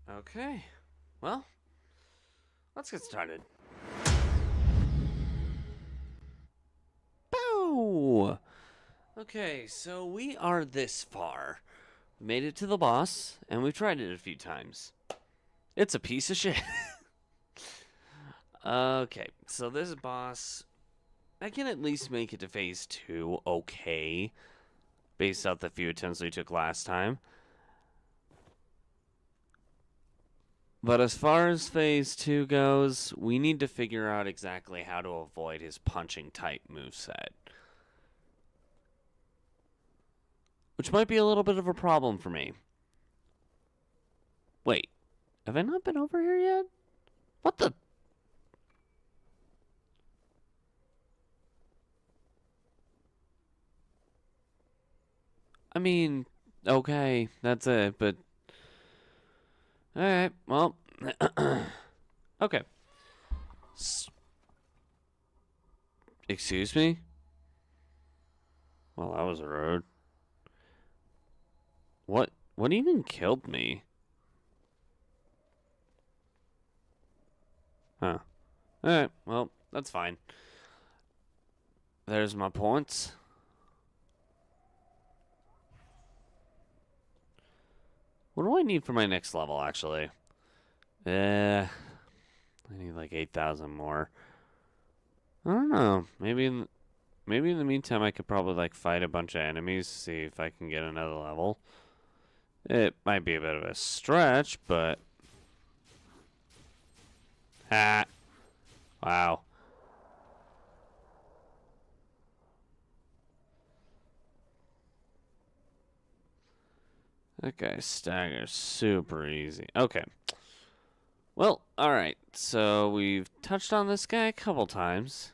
Okay. Well, let's get started. Boo! Okay, so we are this far. We made it to the boss, and we've tried it a few times. It's a piece of shit. Okay, so this boss, I can at least make it to phase 2 okay, based off the few attempts we took last time. But as far as phase 2 goes, we need to figure out exactly how to avoid his punching type moveset. Which might be a little bit of a problem for me. Wait, have I not been over here yet? What the? I mean, okay, that's it, but. Alright, well. Okay. Excuse me? Well, that was rude. What even killed me? Huh. Alright, well, that's fine. There's my points. What do I need for my next level, actually? I need like 8,000 more. I don't know. Maybe in the meantime I could probably like fight a bunch of enemies, see if I can get another level. It might be a bit of a stretch, but ah, wow. That guy staggers super easy. Okay. Well, alright. So we've touched on this guy a couple times.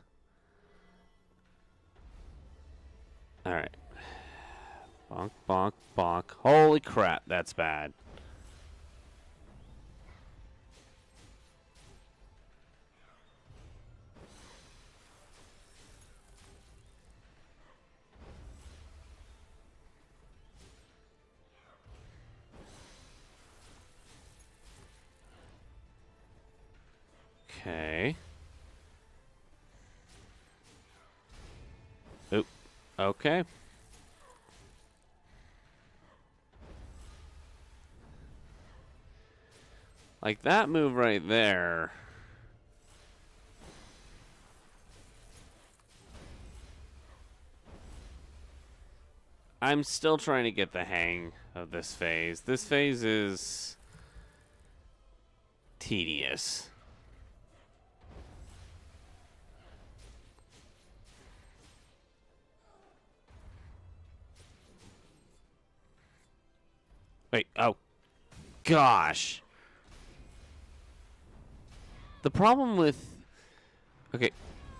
Alright. Bonk, bonk, bonk. Holy crap, that's bad. Okay. Oop. Okay. Like that move right there. I'm still trying to get the hang of this phase. This phase is tedious. Wait, oh gosh. The problem with okay,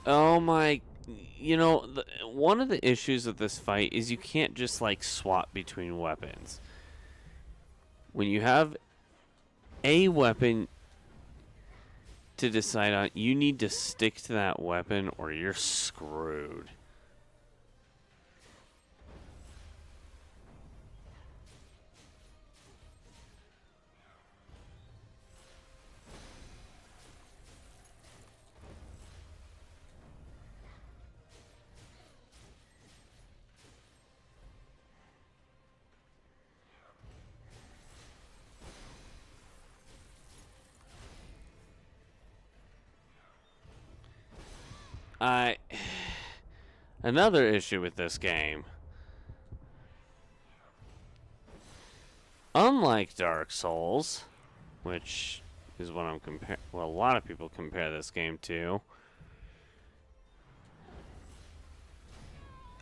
oh my, one of the issues of this fight is you can't just like swap between weapons. When you have a weapon to decide on, you need to stick to that weapon or you're screwed. I Another issue with this game, unlike Dark Souls, which is what I'm a lot of people compare this game to.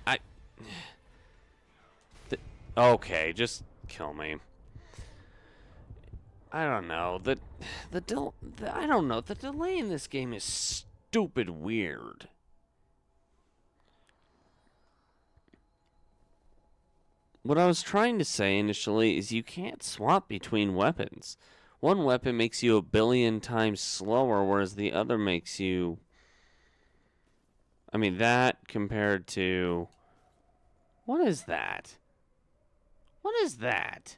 I okay, just kill me. I don't know. I don't know. The delay in this game is stupid weird. What I was trying to say initially is you can't swap between weapons. One weapon makes you a billion times slower, whereas the other makes you. I mean, that compared to. What is that? What is that?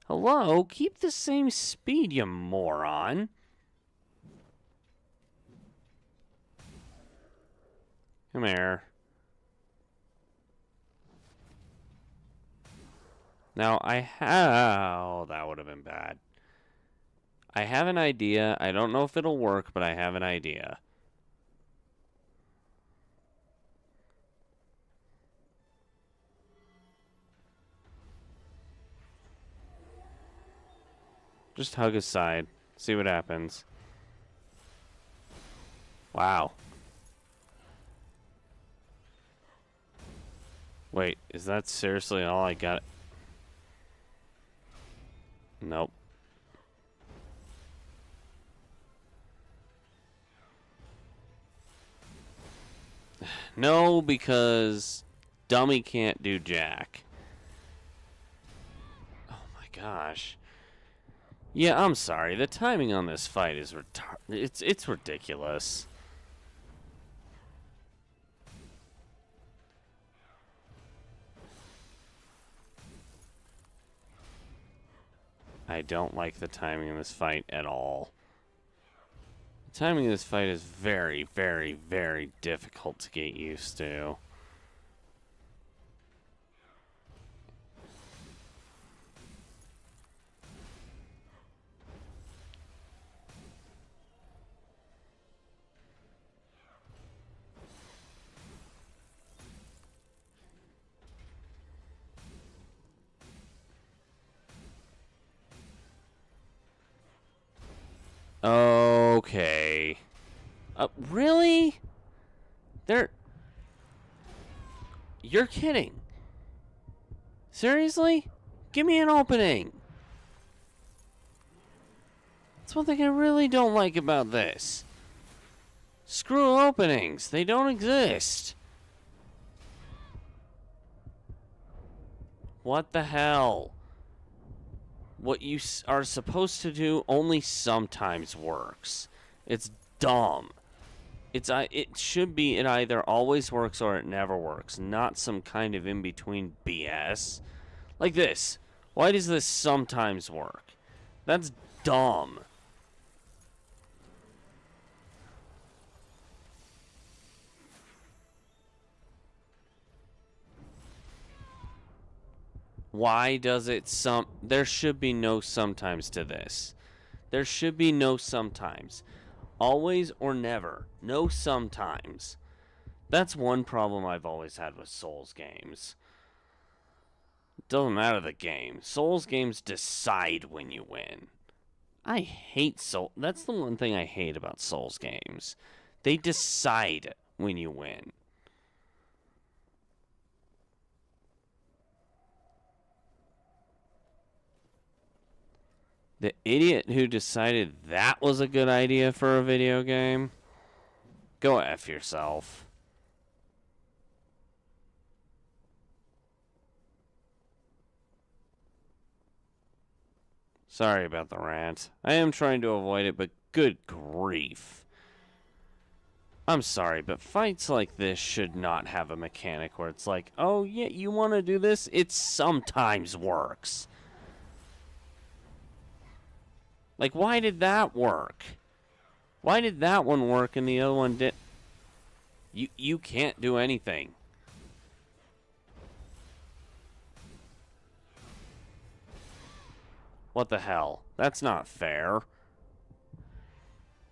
Hello? Keep the same speed, you moron. Come here. Now, oh, that would have been bad. I have an idea. I don't know if it'll work, but I have an idea. Just hug his side. See what happens. Wow. Wait, is that seriously all I got? Nope. No, because dummy can't do jack. Oh my gosh. Yeah, I'm sorry. The timing on this fight is it's ridiculous. I don't like the timing of this fight at all. The timing of this fight is very, very, very difficult to get used to. Okay. Really? You're kidding. Seriously? Give me an opening. That's one thing I really don't like about this. Screw openings. They don't exist. What the hell? What you are supposed to do only sometimes works. It's dumb. It should be it either always works or it never works, not some kind of in-between BS. Like this. Why does this sometimes work? That's dumb. Why does it there should be no sometimes to this. There should be no sometimes. Always or never. No sometimes. That's one problem I've always had with Souls games. It doesn't matter the game. Souls games decide when you win. I hate that's the one thing I hate about Souls games. They decide when you win. The idiot who decided that was a good idea for a video game, go F yourself. Sorry about the rant. I am trying to avoid it, but good grief. I'm sorry, but fights like this should not have a mechanic where it's like, oh yeah, you want to do this? It sometimes works. Like, why did that work? Why did that one work and the other one didn't? You can't do anything. What the hell? That's not fair.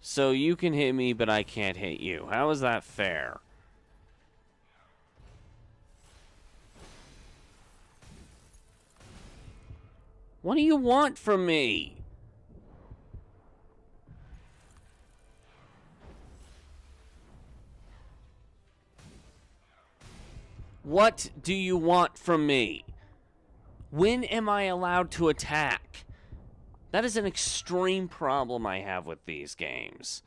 So you can hit me, but I can't hit you. How is that fair? What do you want from me? What do you want from me? When am I allowed to attack? That is an extreme problem I have with these games.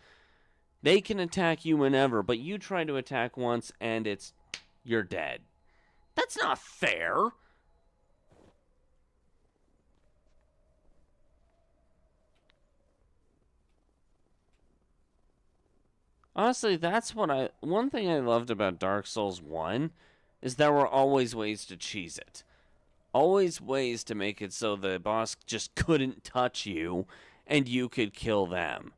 They can attack you whenever, but you try to attack once and you're dead. That's not fair. Honestly, that's one thing I loved about Dark Souls 1 is there were always ways to cheese it. Always ways to make it so the boss just couldn't touch you and you could kill them.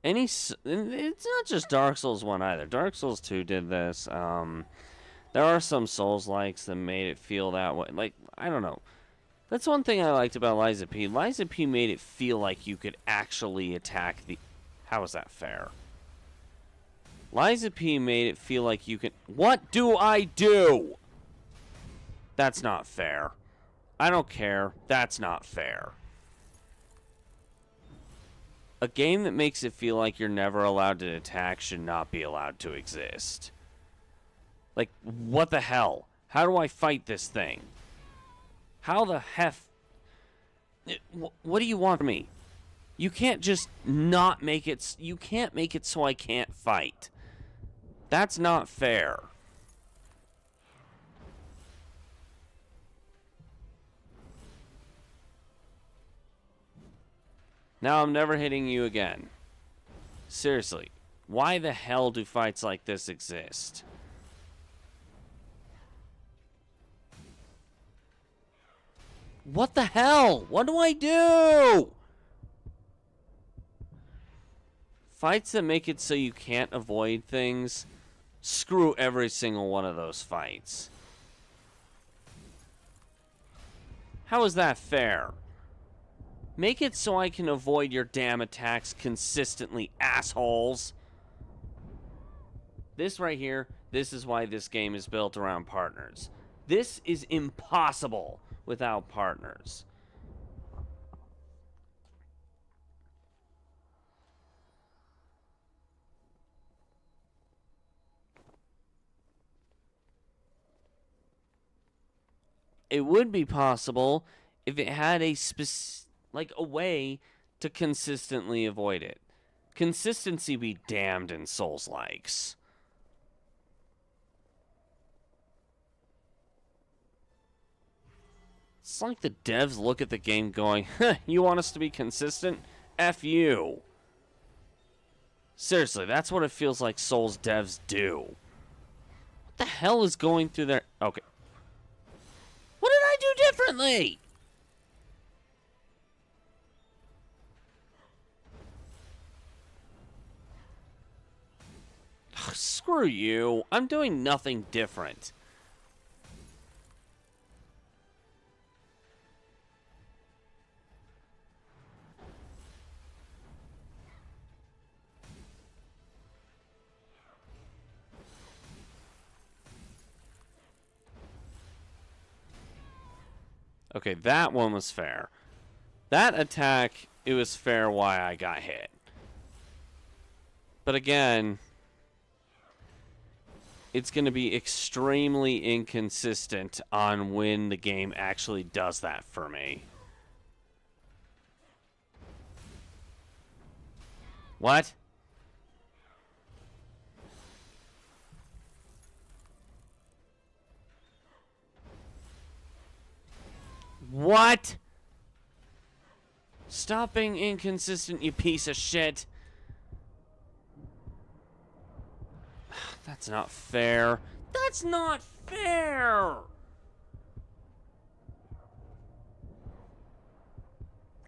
It's not just Dark Souls 1 either. Dark Souls 2 did this. There are some Souls-likes that made it feel that way. Like, I don't know. That's one thing I liked about Lies of P. Lies of P made it feel like you could actually attack the... How is that fair? Lies of P made it feel like you could... What do I do? That's not fair. I don't care. That's not fair. A game that makes it feel like you're never allowed to attack should not be allowed to exist. Like, what the hell? How do I fight this thing? How the hef... What do you want from me? You can't just not make it... You can't make it so I can't fight. That's not fair. Now I'm never hitting you again. Seriously, why the hell do fights like this exist? What the hell? What do I do? Fights that make it so you can't avoid things, screw every single one of those fights. How is that fair? Make it so I can avoid your damn attacks consistently, assholes. This right here, this is why this game is built around partners. This is impossible without partners. It would be possible if it had a a way to consistently avoid it. Consistency be damned in Souls-likes. It's like the devs look at the game going, huh, you want us to be consistent? F you. Seriously, that's what it feels like Souls devs do. What the hell is going through their... Okay. What did I do differently? Ugh, screw you. I'm doing nothing different. Okay, that one was fair. That attack, it was fair why I got hit. But again, it's going to be extremely inconsistent on when the game actually does that for me. What? What? Stop being inconsistent, you piece of shit. That's not fair. That's not fair!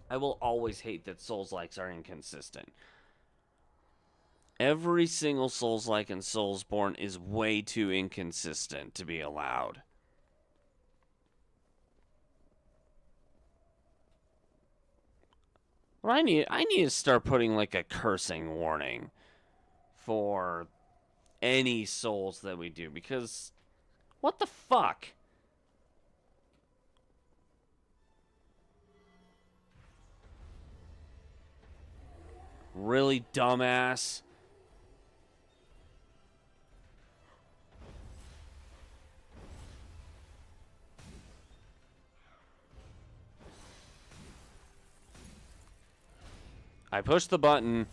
I will always hate that Souls-likes are inconsistent. Every single Souls-like and Soulsborne is way too inconsistent to be allowed. Well, I need to start putting like a cursing warning for any Souls that we do, because what the fuck? Really, dumbass? I pushed the button.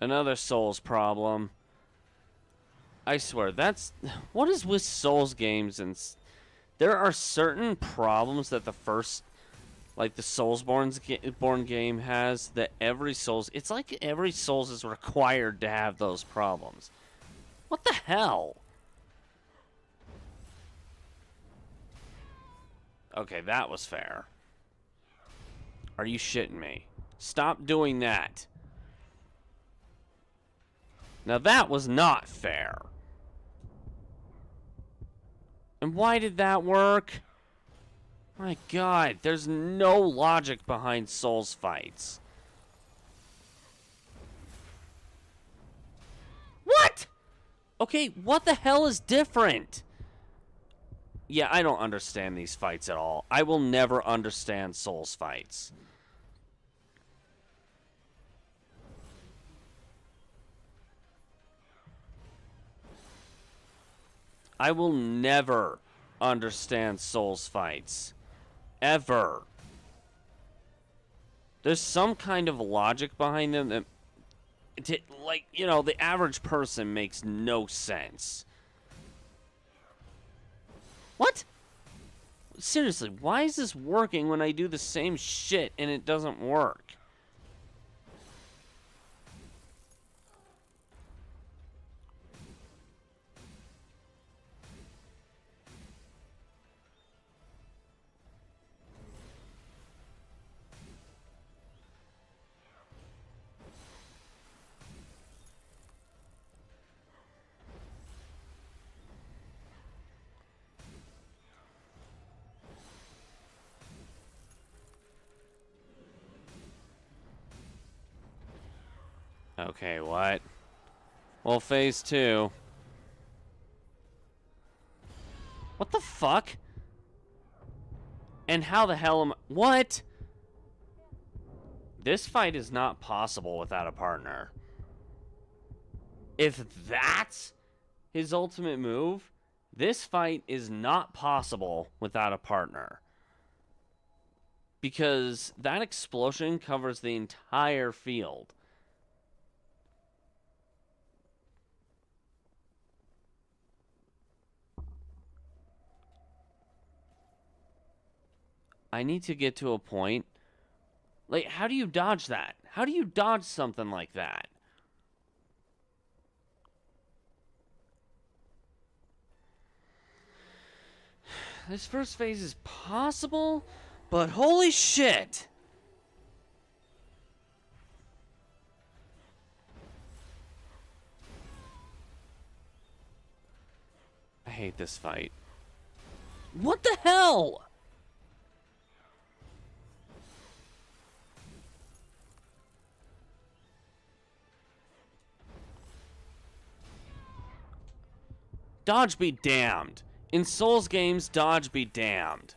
Another Souls problem. I swear, that's... What is with Souls games? And there are certain problems that the first... Like the Soulsborne game has, that every Souls... It's like every Souls is required to have those problems. What the hell? Okay, that was fair. Are you shitting me? Stop doing that. Now that was not fair. And why did that work? My God, there's no logic behind Souls fights. What? Okay, what the hell is different? Yeah, I don't understand these fights at all. I will never understand Souls fights. I will never understand Souls fights. Ever. There's some kind of logic behind them that, like, you know, the average person makes no sense. What? Seriously, why is this working when I do the same shit and it doesn't work? Okay, what? Well, phase 2. What the fuck? And how the hell am I... What? This fight is not possible without a partner. If that's his ultimate move, this fight is not possible without a partner. Because that explosion covers the entire field. I need to get to a point. Like, how do you dodge that? How do you dodge something like that? This first phase is possible, but holy shit! I hate this fight. What the hell? Dodge be damned. In Souls games, dodge be damned.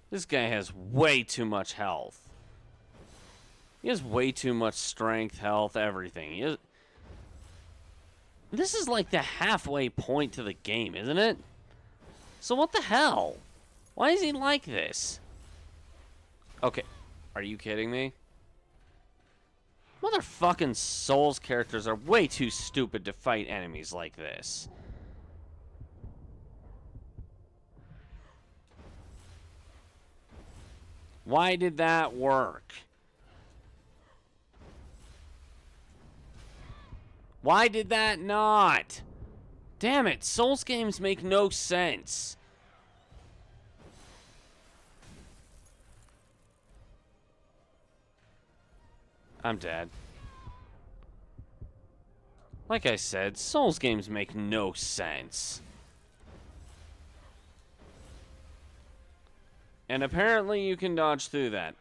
This guy has way too much health. He has way too much strength, health, everything. This is like the halfway point to the game, isn't it? So what the hell? Why is he like this? Okay, are you kidding me? Motherfucking Souls characters are way too stupid to fight enemies like this. Why did that work? Why did that not? Damn it, Souls games make no sense. I'm dead. Like I said, Souls games make no sense. And apparently you can dodge through that.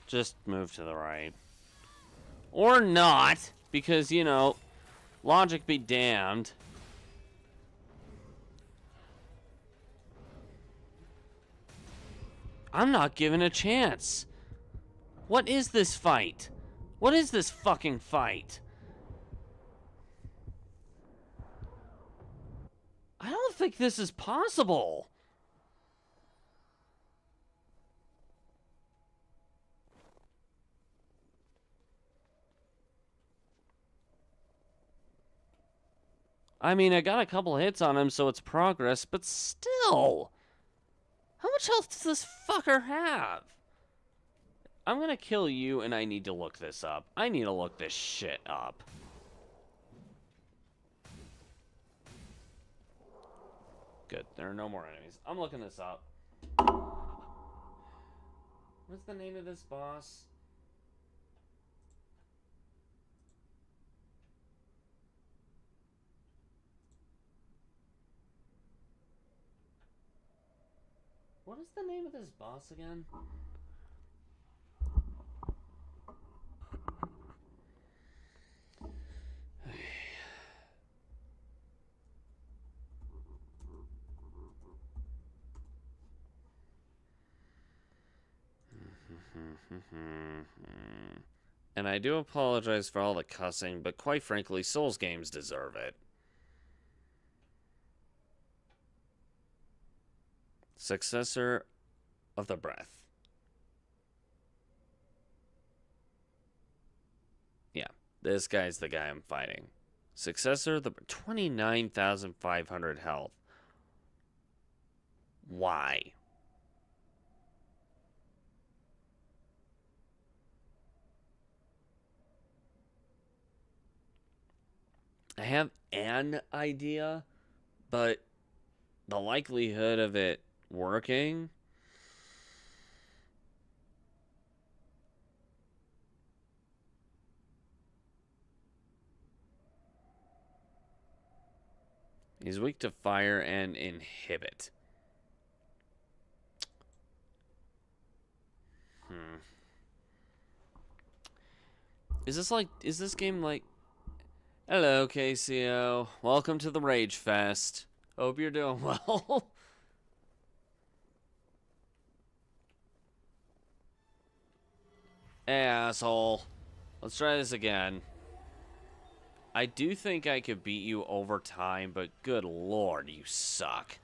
Just move to the right. Or not, because, you know, logic be damned. I'm not given a chance. What is this fight? What is this fucking fight? I don't think this is possible. I mean, I got a couple hits on him, so it's progress, but still. How much health does this fucker have? I'm gonna kill you, and I need to look this up. I need to look this shit up. Good, there are no more enemies. I'm looking this up. What's the name of this boss? What is the name of this boss again? And I do apologize for all the cussing, but quite frankly, Souls games deserve it. Successor of the Breath. Yeah, this guy's the guy I'm fighting. Successor of the 29,500 health. Why? I have an idea, but the likelihood of it working is weak to fire and inhibit. Is this game like... Hello, KCO. Welcome to the Rage Fest. Hope you're doing well. Hey, asshole. Let's try this again. I do think I could beat you over time, but good lord, you suck.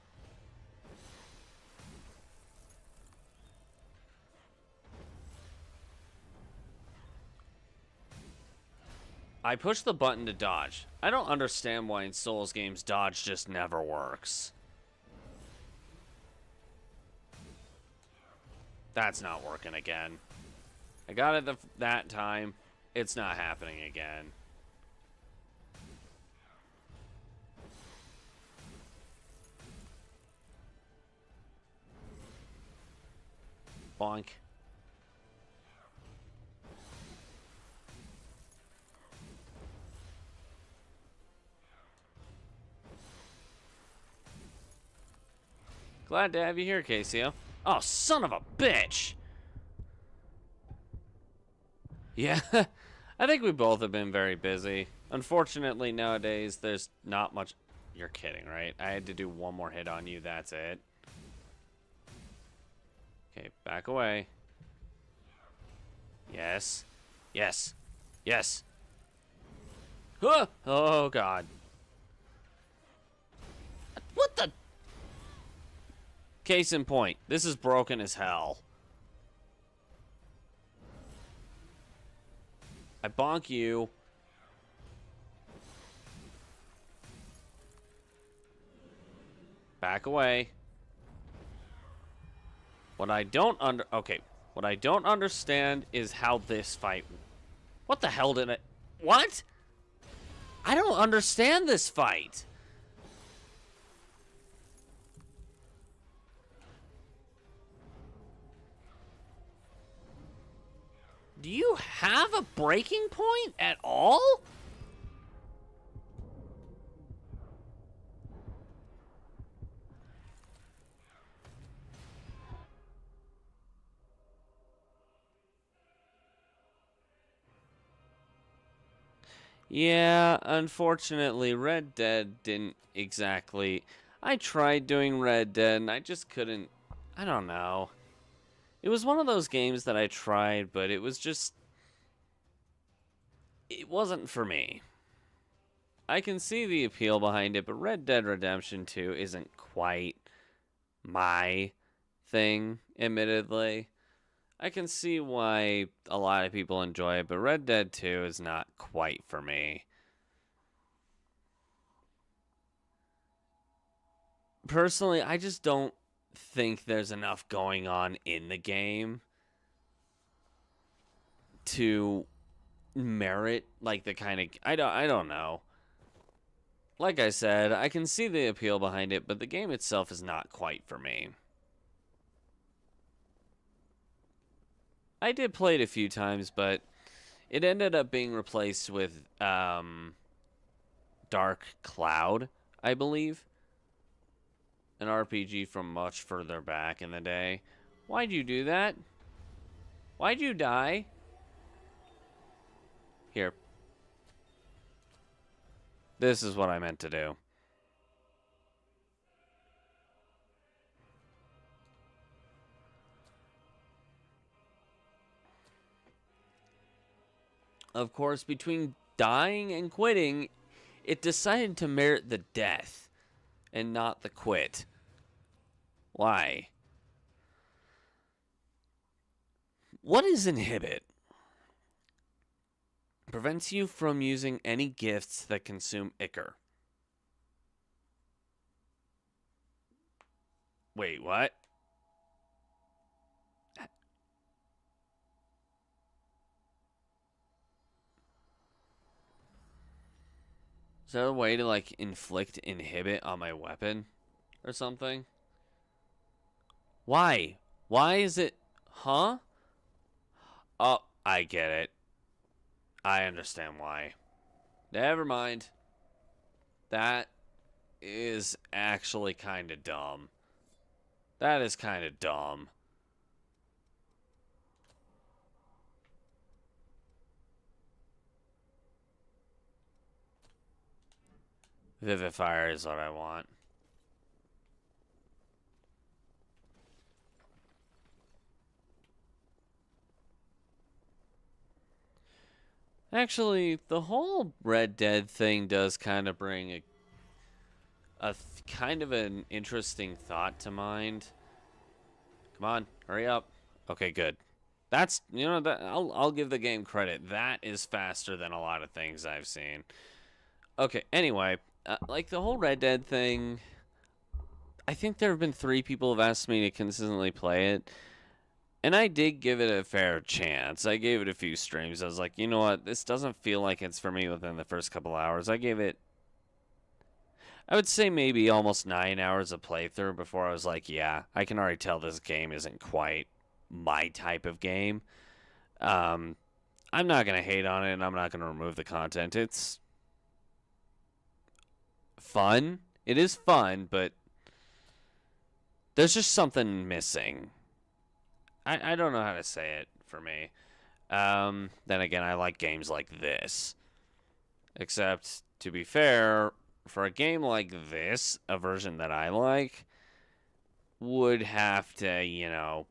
I pushed the button to dodge. I don't understand why in Souls games dodge just never works. That's not working again. I got it that time. It's not happening again. Bonk. Glad to have you here, KCO. Oh, son of a bitch! Yeah, I think we both have been very busy. Unfortunately, nowadays, there's not much... You're kidding, right? I had to do one more hit on you, that's it. Okay, back away. Yes. Yes. Yes. Huh! Oh, God. What the... Case in point, this is broken as hell. I bonk you. Back away. What I don't understand is how this fight... What the hell did it... What? I don't understand this fight. Do you have a breaking point at all? Yeah, unfortunately, Red Dead didn't exactly... I tried doing Red Dead, and I just couldn't... I don't know. It was one of those games that I tried, but it was just... It wasn't for me. I can see the appeal behind it, but Red Dead Redemption 2 isn't quite my thing, admittedly. I can see why a lot of people enjoy it, but Red Dead 2 is not quite for me. personally, I just don't think there's enough going on in the game to merit like the kind of I don't know. Like I said, I can see the appeal behind it, but the game itself is not quite for me. I did play it a few times, but it ended up being replaced with Dark Cloud, I believe. An RPG from much further back in the day. Why'd you do that? Why'd you die? Here. This is what I meant to do. Of course, between dying and quitting, it decided to merit the death and not the quit. Why? What is inhibit? Prevents you from using any gifts that consume ichor. Wait, what? Is there a way to, like, inflict inhibit on my weapon or something? Why? Why is it... Huh? Oh, I get it. I understand why. Never mind. That is actually kind of dumb. That is kind of dumb. Vivifier is what I want. Actually, the whole Red Dead thing does kind of bring a kind of an interesting thought to mind. Come on, hurry up. Okay, good. That's, you know, that I'll give the game credit. That is faster than a lot of things I've seen. Okay, anyway, like the whole Red Dead thing, I think there have been 3 people who've asked me to consistently play it. And I did give it a fair chance. I gave it a few streams. I was like, you know what? This doesn't feel like it's for me within the first couple hours. I gave it, I would say maybe almost 9 hours of playthrough before I was like, yeah, I can already tell this game isn't quite my type of game. I'm not going to hate on it, and I'm not going to remove the content. It's fun. It is fun, but there's just something missing. I don't know how to say it for me. Then again, I like games like this. Except, to be fair, for a game like this, a version that I like, would have to, you know...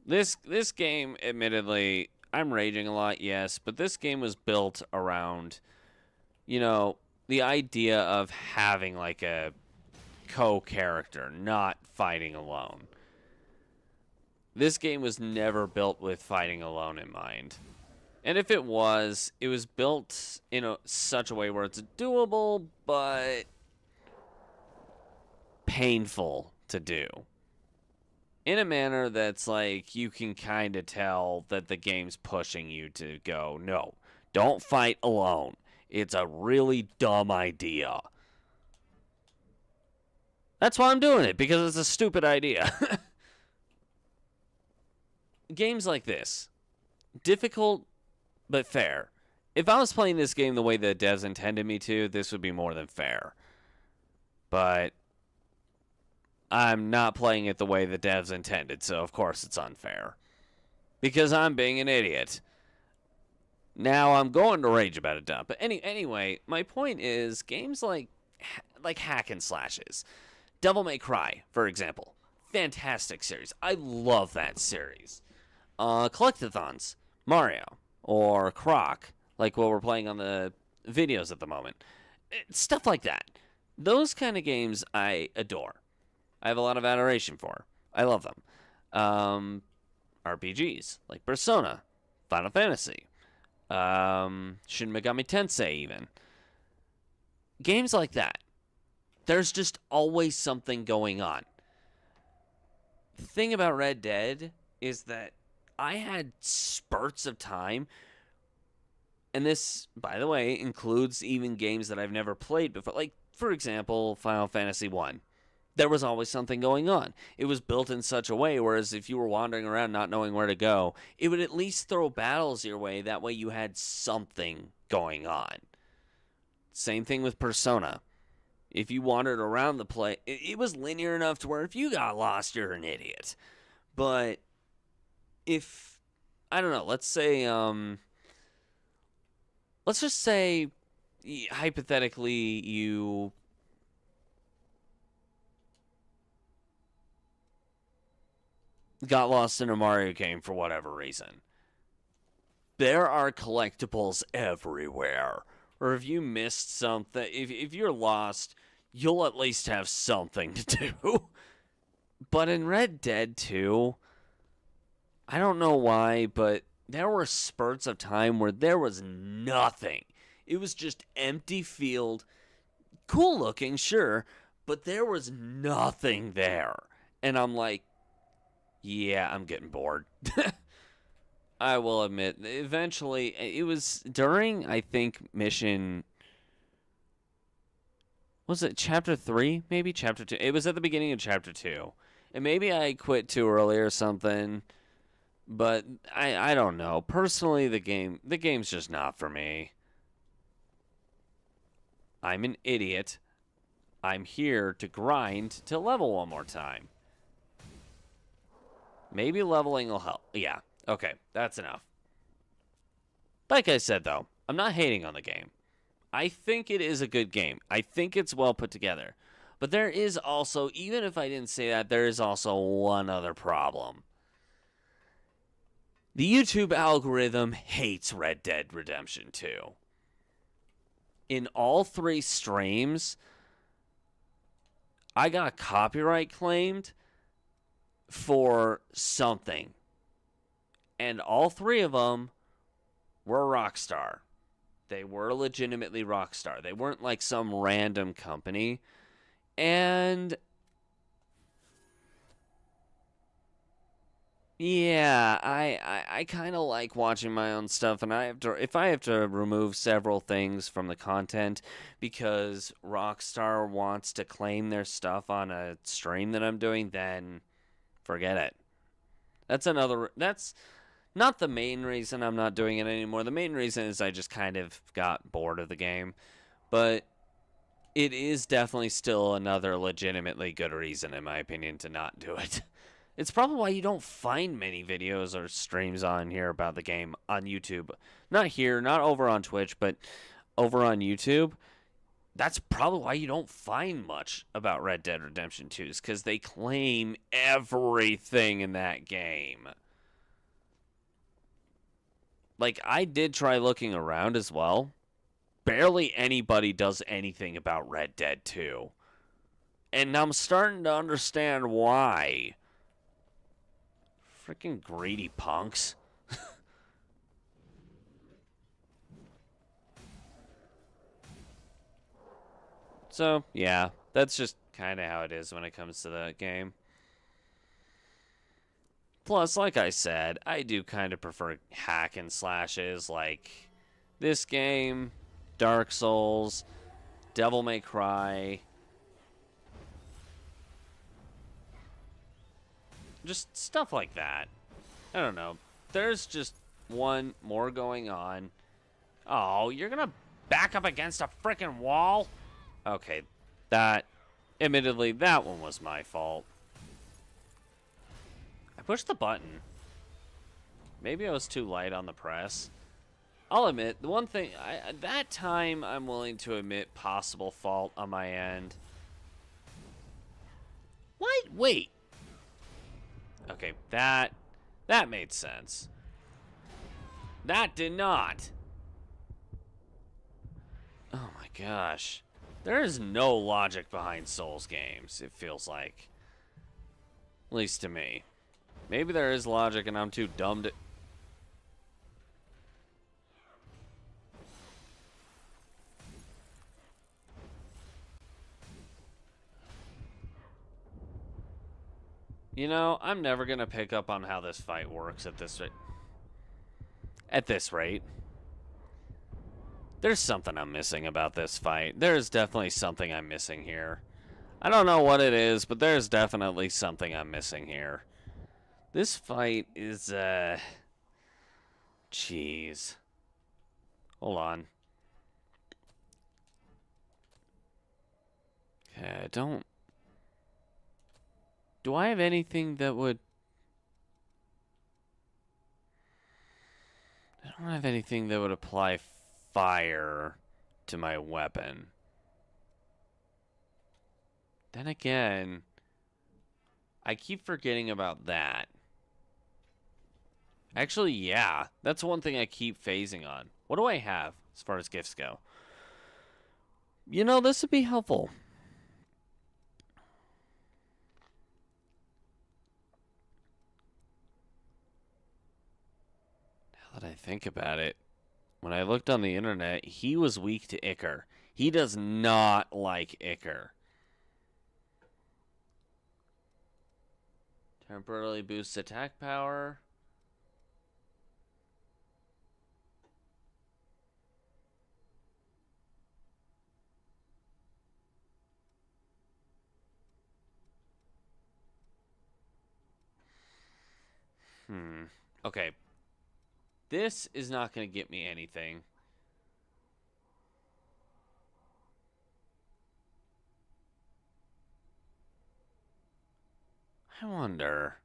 This game, admittedly, I'm raging a lot, yes, but this game was built around, you know, the idea of having, like, a co-character, not fighting alone. This game was never built with fighting alone in mind. And if it was built in such a way where it's doable, but painful to do. In a manner that's like, you can kind of tell that the game's pushing you to go, no, don't fight alone. It's a really dumb idea. That's why I'm doing it, because it's a stupid idea. Games like this, difficult but fair. If I was playing this game the way the devs intended me to, this would be more than fair. But I'm not playing it the way the devs intended, so of course it's unfair. Because I'm being an idiot. Now I'm going to rage about it, but anyway, my point is games like hack and slashes. Devil May Cry, for example. Fantastic series. I love that series. Collectathons, Mario, or Croc, like what we're playing on the videos at the moment. Stuff like that. Those kind of games I adore. I have a lot of adoration for. I love them. RPGs, like Persona, Final Fantasy, Shin Megami Tensei even. Games like that. There's just always something going on. The thing about Red Dead is that I had spurts of time, and this, by the way, includes even games that I've never played before. Like, for example, Final Fantasy 1. There was always something going on. It was built in such a way, whereas if you were wandering around not knowing where to go, it would at least throw battles your way. That way you had something going on. Same thing with Persona. If you wandered around the place, it was linear enough to where if you got lost, you're an idiot. But if, I don't know, let's just say, hypothetically, you got lost in a Mario game for whatever reason. There are collectibles everywhere. Or if you missed something, if you're lost, you'll at least have something to do. But in Red Dead 2, I don't know why, but there were spurts of time where there was nothing. It was just empty field. Cool looking, sure, but there was nothing there. And I'm like, yeah, I'm getting bored. I will admit, eventually, it was during, I think, mission, was it chapter 3? Maybe chapter 2. It was at the beginning of chapter 2. And maybe I quit too early or something. But I don't know. Personally, the game's just not for me. I'm an idiot. I'm here to grind to level one more time. Maybe leveling will help. Yeah, okay, that's enough. Like I said, though, I'm not hating on the game. I think it is a good game. I think it's well put together. But there is also, even if I didn't say that, there is also one other problem. The YouTube algorithm hates Red Dead Redemption 2. In all 3 streams, I got copyright claimed for something. And all 3 of them were Rockstar. They were legitimately Rockstar. They weren't like some random company. And yeah, I kind of like watching my own stuff, and if I have to remove several things from the content because Rockstar wants to claim their stuff on a stream that I'm doing, then forget it. That's not the main reason I'm not doing it anymore. The main reason is I just kind of got bored of the game, but it is definitely still another legitimately good reason, in my opinion, to not do it. It's probably why you don't find many videos or streams on here about the game on YouTube. Not here, not over on Twitch, but over on YouTube. That's probably why you don't find much about Red Dead Redemption 2, is because they claim everything in that game. Like, I did try looking around as well. Barely anybody does anything about Red Dead 2. And I'm starting to understand why. Freaking greedy punks. So, yeah, that's just kind of how it is when it comes to the game. Plus, like I said, I do kind of prefer hack and slashes like this game, Dark Souls, Devil May Cry. Just stuff like that. I don't know. There's just one more going on. Oh, you're gonna back up against a freaking wall? Okay, admittedly, that one was my fault. I pushed the button. Maybe I was too light on the press. I'll admit, the one thing, that time I'm willing to admit possible fault on my end. What? Wait. Okay, that made sense. That did not. Oh my gosh. There is no logic behind Souls games, it feels like. At least to me. Maybe there is logic and I'm too dumb to... You know, I'm never gonna pick up on how this fight works at this rate. At this rate. There's something I'm missing about this fight. There's definitely something I'm missing here. I don't know what it is, but there's definitely something I'm missing here. This fight is, jeez. Hold on. Okay, do I have anything that would... I don't have anything that would apply fire to my weapon. Then again, I keep forgetting about that. Actually, yeah. That's one thing I keep phasing on. What do I have as far as gifts go? You know, this would be helpful. Now that I think about it, when I looked on the internet, he was weak to Ichor. He does not like Ichor. Temporarily boosts attack power. Okay. This is not going to get me anything. I wonder.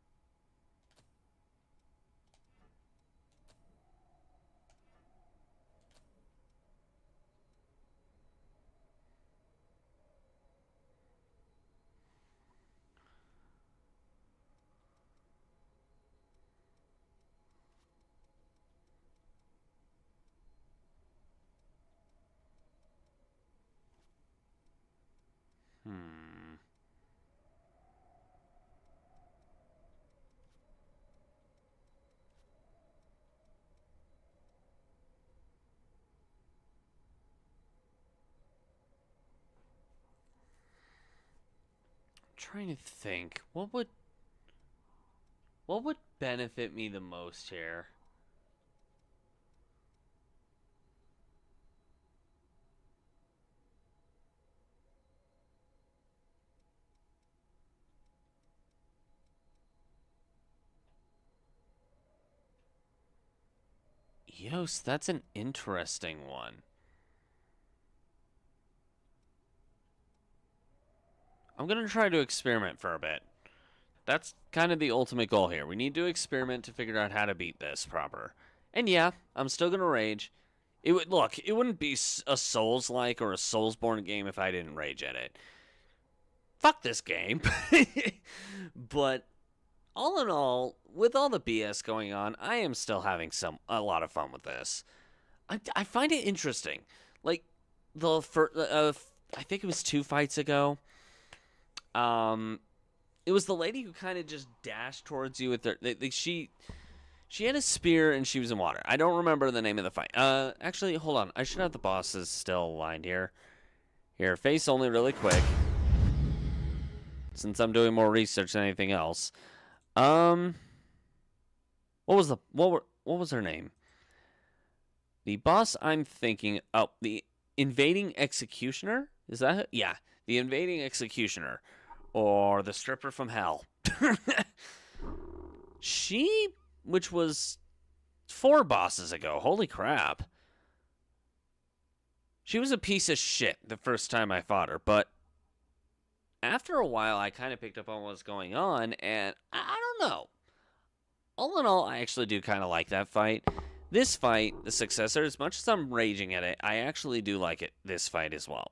Trying to think. What would benefit me the most here? Yost, that's an interesting one. I'm going to try to experiment for a bit. That's kind of the ultimate goal here. We need to experiment to figure out how to beat this proper. And yeah, I'm still going to rage. It wouldn't be a Souls-like or a Soulsborne game if I didn't rage at it. Fuck this game. But all in all, with all the BS going on, I am still having a lot of fun with this. I find it interesting. Like I think it was 2 fights ago. It was the lady who kind of just dashed towards you with her. She had a spear and she was in water. I don't remember the name of the fight. Actually, hold on. I should have the bosses still aligned here. Here, face only really quick. Since I'm doing more research than anything else. What was her name? The boss I'm thinking, the Invading Executioner? Is that it? Yeah, the Invading Executioner. Or the Stripper from Hell. Which was 4 bosses ago. Holy crap. She was a piece of shit the first time I fought her, but after a while, I kind of picked up on what was going on, and I don't know. All in all, I actually do kind of like that fight. This fight, the successor, as much as I'm raging at it, I actually do like it. This fight as well.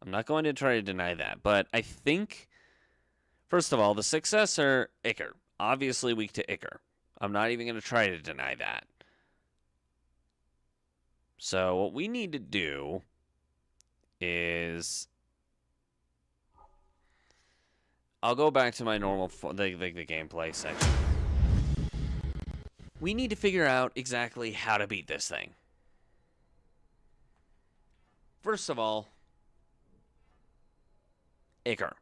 I'm not going to try to deny that, but I think, first of all, the successor, Ichor, obviously weak to Ichor. I'm not even going to try to deny that. So what we need to do is, I'll go back to my normal the gameplay section. We need to figure out exactly how to beat this thing. First of all, Ichor.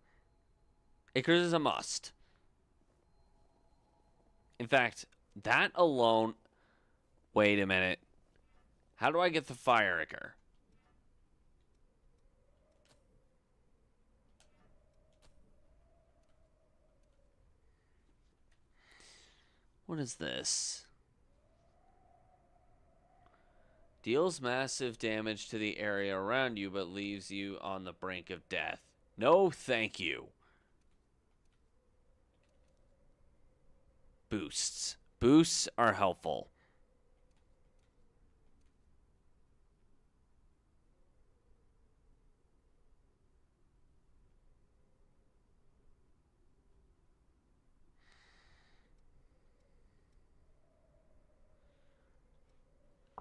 Ichor is a must. In fact, that alone. Wait a minute. How do I get the fire ichor? What is this? Deals massive damage to the area around you, but leaves you on the brink of death. No, thank you. Boosts. Boosts are helpful.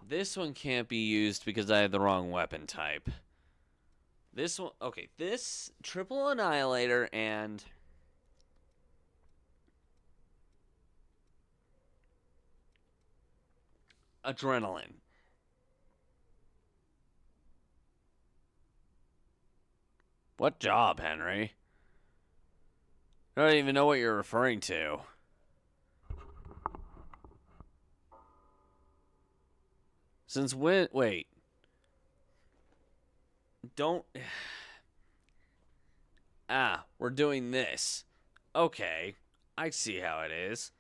This one can't be used because I have the wrong weapon type. This one, okay, this triple annihilator and adrenaline. What job, Henry? I don't even know what you're referring to. Since when? Wait. Don't. We're doing this. Okay. I see how it is.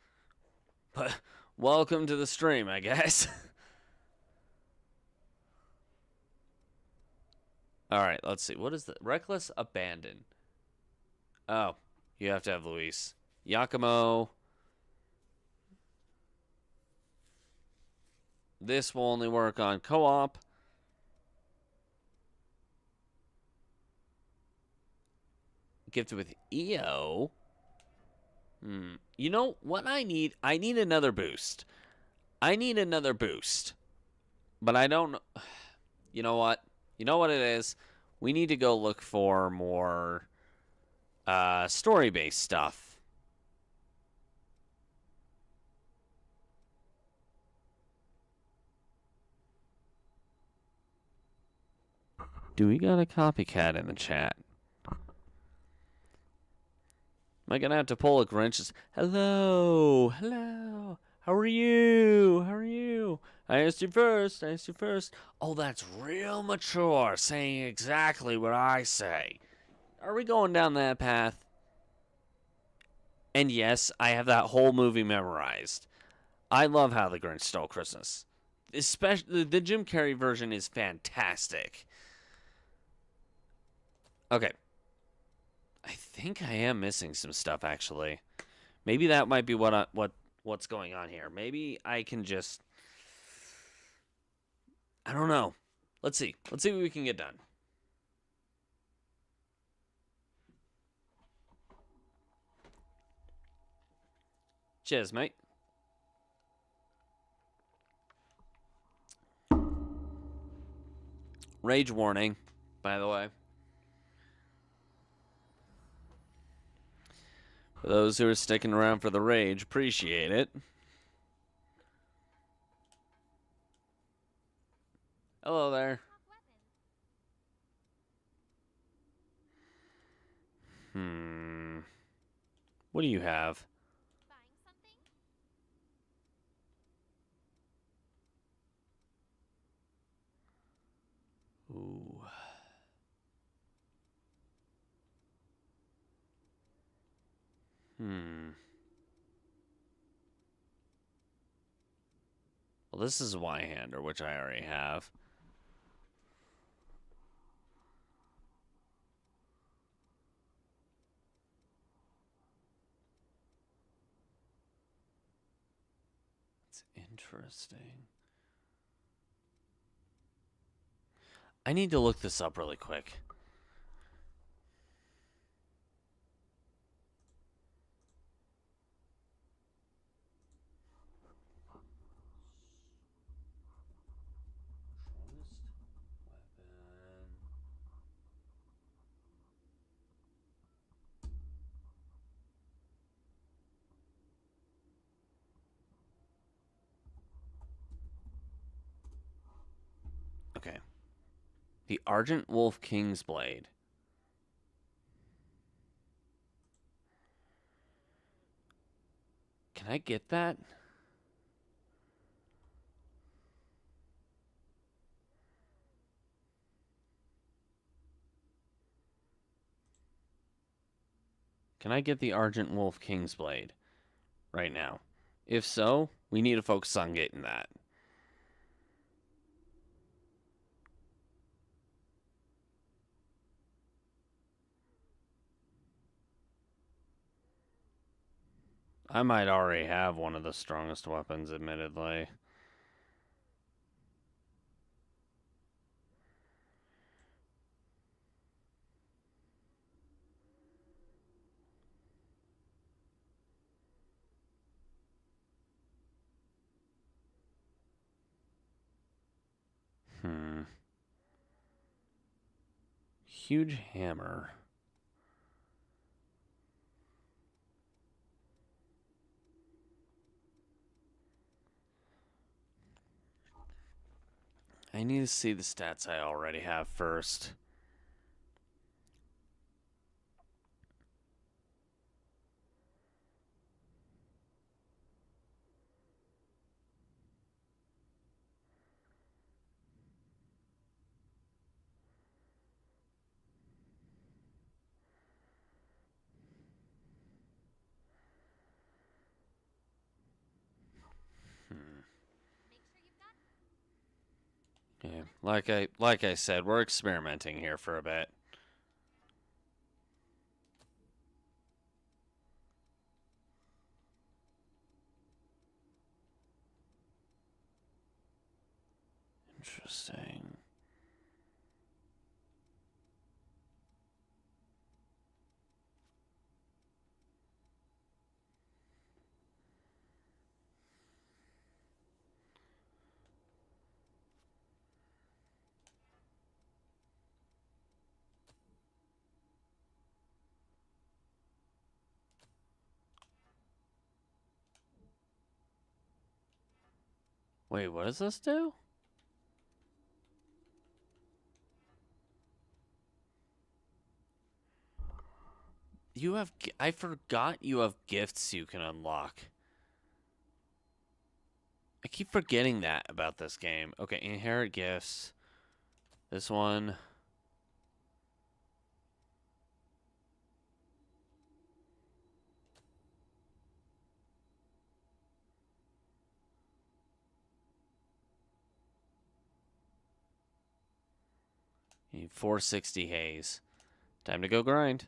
But welcome to the stream, I guess. Alright, let's see. What is the reckless abandon? Oh, you have to have Luis. Yakumo. This will only work on co-op. Gifted with EO. You know what I need? I need another boost. I need another boost. But I don't know. You know what? You know what it is? We need to go look for more story-based stuff. Do we got a copycat in the chat? Am I gonna have to pull a Grinch's? Hello, hello. How are you? How are you? I asked you first. I asked you first. Oh, that's real mature, saying exactly what I say. Are we going down that path? And yes, I have that whole movie memorized. I love How the Grinch Stole Christmas. Especially the Jim Carrey version is fantastic. Okay. I think I am missing some stuff actually. Maybe that might be what's going on here. Maybe I can just I don't know. Let's see. Let's see what we can get done. Cheers, mate. Rage warning, by the way. For those who are sticking around for the rage, appreciate it. Hello there. What do you have? Ooh. Well, this is Y-hander, which I already have. It's interesting. I need to look this up really quick. Okay. The Argent Wolf King's Blade. Can I get that? Can I get the Argent Wolf Kingsblade right now? If so, we need to focus on getting that. I might already have one of the strongest weapons, admittedly. Huge hammer. I need to see the stats I already have first. Yeah, like I said, we're experimenting here for a bit. Interesting. Wait, what does this do? You have... I forgot you have gifts you can unlock. I keep forgetting that about this game. Okay, inherit gifts. This one. You need 460 haze. Time to go grind.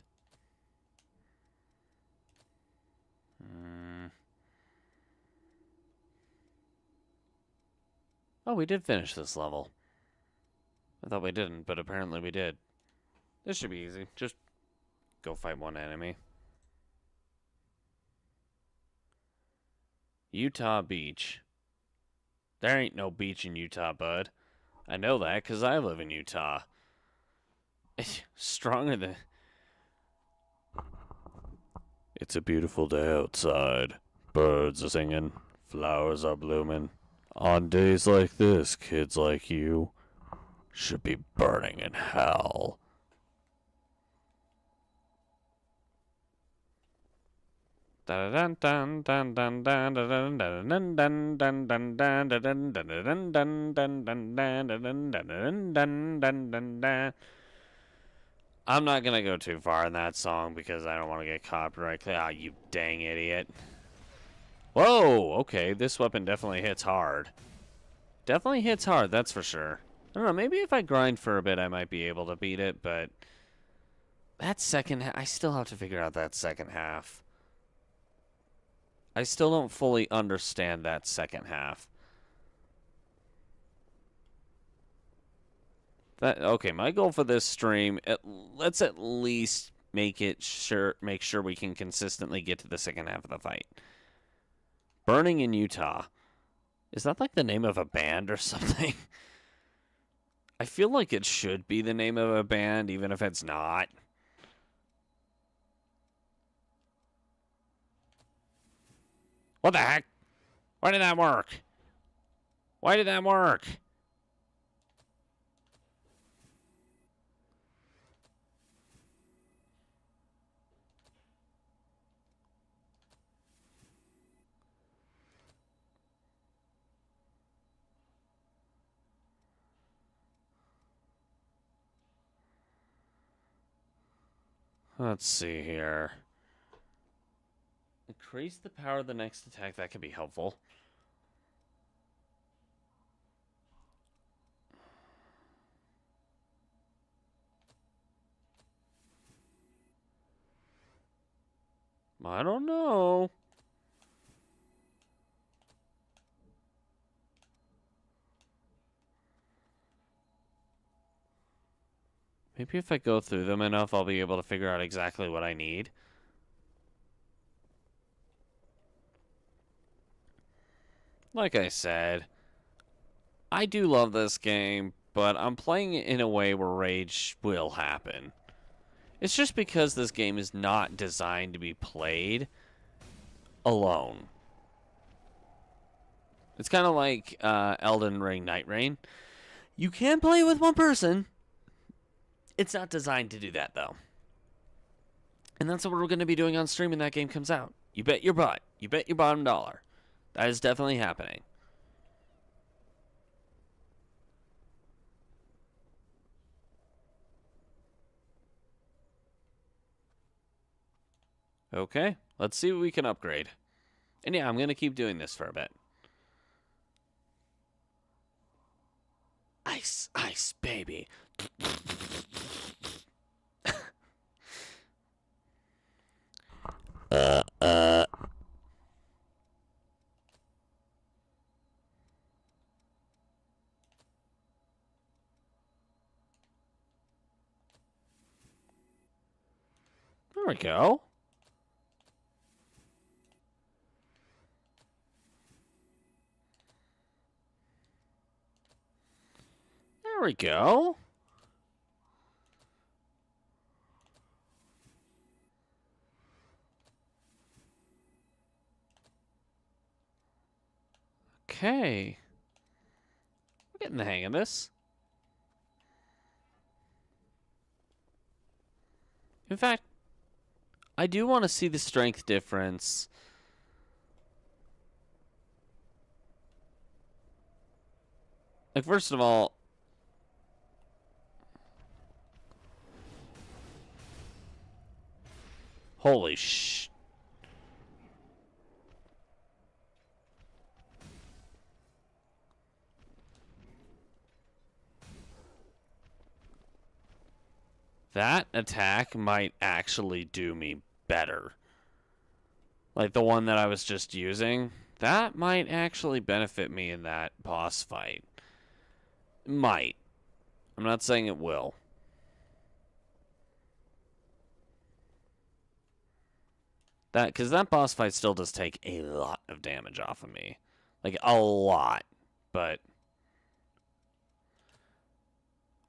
Oh, we did finish this level. I thought we didn't, but apparently we did. This should be easy. Just go fight one enemy. Utah Beach. There ain't no beach in Utah, bud. I know that because I live in Utah. Stronger than... It's a beautiful day outside. Birds are singing. Flowers are blooming. On days like this, kids like you should be burning in hell. I'm not gonna go too far in that song because I don't want to get copyright. Ah, you dang idiot. Whoa, okay, this weapon definitely hits hard. Definitely hits hard, that's for sure. I don't know, maybe if I grind for a bit I might be able to beat it, but... That second... I still have to figure out that second half. I still don't fully understand that second half. Okay, my goal for this stream, let's at least make sure we can consistently get to the second half of the fight. Burning in Utah. Is that like the name of a band or something? I feel like it should be the name of a band, even if it's not. What the heck? Why did that work? Why did that work? Let's see here. Increase the power of the next attack. That could be helpful. I don't know. Maybe if I go through them enough, I'll be able to figure out exactly what I need. Like I said, I do love this game, but I'm playing it in a way where rage will happen. It's just because this game is not designed to be played alone. It's kind of like Elden Ring Night Rain. You can play with one person. It's not designed to do that, though. And that's what we're going to be doing on stream when that game comes out. You bet your butt. You bet your bottom dollar. That is definitely happening. Okay, let's see what we can upgrade. And yeah, I'm going to keep doing this for a bit. Ice, ice, baby. There we go. There we go. Okay. We're getting the hang of this. In fact, I do want to see the strength difference. Like, first of all, holy sh... That attack might actually do me better. Like the one that I was just using. That might actually benefit me in that boss fight. Might. I'm not saying it will. Because that boss fight still does take a lot of damage off of me. Like, a lot. But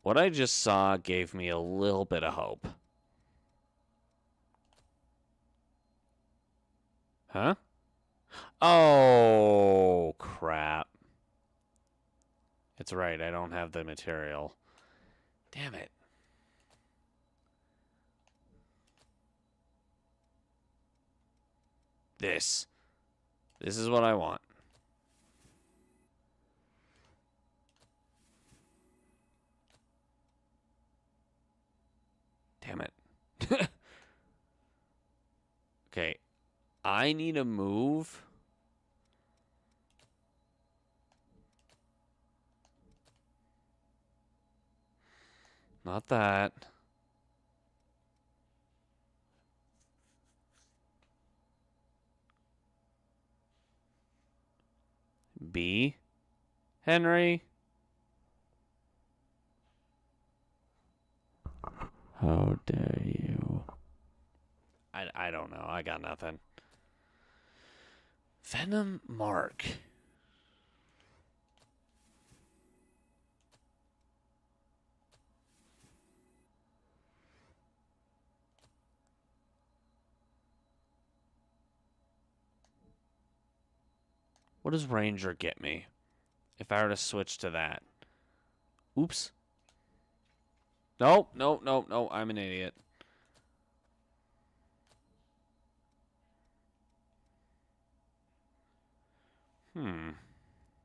what I just saw gave me a little bit of hope. Huh? Oh, crap. It's right, I don't have the material. Damn it. This. This is what I want. Damn it. Okay. I need a move. Not that. B. Henry. How dare you? I don't know. I got nothing. Venom Mark. What does Ranger get me if I were to switch to that? Oops. Nope, nope, nope, nope. I'm an idiot.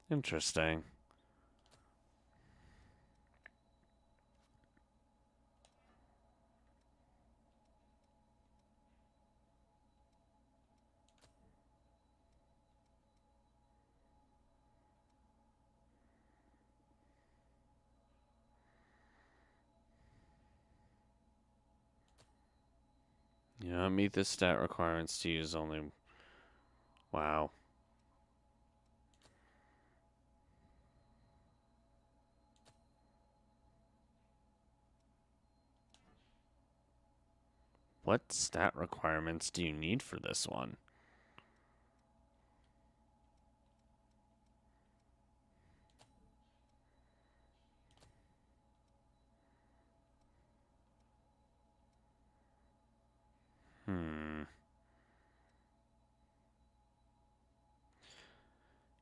Interesting. You know, meet the stat requirements to use only. Wow. What stat requirements do you need for this one?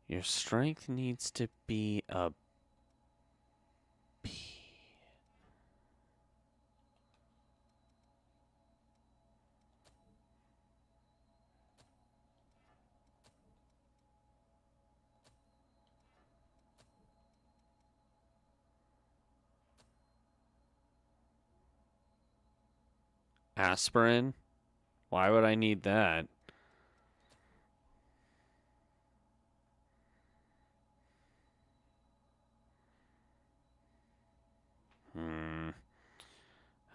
Your strength needs to be a B. Aspirin? Why would I need that?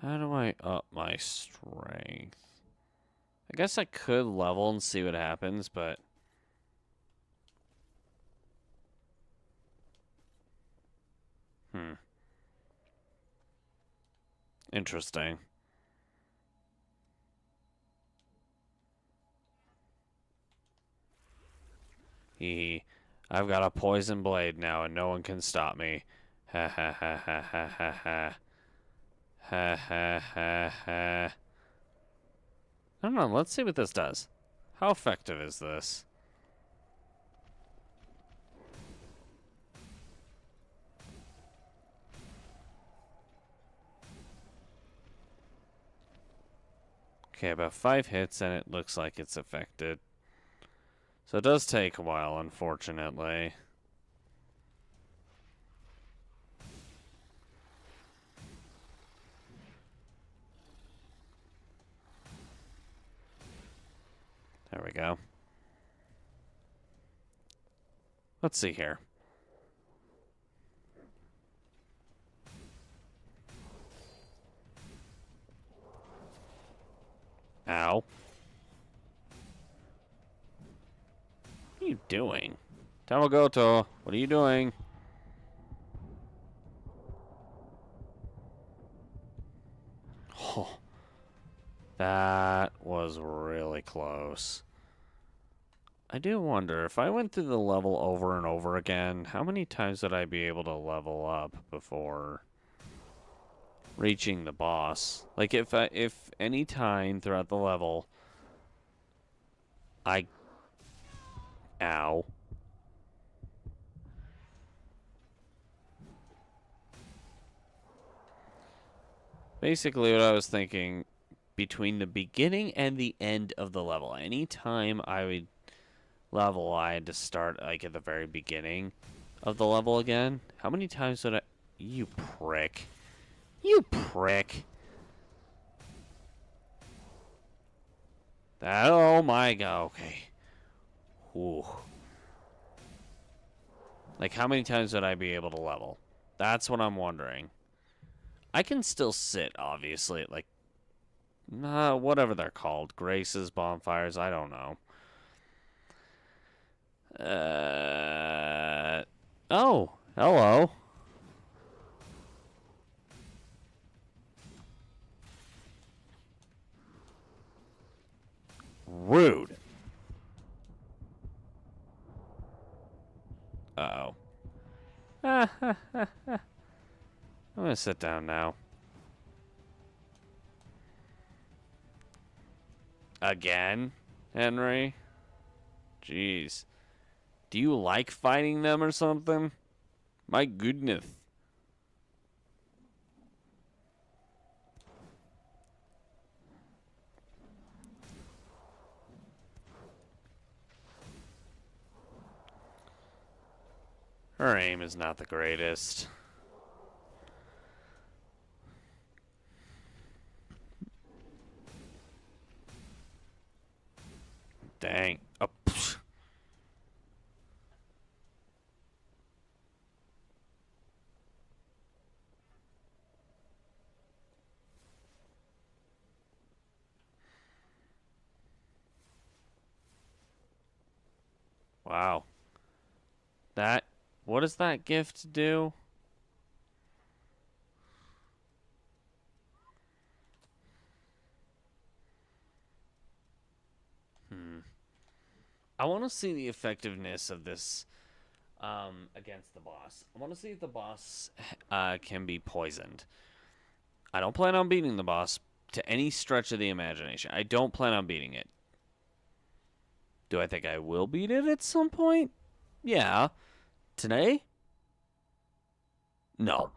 How do I up my strength? I guess I could level and see what happens, but... Interesting. Hee. I've got a poison blade now and no one can stop me. Ha ha ha ha ha ha ha. Ha ha ha ha. I don't know, let's see what this does. How effective is this? Okay, about 5 hits and it looks like it's affected. So it does take a while, unfortunately. There we go. Let's see here. Ow. What are you doing? Tamagoto, what are you doing? Oh, that was really close. I do wonder, if I went through the level over and over again, how many times would I be able to level up before reaching the boss? Like, if any time throughout the level, Ow. Basically, what I was thinking, between the beginning and the end of the level, anytime I would level, I had to start, like, at the very beginning of the level again. How many times would I... You prick. You prick. That, oh my god, okay. Ooh. Like, how many times would I be able to level? That's what I'm wondering. I can still sit, obviously, at, like, whatever they're called. Graces, bonfires, I don't know. Oh, hello. Rude. Uh-oh. I'm gonna sit down now. Again, Henry? Jeez. Do you like fighting them or something? My goodness. Her aim is not the greatest. Dang. Oh, pfft. Wow. That... What does that gift do? I want to see the effectiveness of this against the boss. I want to see if the boss can be poisoned. I don't plan on beating the boss to any stretch of the imagination. I don't plan on beating it. Do I think I will beat it at some point? Yeah. Today? No.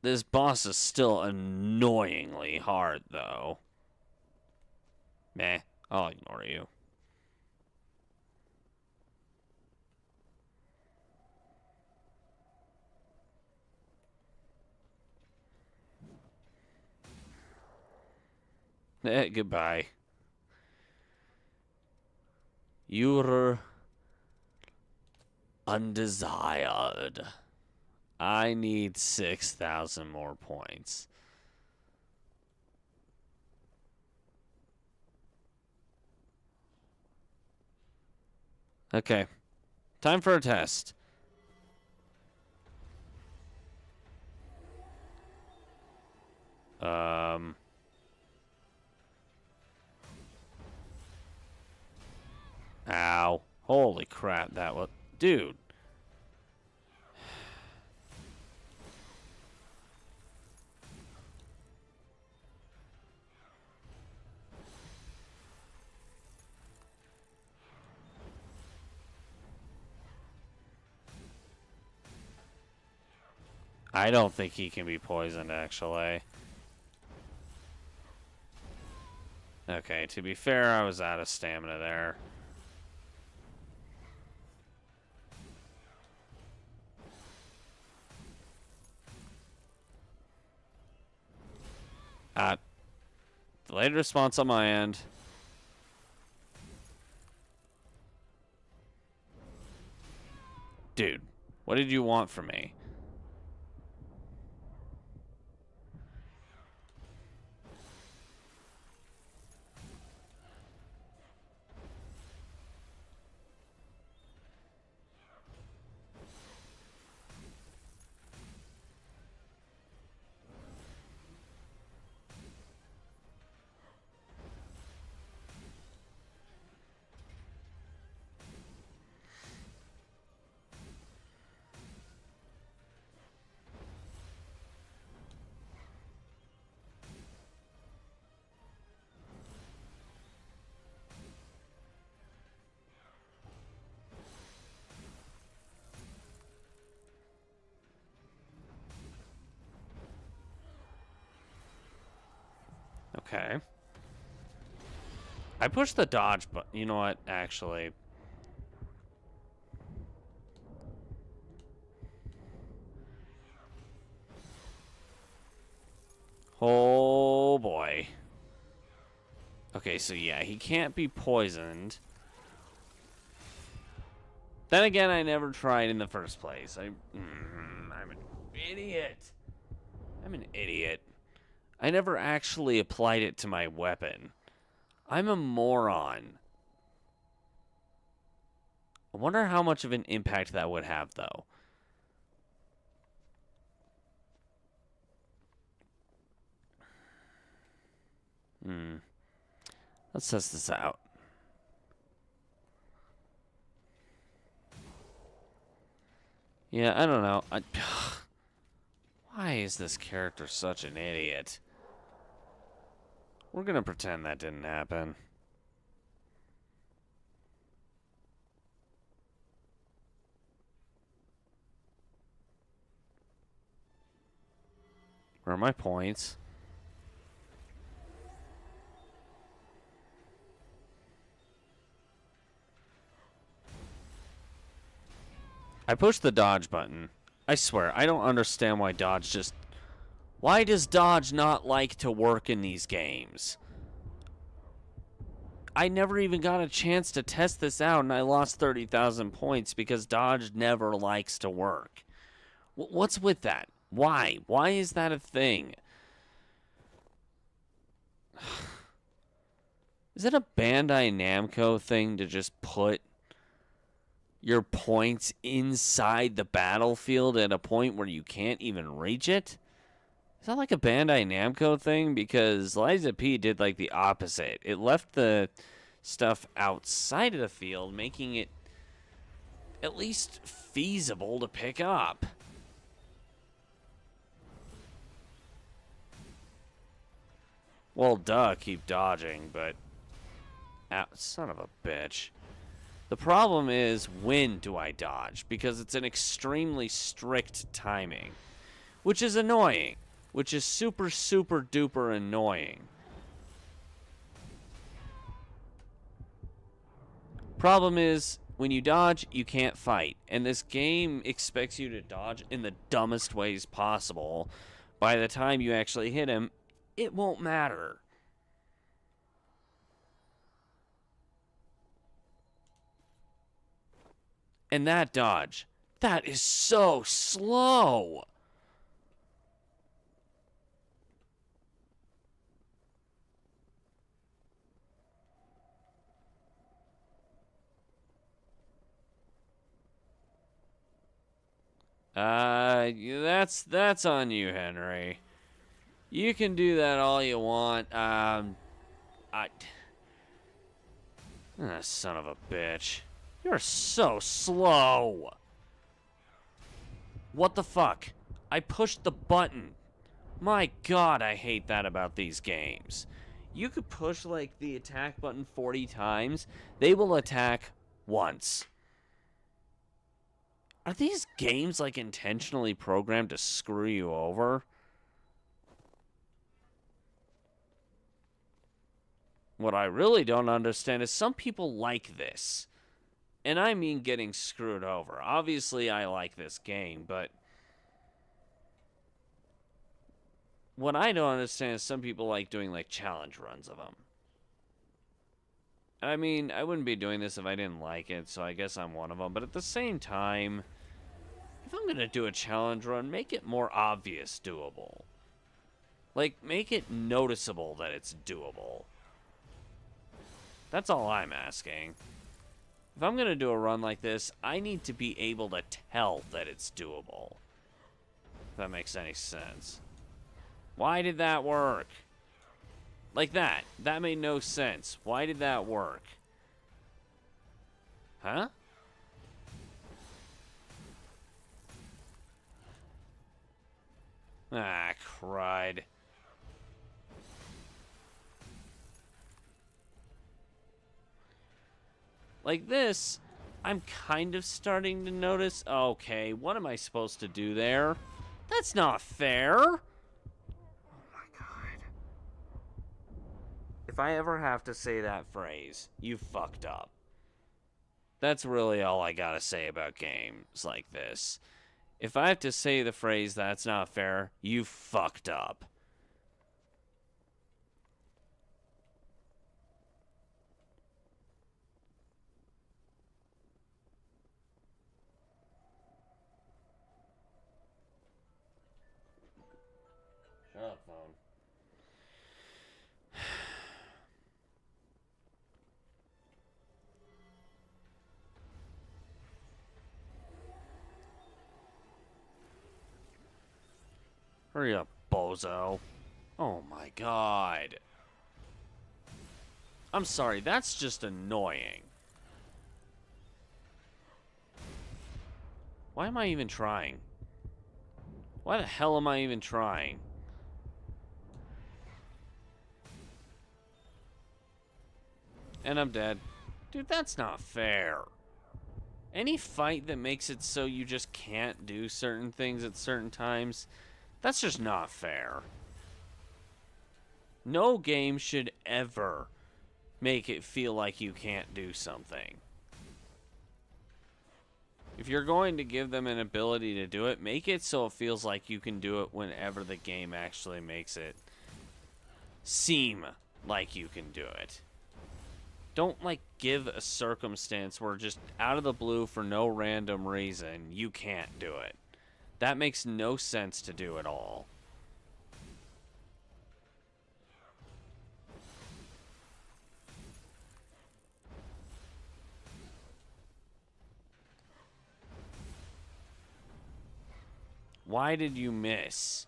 This boss is still annoyingly hard, though. Meh. I'll ignore you. Goodbye. You're undesired. I need 6,000 more points. Okay. Time for a test. Ow. Holy crap, that was... Dude. I don't think he can be poisoned, actually. Okay, to be fair, I was out of stamina there. Delayed response on my end. Dude, what did you want from me? Okay. I pushed the dodge, but you know what? Actually. Oh boy. Okay, so yeah, he can't be poisoned. Then again, I never tried in the first place. I'm an idiot. I'm an idiot. I never actually applied it to my weapon. I'm a moron. I wonder how much of an impact that would have, though. Let's test this out. Yeah, I don't know. Why is this character such an idiot? We're gonna pretend that didn't happen. Where are my points? I pushed the dodge button. I swear, I don't understand why dodge just... Why does dodge not like to work in these games? I never even got a chance to test this out, and I lost 30,000 points because dodge never likes to work. What's with that? Why? Why is that a thing? Is it a Bandai Namco thing to just put your points inside the battlefield at a point where you can't even reach it? Is that like a Bandai Namco thing? Because Liza P did like the opposite. It left the stuff outside of the field, making it at least feasible to pick up. Well, duh, keep dodging, but... son of a bitch. The problem is, when do I dodge? Because it's an extremely strict timing. Which is annoying. Which is super, super duper annoying. Problem is, when you dodge, you can't fight. And this game expects you to dodge in the dumbest ways possible. By the time you actually hit him, it won't matter. And that dodge, that is so slow. That's on you, Henry. You can do that all you want. Son of a bitch. You're so slow. What the fuck? I pushed the button. My God, I hate that about these games. You could push, like, the attack button 40 times. They will attack once. Are these games, like, intentionally programmed to screw you over? What I really don't understand is some people like this. And I mean getting screwed over. Obviously, I like this game, but... what I don't understand is some people like doing, like, challenge runs of them. I mean, I wouldn't be doing this if I didn't like it, so I guess I'm one of them. But at the same time, if I'm going to do a challenge run, make it more obvious doable. Like, make it noticeable that it's doable. That's all I'm asking. If I'm going to do a run like this, I need to be able to tell that it's doable. If that makes any sense. Why did that work? Like that. That made no sense. Why did that work? Huh? Ah, cried. Like this, I'm kind of starting to notice, okay, what am I supposed to do there? That's not fair. Oh my God. If I ever have to say that phrase, you fucked up. That's really all I gotta say about games like this. If I have to say the phrase, that's not fair, you fucked up. Shut up, phone. Hurry up, bozo. Oh my God. I'm sorry, that's just annoying. Why am I even trying? Why the hell am I even trying? And I'm dead. Dude, that's not fair. Any fight that makes it so you just can't do certain things at certain times, that's just not fair. No game should ever make it feel like you can't do something. If you're going to give them an ability to do it, make it so it feels like you can do it whenever the game actually makes it seem like you can do it. Don't, like, give a circumstance where just out of the blue for no random reason, you can't do it. That makes no sense to do at all. Why did you miss?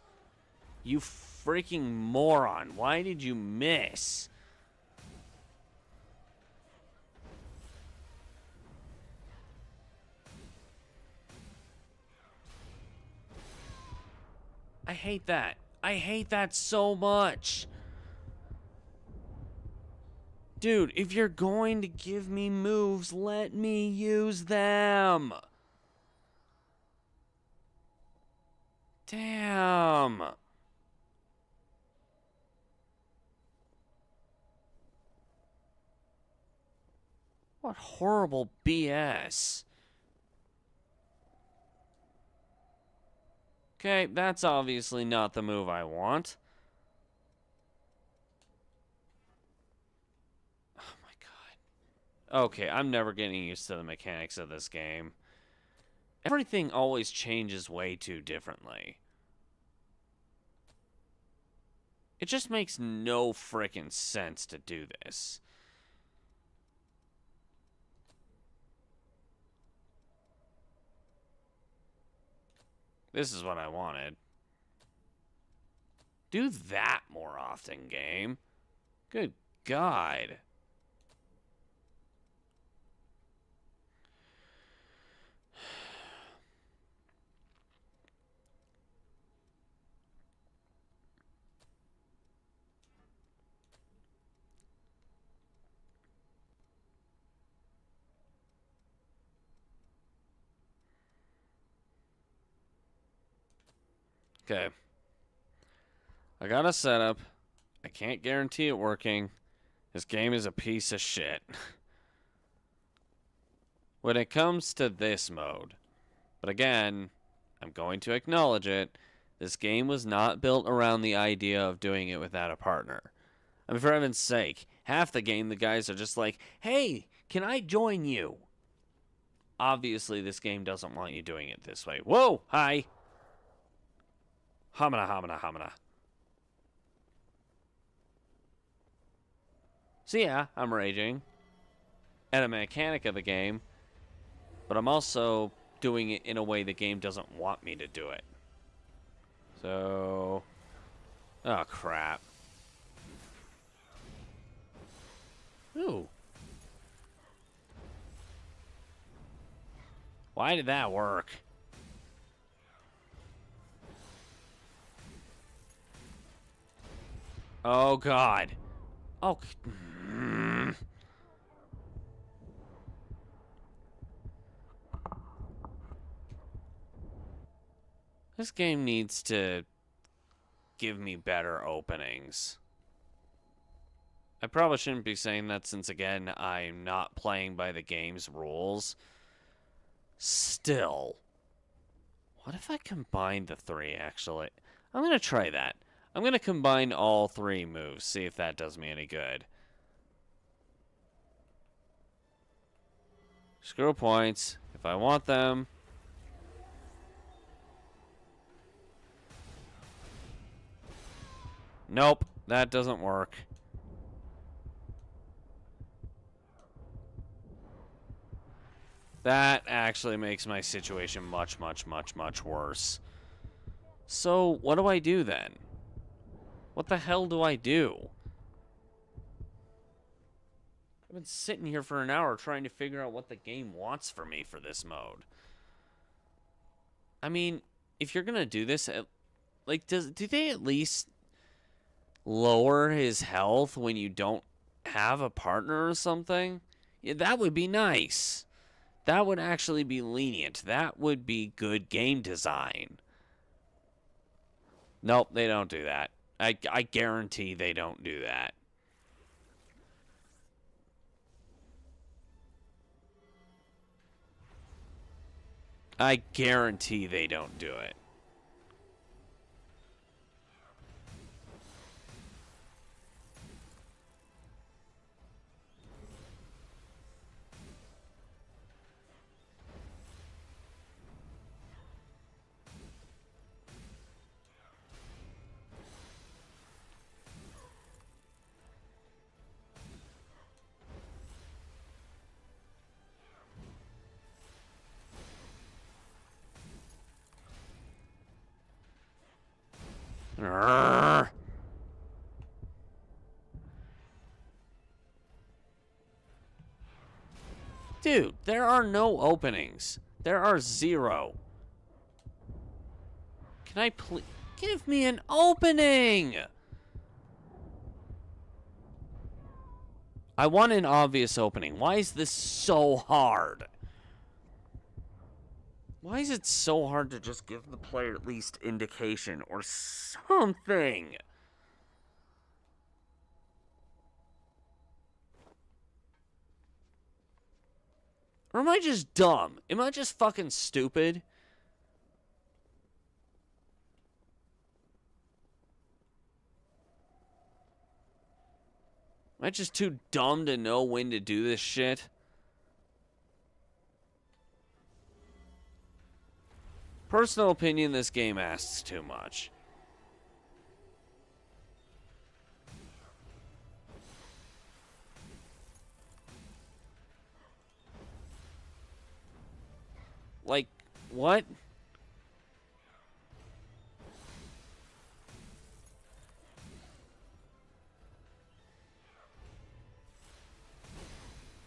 You freaking moron. Why did you miss? I hate that. I hate that so much. Dude, if you're going to give me moves, let me use them. Damn. What horrible BS. Okay, that's obviously not the move I want. Oh my god. Okay, I'm never getting used to the mechanics of this game. Everything always changes way too differently. It just makes no frickin' sense to do this. This is what I wanted. Do that more often, game. Good God. Okay. I got a setup. I can't guarantee it working. This game is a piece of shit. When it comes to this mode. But again, I'm going to acknowledge it. This game was not built around the idea of doing it without a partner. I mean, for heaven's sake, half the game the guys are just like, hey, can I join you? Obviously, this game doesn't want you doing it this way. Whoa, hi. Hamana, hamana, hamana. So yeah, I'm raging at a mechanic of the game, but I'm also doing it in a way the game doesn't want me to do it. So, oh crap. Ooh. Why did that work? Oh god. Oh. This game needs to give me better openings. I probably shouldn't be saying that since, again, I'm not playing by the game's rules. Still. What if I combine the three, actually? I'm going to try that. I'm going to combine all three moves, see if that does me any good. Screw points. If I want them. Nope, that doesn't work. That actually makes my situation much, much, much, much worse. So, what do I do then? What the hell do I do? I've been sitting here for an hour trying to figure out what the game wants for me for this mode. I mean, if you're gonna do this, like, do they at least lower his health when you don't have a partner or something? Yeah, that would be nice. That would actually be lenient. That would be good game design. Nope, they don't do that. I guarantee they don't do that. I guarantee they don't do it. Urgh. Dude, there are no openings. There are 0. Can I please give me an opening? I want an obvious opening. Why is this so hard? Why is it so hard to just give the player at least indication or something? Or am I just dumb? Am I just fucking stupid? Am I just too dumb to know when to do this shit? Personal opinion, this game asks too much. Like, what?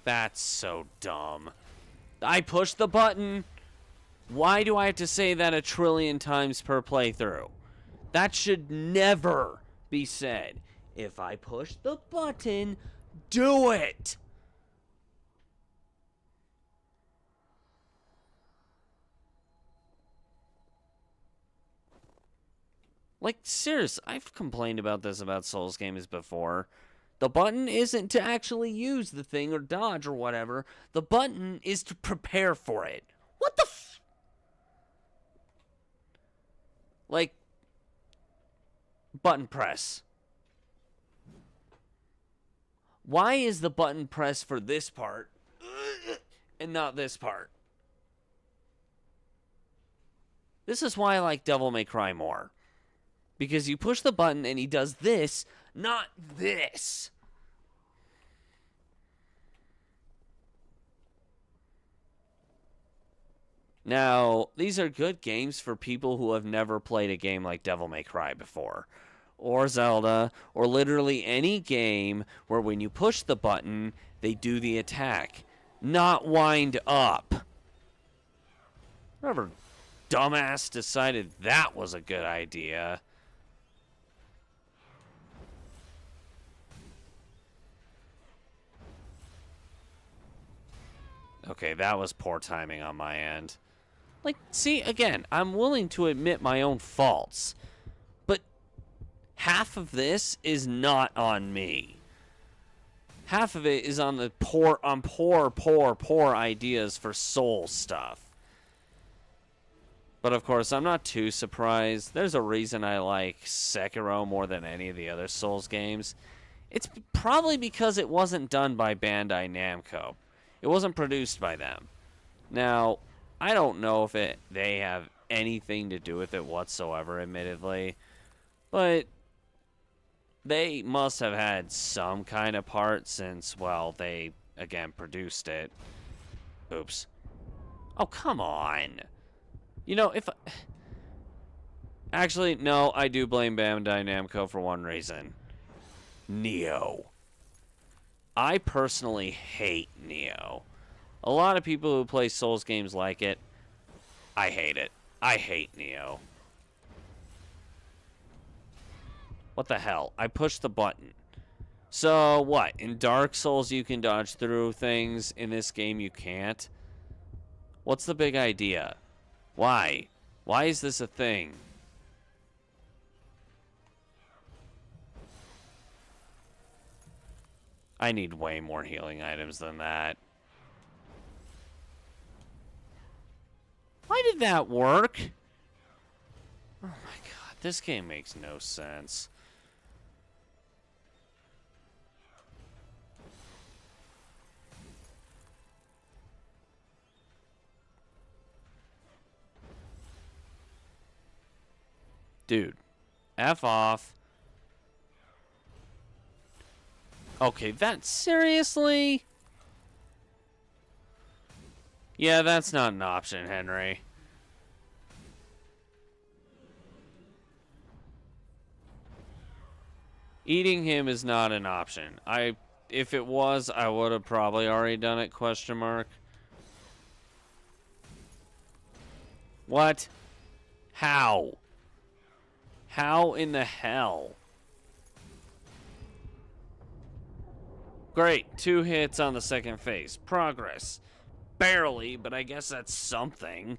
That's so dumb. I pushed the button. Why do I have to say that 1,000,000,000,000 times per playthrough? That should never be said. If I push the button, do it. Like, serious, I've complained about this about Souls games before. The button isn't to actually use the thing or dodge or whatever. The button is to prepare for it. What the f... Like, button press. Why is the button press for this part and not this part? This is why I like Devil May Cry more. Because you push the button and he does this, not this. Now, these are good games for people who have never played a game like Devil May Cry before. Or Zelda, or literally any game where when you push the button, they do the attack. Not wind up. Whoever dumbass decided that was a good idea. Okay, that was poor timing on my end. Like, see, again, I'm willing to admit my own faults. But half of this is not on me. Half of it is on the poor ideas for Soul stuff. But of course, I'm not too surprised. There's a reason I like Sekiro more than any of the other Souls games. It's probably because it wasn't done by Bandai Namco. It wasn't produced by them. Now, I don't know if they have anything to do with it whatsoever, admittedly. But they must have had some kind of part since, well, they, again, produced it. Oops. Oh, come on. You know, if... Actually, no, I do blame Bandai Namco for one reason. Nioh. I personally hate Nioh. A lot of people who play Souls games like it. I hate it. I hate Nioh. What the hell? I pushed the button. So, what? In Dark Souls you can dodge through things. In this game you can't? What's the big idea? Why? Why is this a thing? I need way more healing items than that. Why did that work? Oh my god, this game makes no sense. Dude, F off. Okay, that seriously? Yeah, that's not an option, Henry. Eating him is not an option. If it was, I would have probably already done it, question mark. What? How? How in the hell? Great, 2 hits on the second phase. Progress. Barely, but I guess that's something.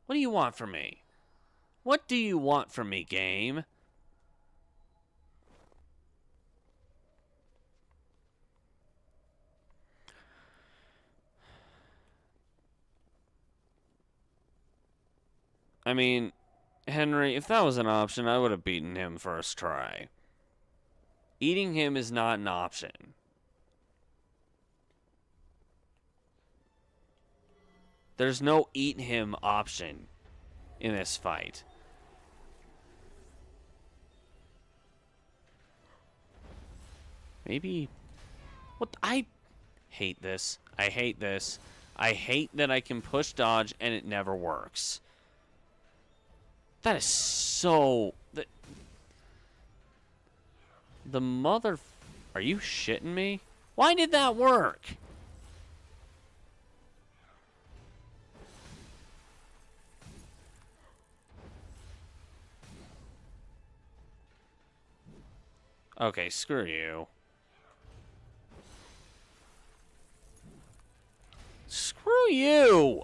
What do you want from me? What do you want from me, game? I mean, Henry, if that was an option, I would have beaten him first try. Eating him is not an option. There's no eat him option in this fight. Maybe... What? I hate this. I hate this. I hate that I can push dodge and it never works. That is so... The mother... Are you shitting me? Why did that work? Okay, screw you. Screw you!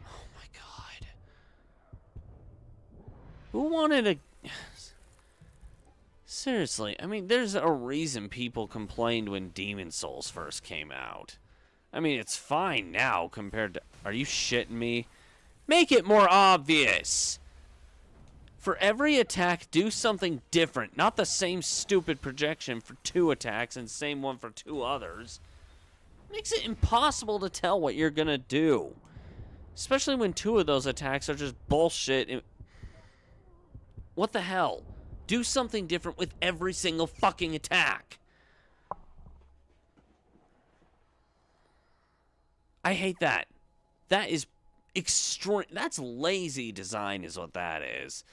Oh my god. Who wanted a... Seriously, I mean, there's a reason people complained when Demon Souls first came out. I mean, it's fine now compared to... Are you shitting me? Make it more obvious! For every attack, do something different. Not the same stupid projection for 2 attacks and same one for 2 others. Makes it impossible to tell what you're gonna do. Especially when 2 of those attacks are just bullshit. What the hell? Do something different with every single fucking attack. I hate that. That is extreme. That's lazy design is what that is.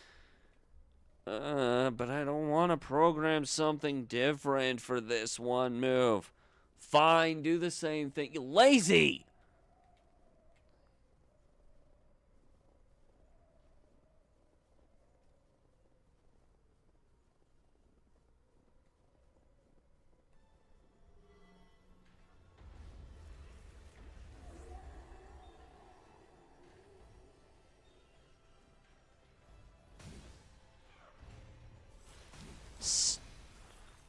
But I don't want to program something different for this one move. Fine, do the same thing. Lazy!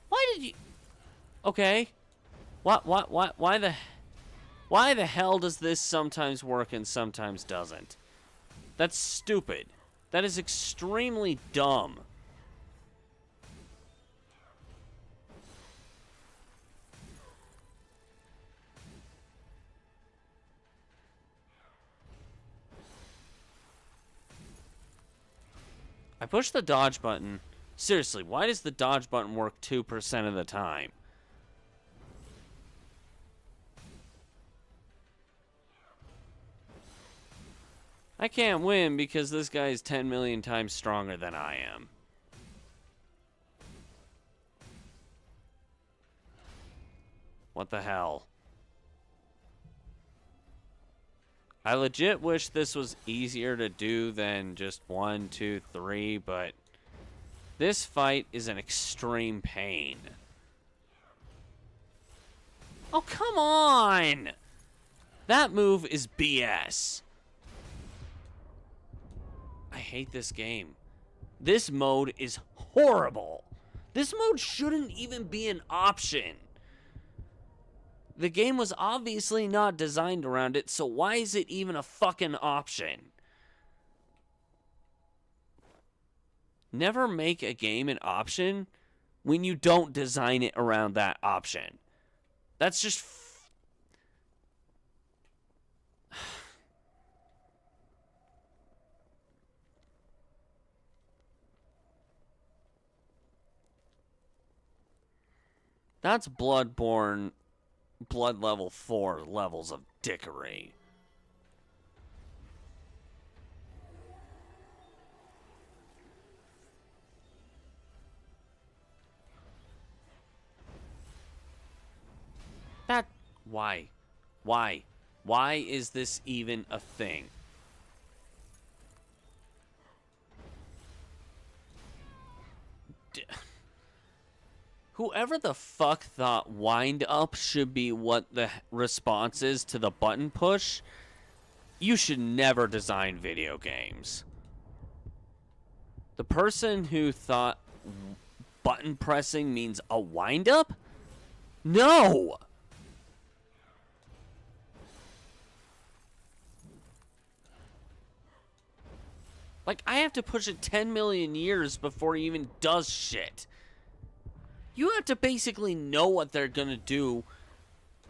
Why did you... Okay. Why the hell does this sometimes work and sometimes doesn't? That's stupid. That is extremely dumb. I push the dodge button. Seriously, why does the dodge button work 2% of the time? I can't win because this guy is 10 million times stronger than I am. What the hell? I legit wish this was easier to do than just 1, 2, 3, but this fight is an extreme pain. Oh, come on! That move is BS. I hate this game. This mode is horrible. This mode shouldn't even be an option. The game was obviously not designed around it, so why is it even a fucking option? Never make a game an option when you don't design it around that option. That's just... That's Bloodborne, Blood level 4 levels of dickery. Why? Why? Why is this even a thing? Whoever the fuck thought wind up should be what the response is to the button push, you should never design video games. The person who thought button pressing means a wind up? No! Like, I have to push it 10 million years before it even does shit. You have to basically know what they're gonna do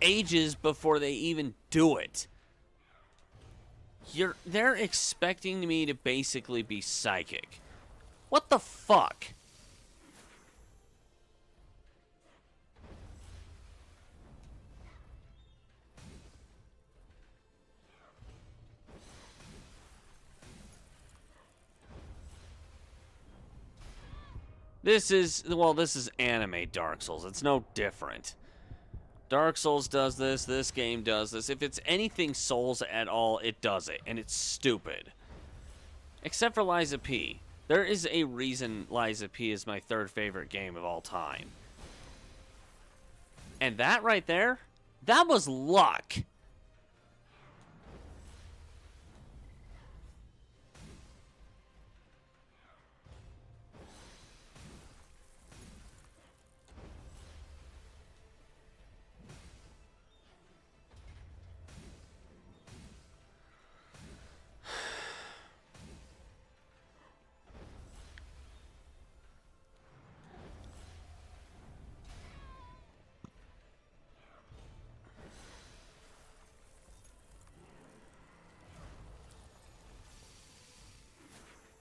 ages before they even do it. They're expecting me to basically be psychic. What the fuck? This is anime Dark Souls. It's no different. Dark Souls does this game does this. If it's anything Souls at all, it does it, and it's stupid. Except for Lies of P. There is a reason Lies of P is my third favorite game of all time. And that right there, that was luck.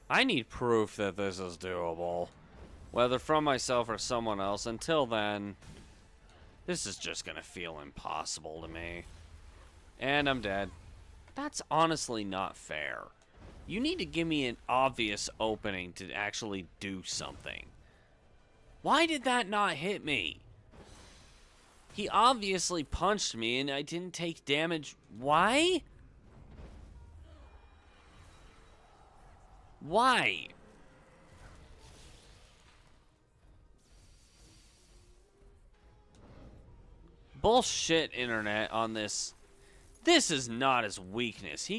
I need proof that this is doable. Whether from myself or someone else. Until then, this is just gonna feel impossible to me. And I'm dead. That's honestly not fair. You need to give me an obvious opening to actually do something. Why did that not hit me? He obviously punched me and I didn't take damage. Why? Why? Bullshit, internet, on this. This is not his weakness.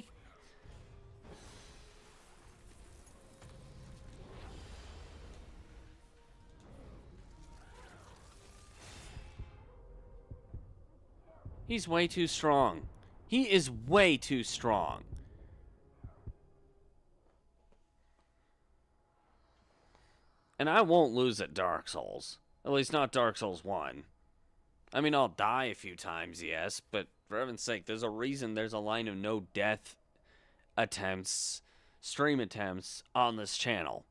He's way too strong. He is way too strong. And I won't lose at Dark Souls. At least not Dark Souls 1. I mean, I'll die a few times, yes, but for heaven's sake, there's a reason there's a line of no death attempts, stream attempts, on this channel.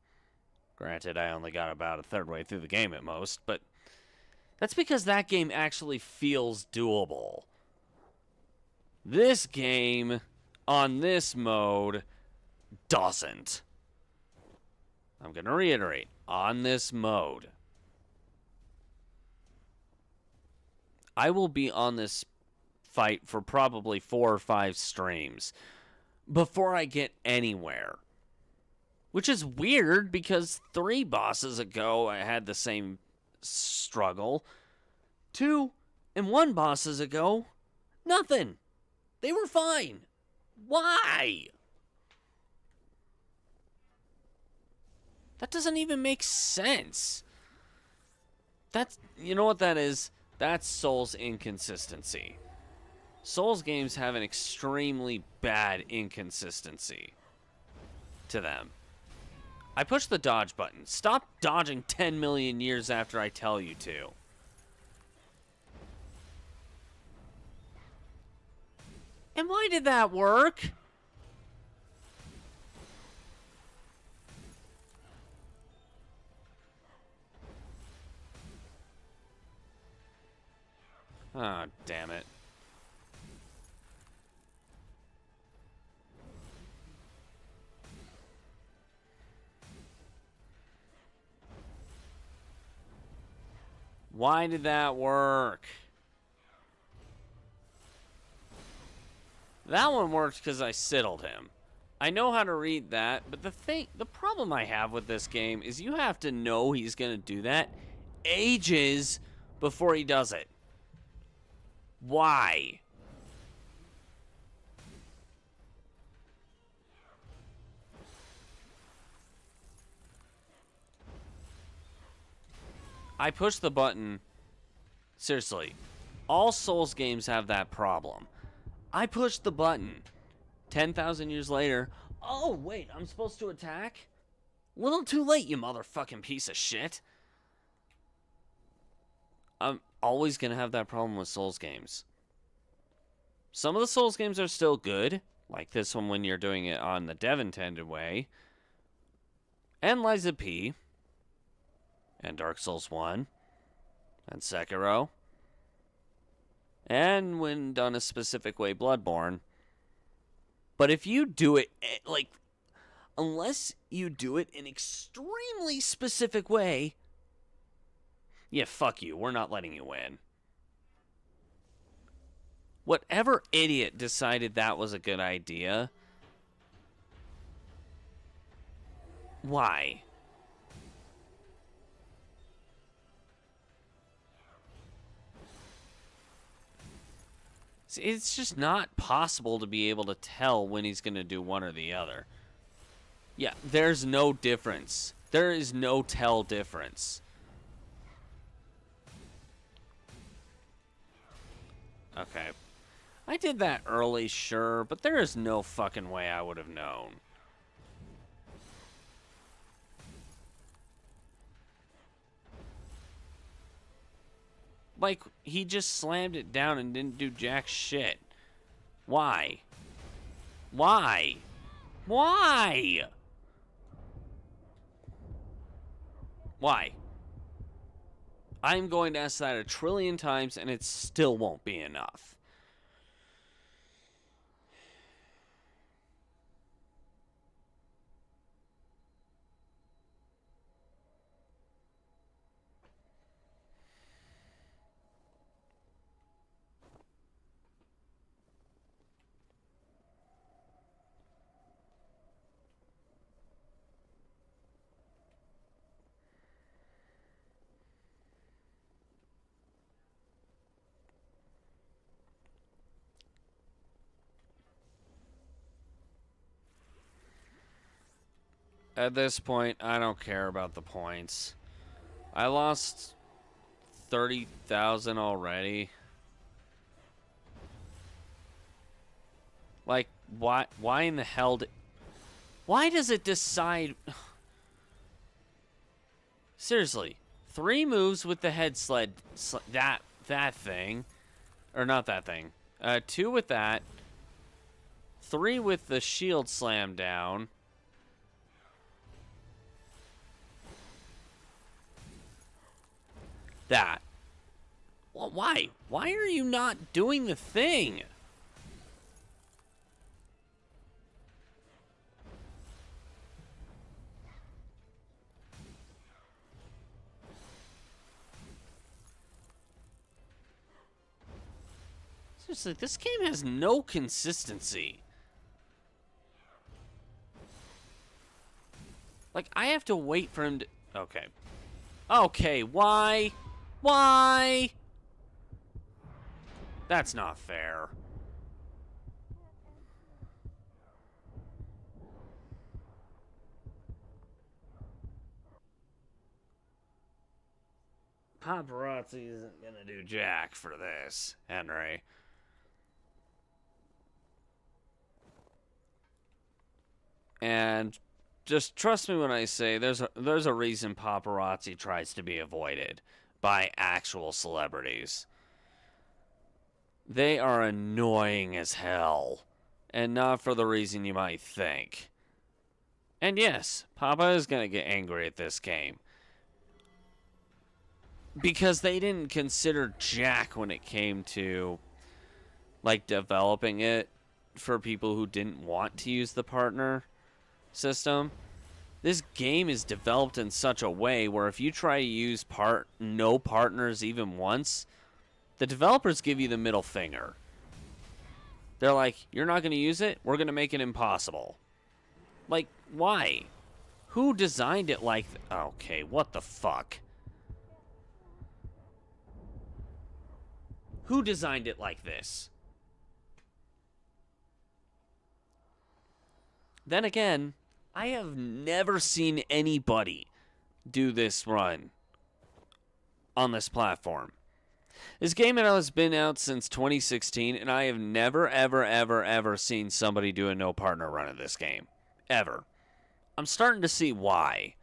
Granted, I only got about a third way through the game at most, but that's because that game actually feels doable. This game, on this mode, doesn't. I'm going to reiterate, on this mode. I will be on this fight for probably 4 or 5 streams before I get anywhere. Which is weird because 3 bosses ago I had the same struggle. 2 and 1 bosses ago, nothing. They were fine. Why? That doesn't even make sense. That's, you know what that is? That's Souls inconsistency. Souls games have an extremely bad inconsistency to them. I push the dodge button. Stop dodging 10 million years after I tell you to. And why did that work? Oh, damn it. Why did that work? That one worked because I siddled him. I know how to read that, but the problem I have with this game is you have to know he's going to do that ages before he does it. Why? I push the button. Seriously, all Souls games have that problem. I pushed the button. 10,000 years later. Oh, wait, I'm supposed to attack? Little too late, you motherfucking piece of shit. I'm always going to have that problem with Souls games. Some of the Souls games are still good, like this one when you're doing it on the dev intended way. And Liza P. And Dark Souls 1. And Sekiro. And when done a specific way, Bloodborne. But if you do it, like, unless you do it an extremely specific way, yeah, fuck you. We're not letting you win. Whatever idiot decided that was a good idea, why? See, it's just not possible to be able to tell when he's going to do one or the other. Yeah, there's no difference. There is no tell difference. Okay. I did that early, sure, but there is no fucking way I would have known. Like, he just slammed it down and didn't do jack shit. Why? Why? Why? Why? I'm going to ask that 1 trillion times, and it still won't be enough. At this point, I don't care about the points. I lost 30,000 already. Like, why in the hell why does it decide? Seriously, 3 moves with the head sled, that thing, or not that thing. 2 with that. 3 with the shield slam down. That. Well, why? Why are you not doing the thing? Seriously, this game has no consistency. Like, I have to wait for him to... Okay. Okay, why? Why? That's not fair. Paparazzi isn't gonna do jack for this, Henry. And just trust me when I say there's a reason paparazzi tries to be avoided by actual celebrities. They are annoying as hell, and not for the reason you might think. And yes, Papa is going to get angry at this game. Because they didn't consider jack when it came to, like, developing it for people who didn't want to use the partner system. This game is developed in such a way where if you try to use no partners even once, the developers give you the middle finger. They're like, you're not going to use it? We're going to make it impossible. Like, why? Who designed it like... Okay, what the fuck? Who designed it like this? Then again, I have never seen anybody do this run on this platform. This game has been out since 2016, and I have never, ever, ever, ever seen somebody do a no partner run of this game. Ever. I'm starting to see why.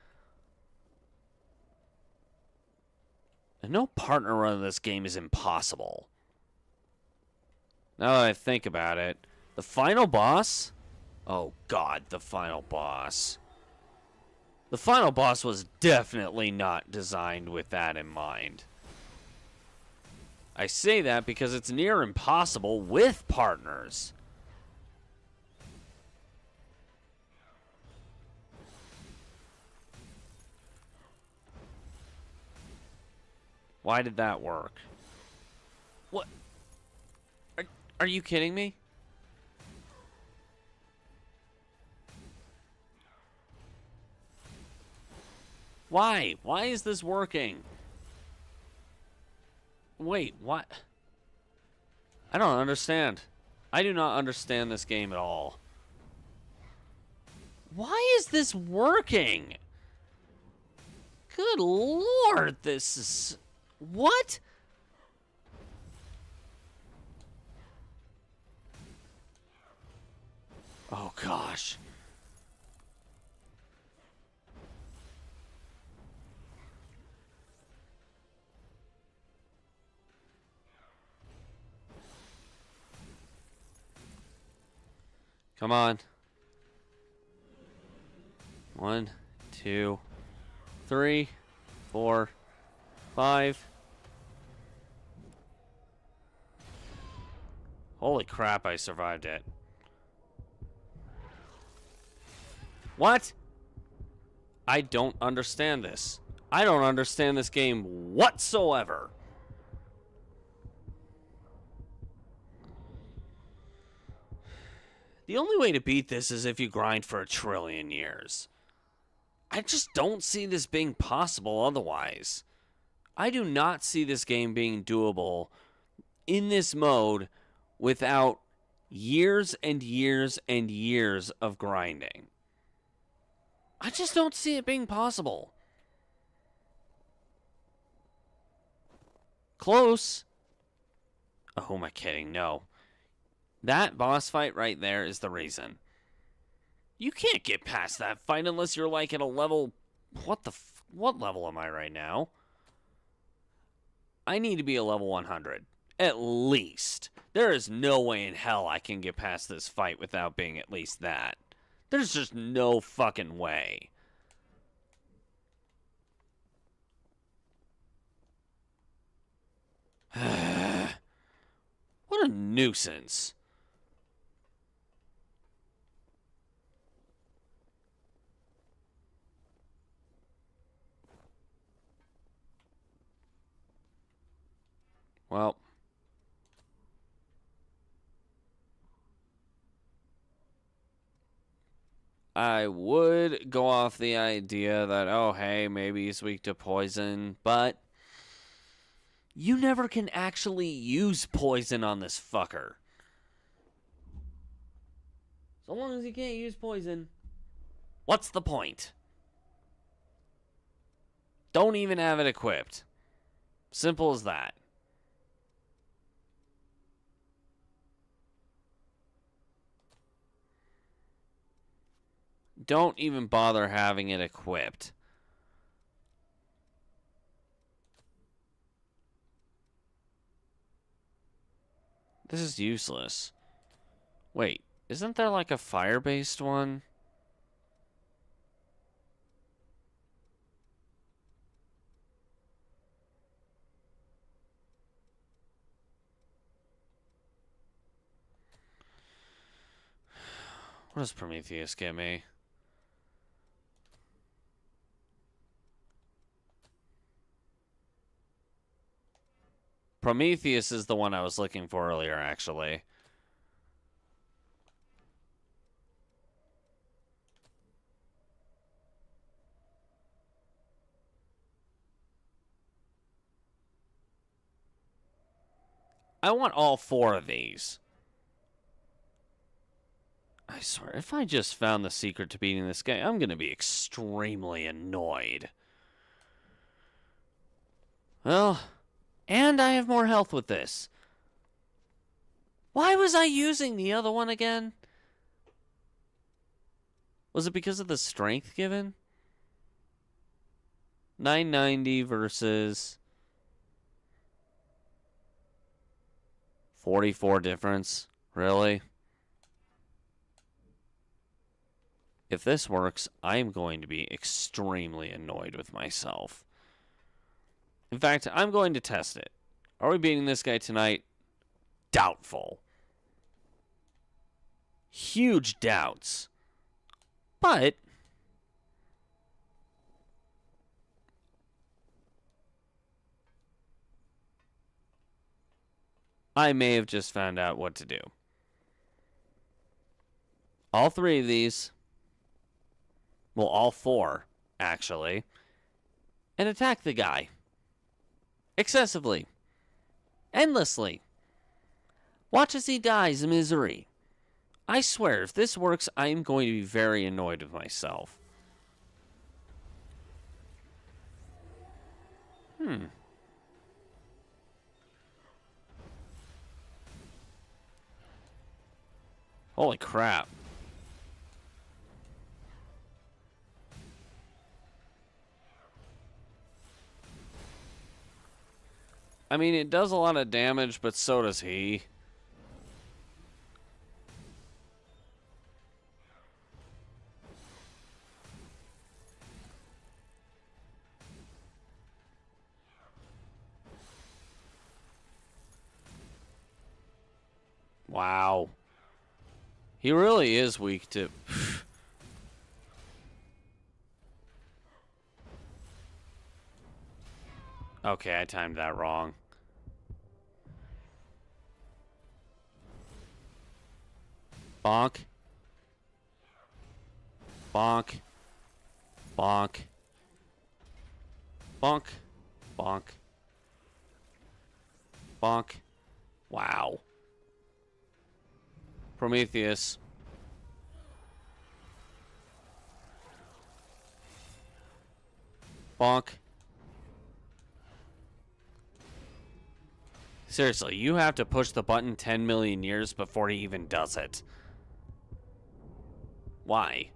A no partner run of this game is impossible. Now that I think about it, the final boss? Oh god, the final boss. The final boss was definitely not designed with that in mind. I say that because it's near impossible with partners. Why did that work? What? Are you kidding me? Why? Why is this working? Wait, what? I don't understand. I do not understand this game at all. Why is this working? Good lord, this is... What? Oh gosh. Come on. 1, 2, 3, 4, 5. Holy crap, I survived it. What? I don't understand this. I don't understand this game whatsoever. The only way to beat this is if you grind for 1,000,000,000,000 years. I just don't see this being possible otherwise. I do not see this game being doable in this mode without years and years and years of grinding. I just don't see it being possible. Close. Oh, who am I kidding? No. That boss fight right there is the reason. You can't get past that fight unless you're like at a level... What level am I right now? I need to be a level 100. At least. There is no way in hell I can get past this fight without being at least that. There's just no fucking way. What a nuisance. Well, I would go off the idea that, oh, hey, maybe he's weak to poison, but you never can actually use poison on this fucker. So long as you can't use poison, what's the point? Don't even have it equipped. Simple as that. Don't even bother having it equipped. This is useless. Wait, isn't there like a fire-based one? What does Prometheus get me? Prometheus is the one I was looking for earlier, actually. I want all 4 of these. I swear, if I just found the secret to beating this guy, I'm going to be extremely annoyed. Well, and I have more health with this. Why was I using the other one again? Was it because of the strength given? 990 versus 44 difference. Really? If this works, I'm going to be extremely annoyed with myself. In fact, I'm going to test it. Are we beating this guy tonight? Doubtful. Huge doubts. But I may have just found out what to do. All 3 of these, well, all 4, actually, and attack the guy. Excessively. Endlessly. Watch as he dies in misery. I swear, if this works, I am going to be very annoyed with myself. Holy crap. I mean, it does a lot of damage, but so does he. Wow. He really is weak to... Okay, I timed that wrong. Bonk. Bonk. Bonk. Bonk. Bonk. Bonk. Wow. Prometheus. Bonk. Seriously, you have to push the button 10 million years before he even does it. Why?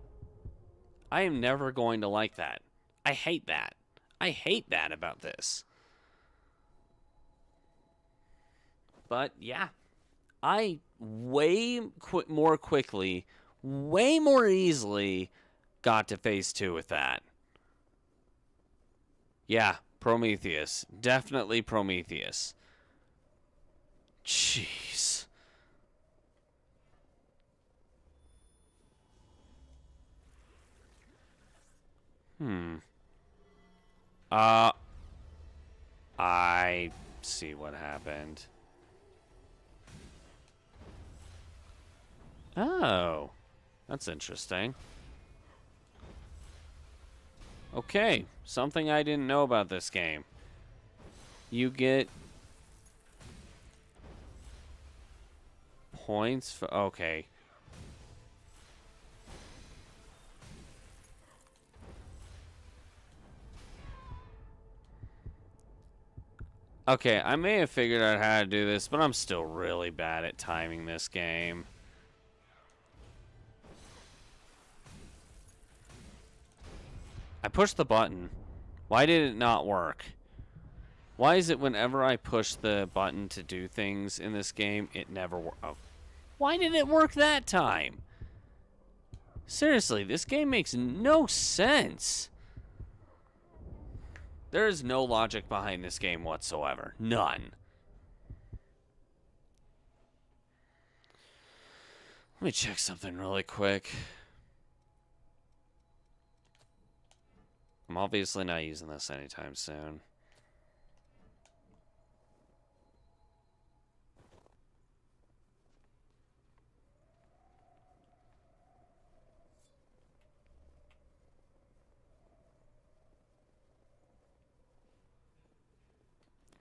I am never going to like that. I hate that. I hate that about this. But yeah, I more quickly, way more easily got to phase 2 with that. Yeah, Prometheus. Definitely Prometheus. Jeez. I see what happened. Oh, that's interesting. Okay, something I didn't know about this game. You get points for... Okay. Okay, I may have figured out how to do this, but I'm still really bad at timing this game. I pushed the button. Why did it not work? Why is it whenever I push the button to do things in this game, it never works? Oh. Why did it work that time? Seriously, this game makes no sense. There is no logic behind this game whatsoever. None. Let me check something really quick. I'm obviously not using this anytime soon.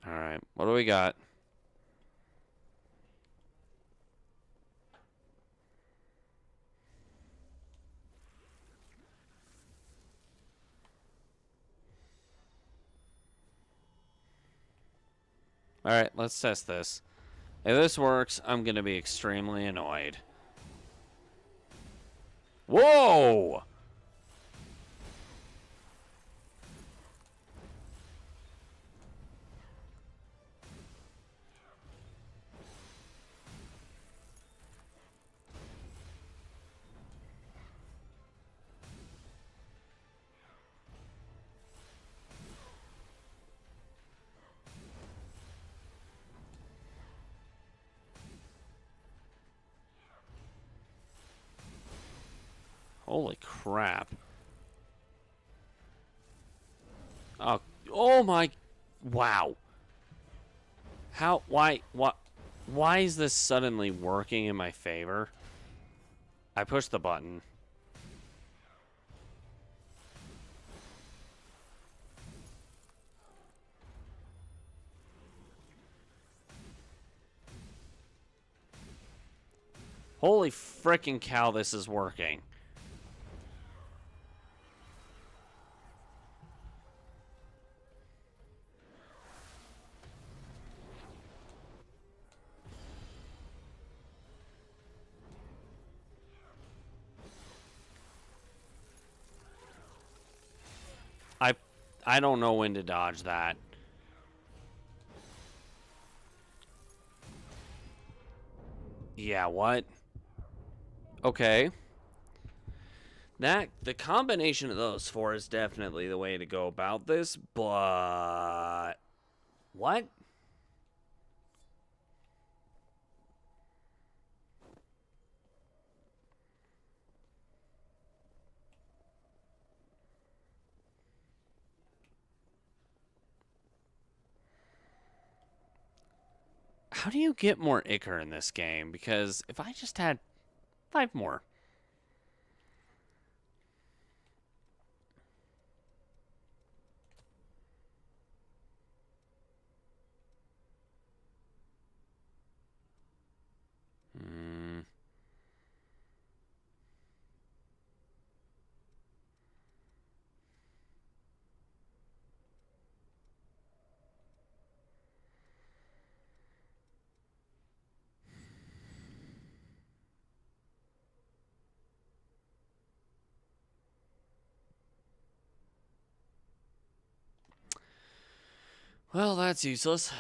Alright, what do we got? Alright, let's test this. If this works, I'm gonna be extremely annoyed. Whoa! Holy crap. Oh, oh my, wow. How, why, what, why is this suddenly working in my favor? I pushed the button. Holy frickin' cow, this is working. I don't know when to dodge that. Yeah, what? Okay. The combination of those four is definitely the way to go about this, but what? How do you get more Ichor in this game? Because if I just had 5 more. Hmm. Well, that's useless.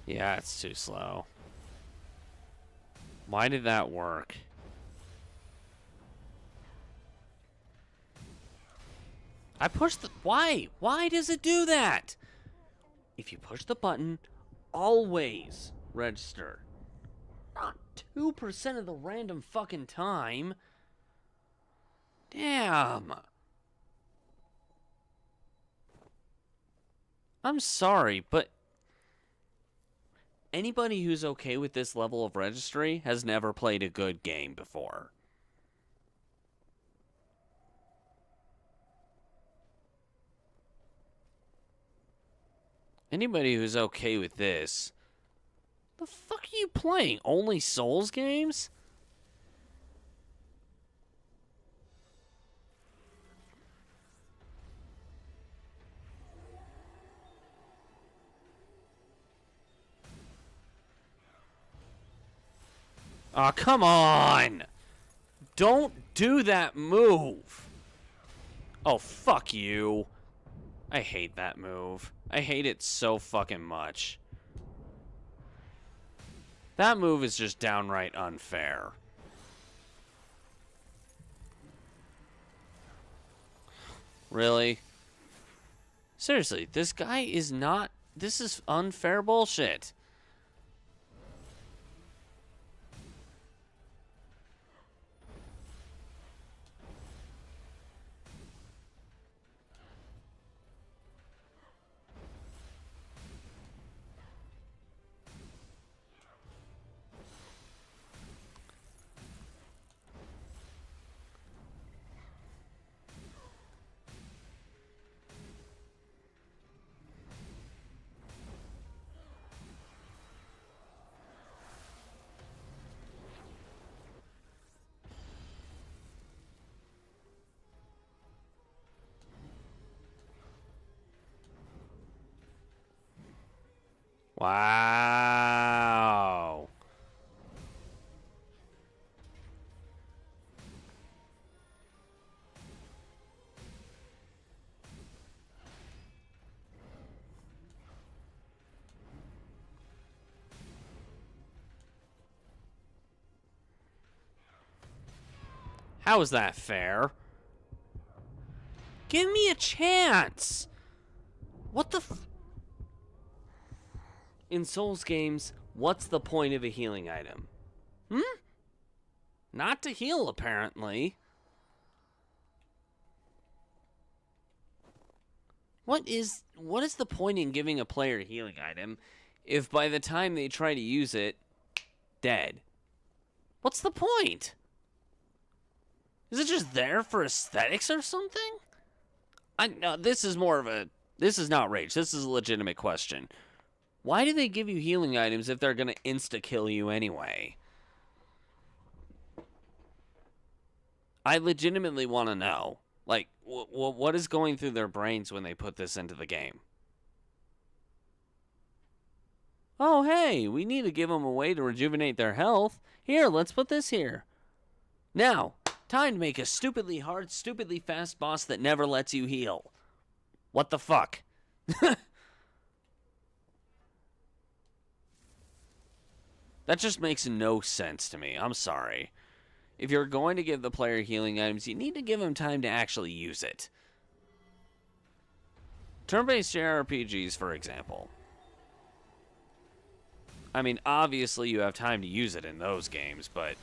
Yeah, it's too slow. Why did that work? I pushed the... Why? Why does it do that? If you push the button, always register. Not 2% of the random fucking time. Damn. I'm sorry, but anybody who's okay with this level of registry has never played a good game before. Anybody who's okay with this, the fuck are you playing? Only Souls games? Aw, come on! Don't do that move! Oh, fuck you. I hate that move. I hate it so fucking much. That move is just downright unfair. Really? Seriously, this guy is not... This is unfair bullshit. Wow. How is that fair? Give me a chance. What the In Souls games, what's the point of a healing item? Not to heal, apparently. What is the point in giving a player a healing item if by the time they try to use it, dead? What's the point? Is it just there for aesthetics or something? This is not rage. This is a legitimate question. Why do they give you healing items if they're gonna insta-kill you anyway? I legitimately want to know. Like, what is going through their brains when they put this into the game? Oh, hey, we need to give them a way to rejuvenate their health. Here, let's put this here. Now, time to make a stupidly hard, stupidly fast boss that never lets you heal. What the fuck? That just makes no sense to me. I'm sorry. If you're going to give the player healing items, you need to give them time to actually use it. Turn-based JRPGs, for example. I mean, obviously you have time to use it in those games, but...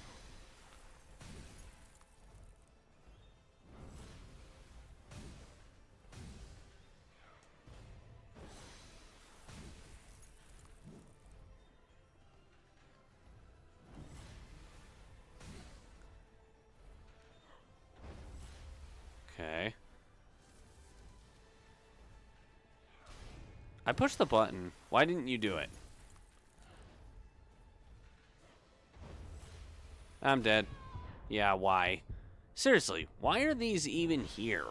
Okay. I pushed the button. Why didn't you do it? I'm dead. Yeah, why? Seriously, why are these even here?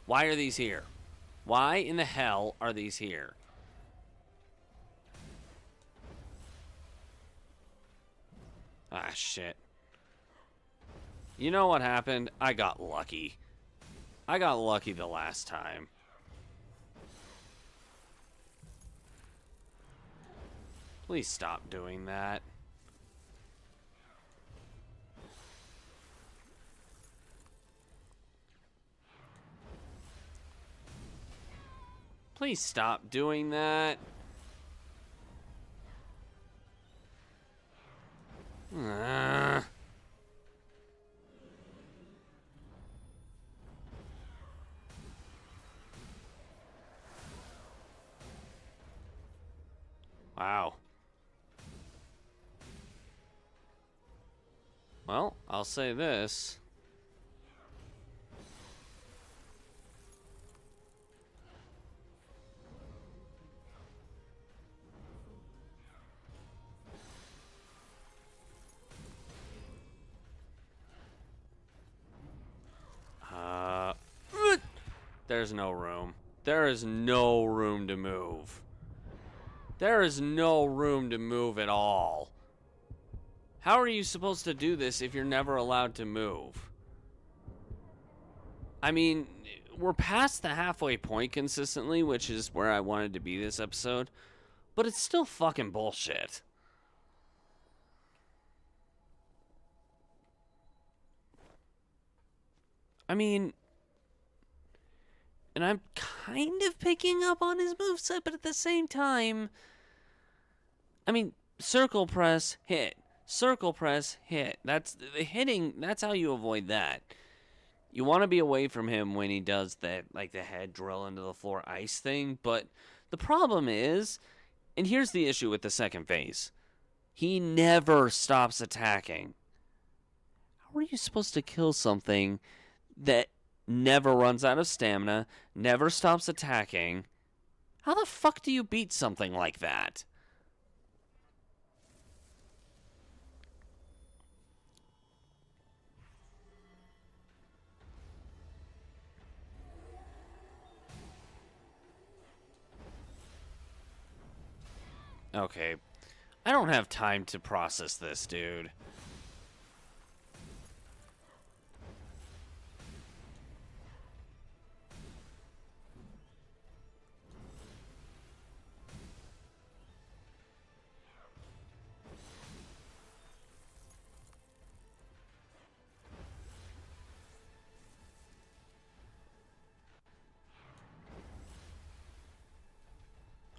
Why are these here? Why in the hell are these here? Ah, shit. You know what happened? I got lucky. I got lucky the last time. Please stop doing that. Please stop doing that. Wow. Well, I'll say this. There's no room. There is no room to move. There is no room to move at all. How are you supposed to do this if you're never allowed to move? I mean, we're past the halfway point consistently, which is where I wanted to be this episode, but it's still fucking bullshit. I mean, and I'm kind of picking up on his moveset, but at the same time, I mean, circle press, hit. Circle press, hit. That's the hitting. That's how you avoid that. You want to be away from him when he does that, like the head drill into the floor ice thing. But the problem is, and here's the issue with the second phase, he never stops attacking. How are you supposed to kill something that never runs out of stamina, never stops attacking? How the fuck do you beat something like that? Okay. I don't have time to process this, dude.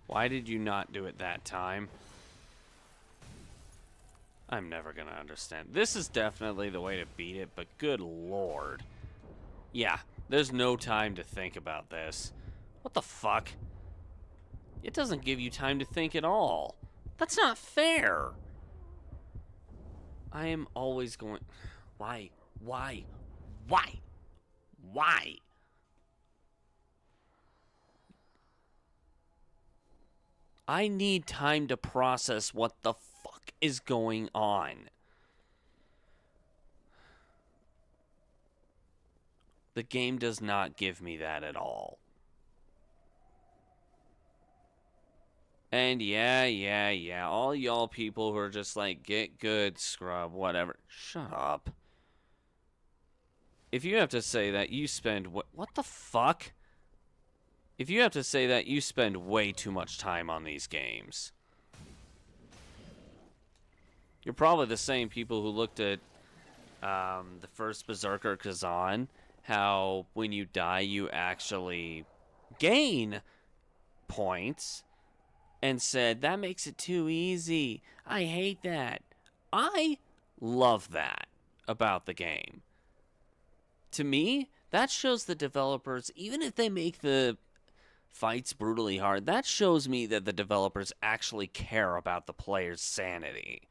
Why did you not do it that time? I'm never gonna understand. This is definitely the way to beat it, but good lord. Yeah, there's no time to think about this. What the fuck? It doesn't give you time to think at all. That's not fair. I am always going... Why? Why? Why? Why? I need time to process what the fuck is going on. The game does not give me that at all. And yeah, all y'all people who are just like, get good, scrub, whatever. Shut up. If you have to say that, you spend... What the fuck? If you have to say that, you spend way too much time on these games. You're probably the same people who looked at the first Berserker Kazan, how when you die, you actually gain points, and said, that makes it too easy. I hate that. I love that about the game. To me, that shows the developers, even if they make the fights brutally hard, that shows me that the developers actually care about the player's sanity.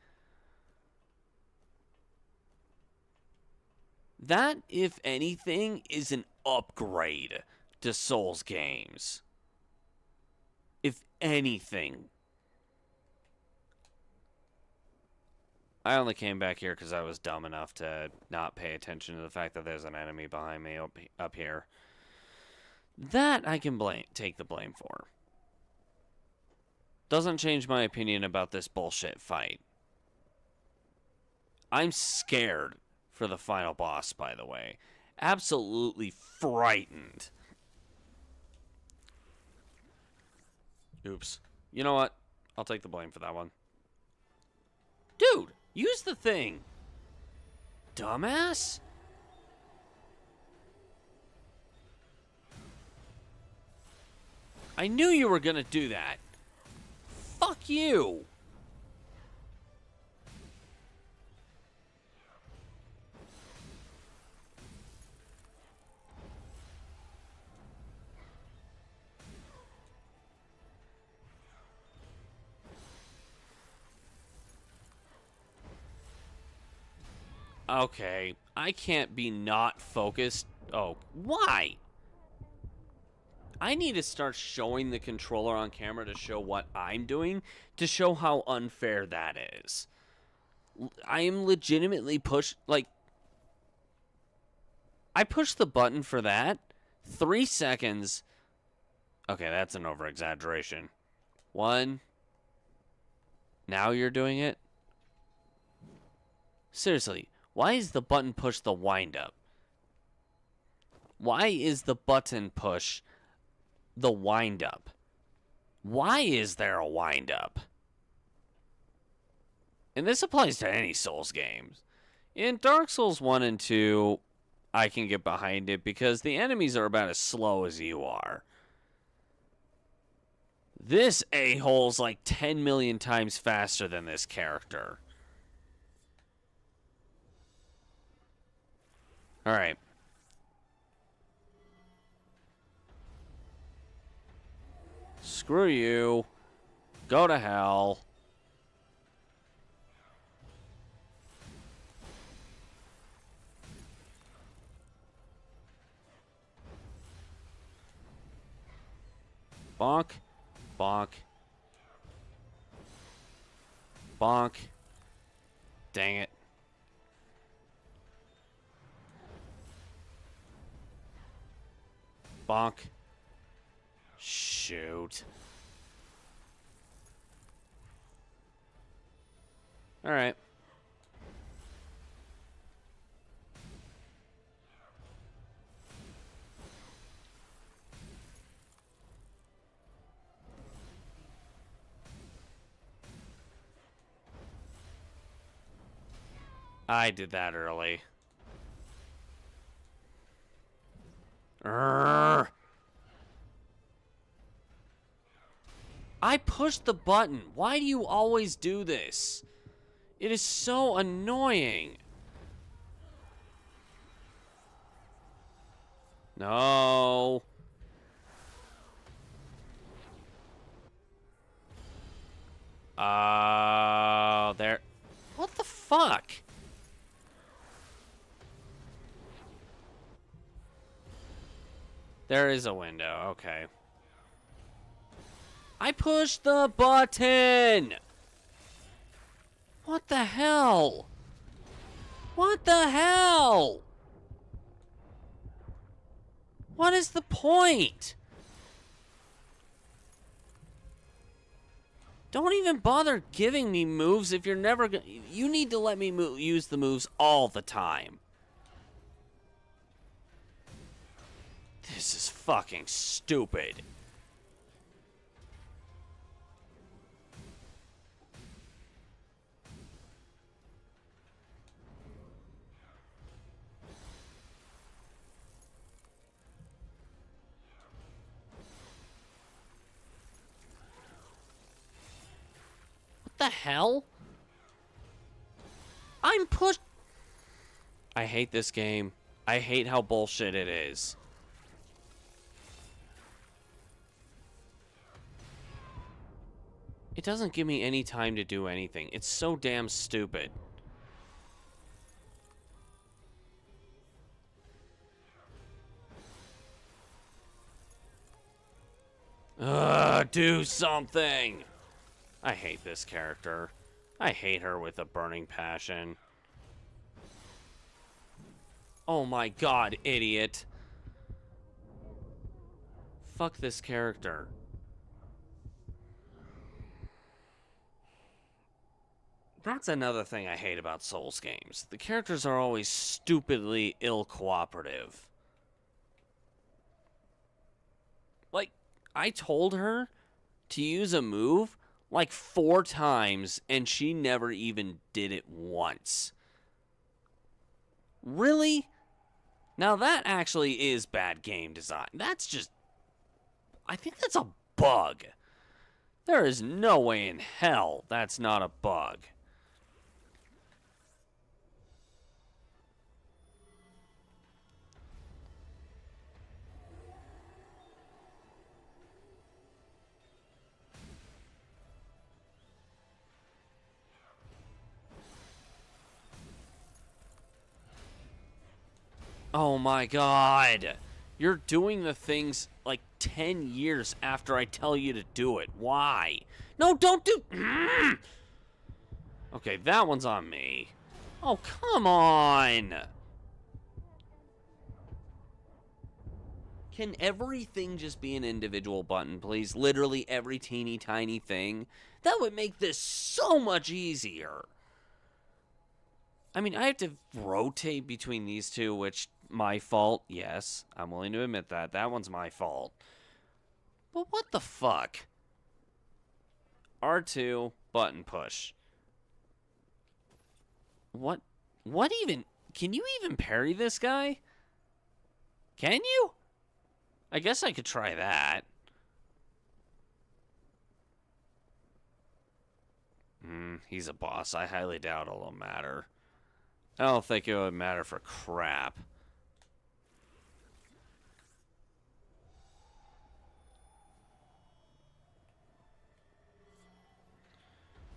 That, if anything, is an upgrade to Souls games. If anything. I only came back here because I was dumb enough to not pay attention to the fact that there's an enemy behind me up here. That I can take the blame for. Doesn't change my opinion about this bullshit fight. I'm scared for the final boss, by the way. Absolutely frightened. Oops. You know what? I'll take the blame for that one. Dude, use the thing. Dumbass. I knew you were gonna do that. Fuck you. Okay, I can't be not focused. Oh, why? I need to start showing the controller on camera to show what I'm doing, to show how unfair that is. I am legitimately I pushed the button for that. 3 seconds. Okay, that's an over-exaggeration. 1. Now you're doing it? Seriously, why is the button push the wind-up? Why is the button push the wind-up? Why is there a wind-up? And this applies to any Souls games. In Dark Souls 1 and 2, I can get behind it because the enemies are about as slow as you are. This a-hole's like 10 million times faster than this character. Alright. Screw you. Go to hell. Bonk. Bonk. Bonk. Dang it. Bonk. Shoot. Alright. I did that early. Urgh. I pushed the button. Why do you always do this? It is so annoying. No. There. What the fuck? There is a window. Okay. I pushed the button! What the hell? What the hell? What is the point? Don't even bother giving me moves if you're never gonna... You need to let me use the moves all the time. This is fucking stupid. What the hell? I'm pushed. I hate this game. I hate how bullshit it is. It doesn't give me any time to do anything. It's so damn stupid. Do something! I hate this character. I hate her with a burning passion. Oh my god, idiot. Fuck this character. That's another thing I hate about Souls games. The characters are always stupidly ill-cooperative. Like, I told her to use a move like 4 times, and she never even did it once. Really? Now that actually is bad game design. That's just... I think that's a bug. There is no way in hell that's not a bug. Oh my god. You're doing the things like 10 years after I tell you to do it. Why? No, don't do... Okay, that one's on me. Oh, come on. Can everything just be an individual button, please? Literally every teeny tiny thing? That would make this so much easier. I mean, I have to rotate between these two, which... My fault, yes. I'm willing to admit that. That one's my fault. But what the fuck? R2, button push. What even... Can you even parry this guy? Can you? I guess I could try that. He's a boss. I highly doubt it'll matter. I don't think it would matter for crap.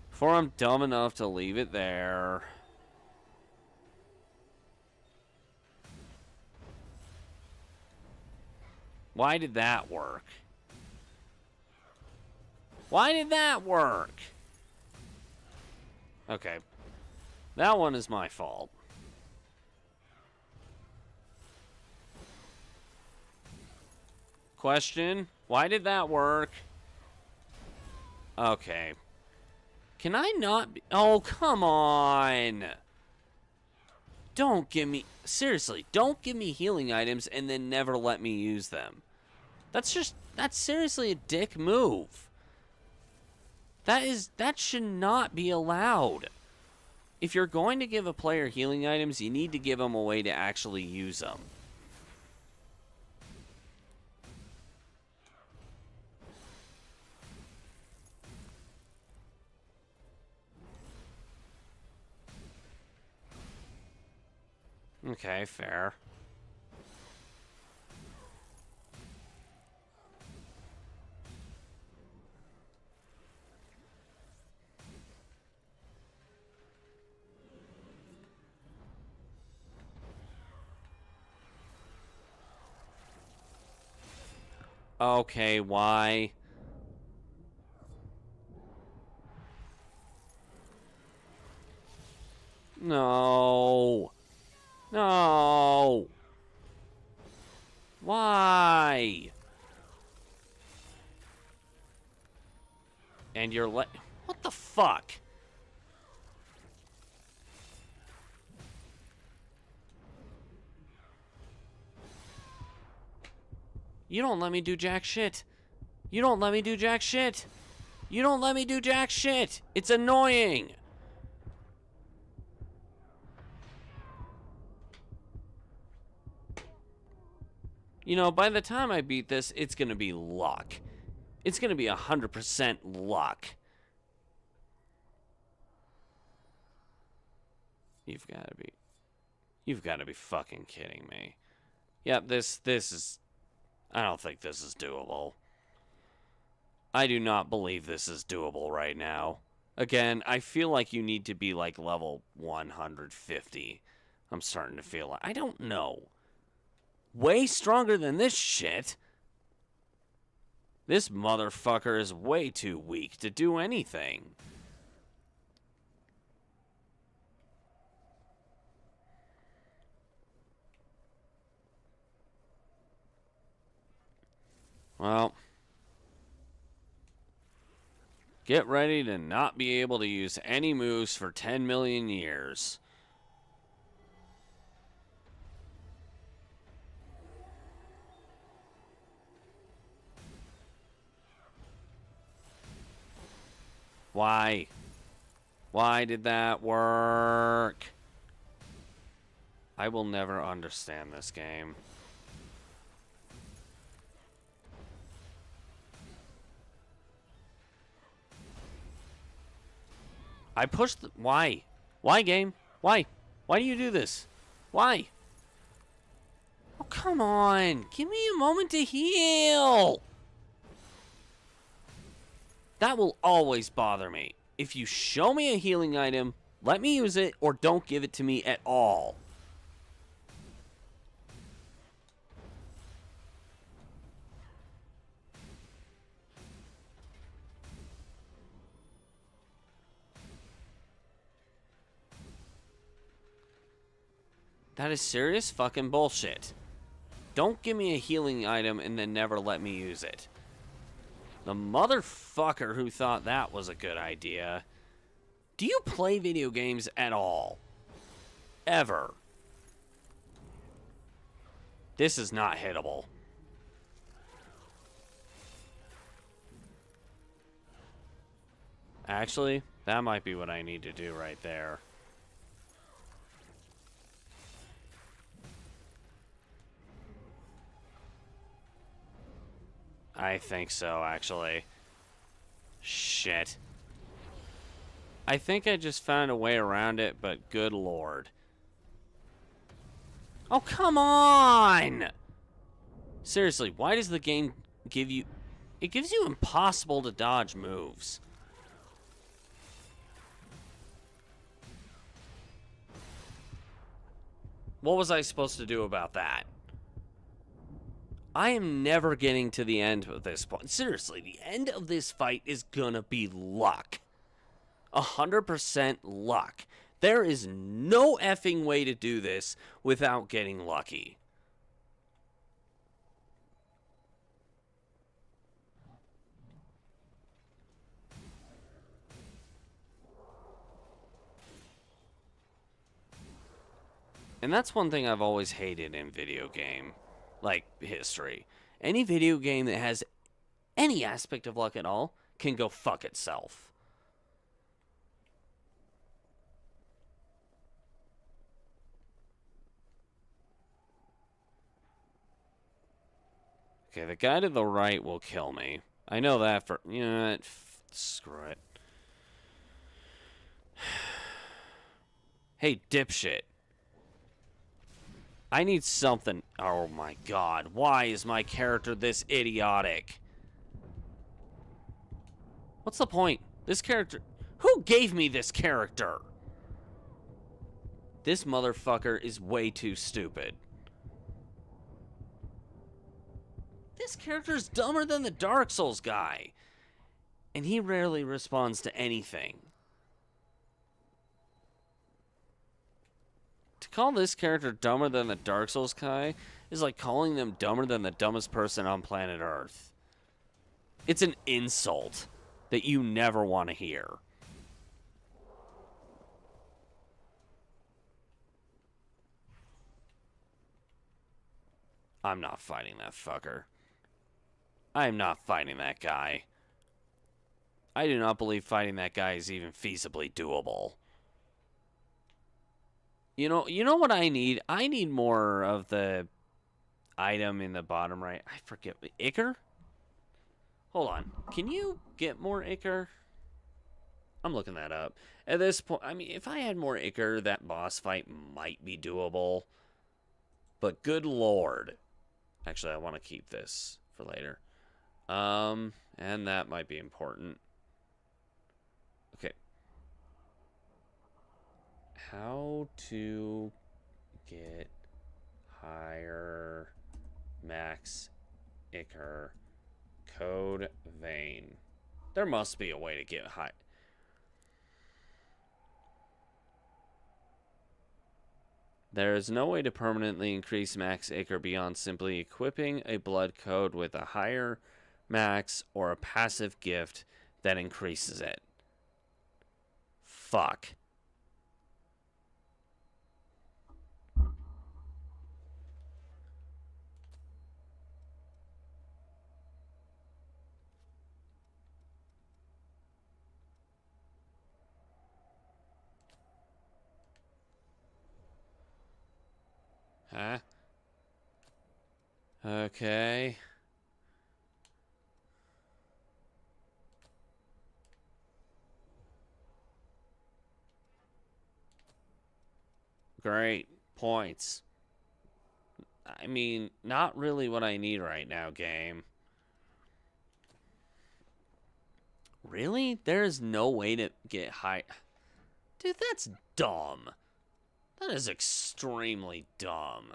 Before I'm dumb enough to leave it there. Why did that work? Why did that work? Okay. That one is my fault. Question? Why did that work? Okay. Can I not be... Oh, come on! Don't give me... Seriously, don't give me healing items and then never let me use them. That's just... That's seriously a dick move. That should not be allowed. If you're going to give a player healing items, you need to give them a way to actually use them. Okay, fair. Okay, why? No. No. Why? And you're what the fuck? You don't let me do jack shit. You don't let me do jack shit. You don't let me do jack shit. It's annoying. You know, by the time I beat this, it's going to be luck. It's going to be 100% luck. You've got to be fucking kidding me. Yep, this is... I don't think this is doable. I do not believe this is doable right now. Again, I feel like you need to be like level 150. I'm starting to feel like... I don't know. Way stronger than this shit. This motherfucker is way too weak to do anything. Well, get ready to not be able to use any moves for 10 million years. Why? Why did that work? I will never understand this game. I pushed the... Why? Why, game? Why? Why do you do this? Why? Oh, come on. Give me a moment to heal. That will always bother me. If you show me a healing item, let me use it or don't give it to me at all. That is serious fucking bullshit. Don't give me a healing item and then never let me use it. The motherfucker who thought that was a good idea. Do you play video games at all? Ever? This is not hittable. Actually, that might be what I need to do right there. I think so, actually. Shit. I think I just found a way around it, but good lord. Oh, come on! Seriously, why does the game give you... It gives you impossible to dodge moves. What was I supposed to do about that? I am never getting to the end of this point. Seriously, the end of this fight is gonna be luck. 100% luck. There is no effing way to do this without getting lucky. And that's one thing I've always hated in video game, like, history. Any video game that has any aspect of luck at all can go fuck itself. Okay, the guy to the right will kill me. I know that for... You know what? Screw it. Hey, dipshit. I need something... Oh my god. Why is my character this idiotic? What's the point? This character... Who gave me this character? This motherfucker is way too stupid. This character's dumber than the Dark Souls guy. And he rarely responds to anything. To call this character dumber than the Dark Souls guy is like calling them dumber than the dumbest person on planet Earth. It's an insult that you never want to hear. I'm not fighting that fucker. I am not fighting that guy. I do not believe fighting that guy is even feasibly doable. You know what I need? I need more of the item in the bottom right. I forget. Ichor? Hold on. Can you get more Ichor? I'm looking that up. At this point, I mean, if I had more Ichor, that boss fight might be doable. But good lord. Actually, I want to keep this for later. And that might be important. Okay. How to get higher max Ichor code vein. There must be a way to get high. There is no way to permanently increase max Ichor beyond simply equipping a blood code with a higher max or a passive gift that increases it. Fuck. Huh? Okay. Great. Points. I mean, not really what I need right now, game. Really? There is no way to get high... Dude, that's dumb. That is extremely dumb.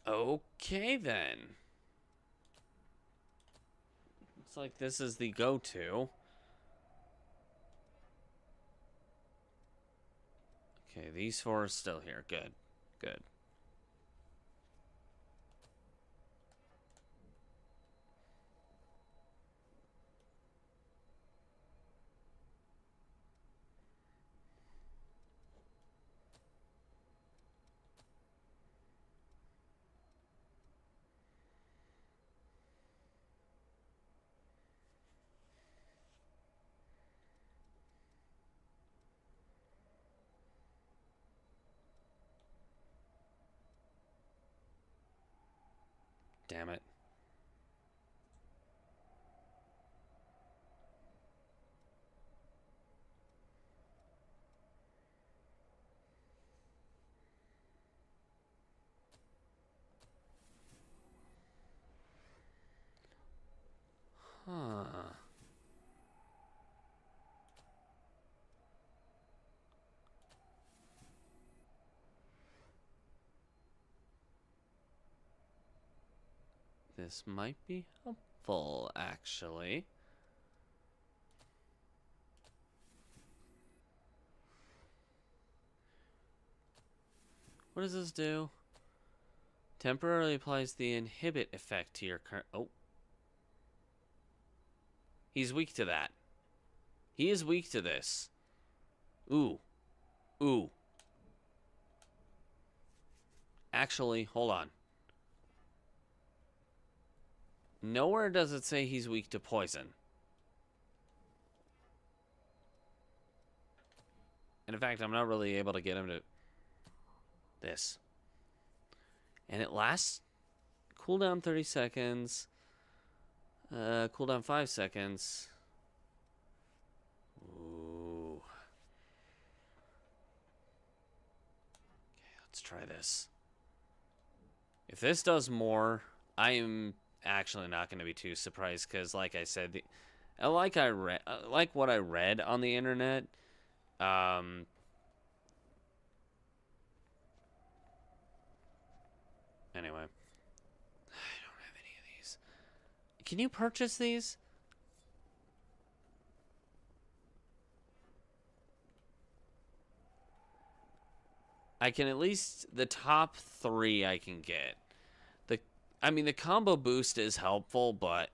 Okay, then. Looks like this is the go-to. Okay, these four are still here. Good. Good. Damn it. Huh. This might be helpful, actually. What does this do? Temporarily applies the inhibit effect to your current... Oh. He's weak to that. He is weak to this. Ooh. Ooh. Actually, hold on. Nowhere does it say he's weak to poison. And in fact, I'm not really able to get him to... This. And it lasts... Cooldown 30 seconds. Cooldown 5 seconds. Ooh. Okay, let's try this. If this does more, I am actually not going to be too surprised because, like I said, like what I read on the internet. Anyway, I don't have any of these. Can you purchase these? I can at least the top 3 I can get. I mean, the combo boost is helpful, but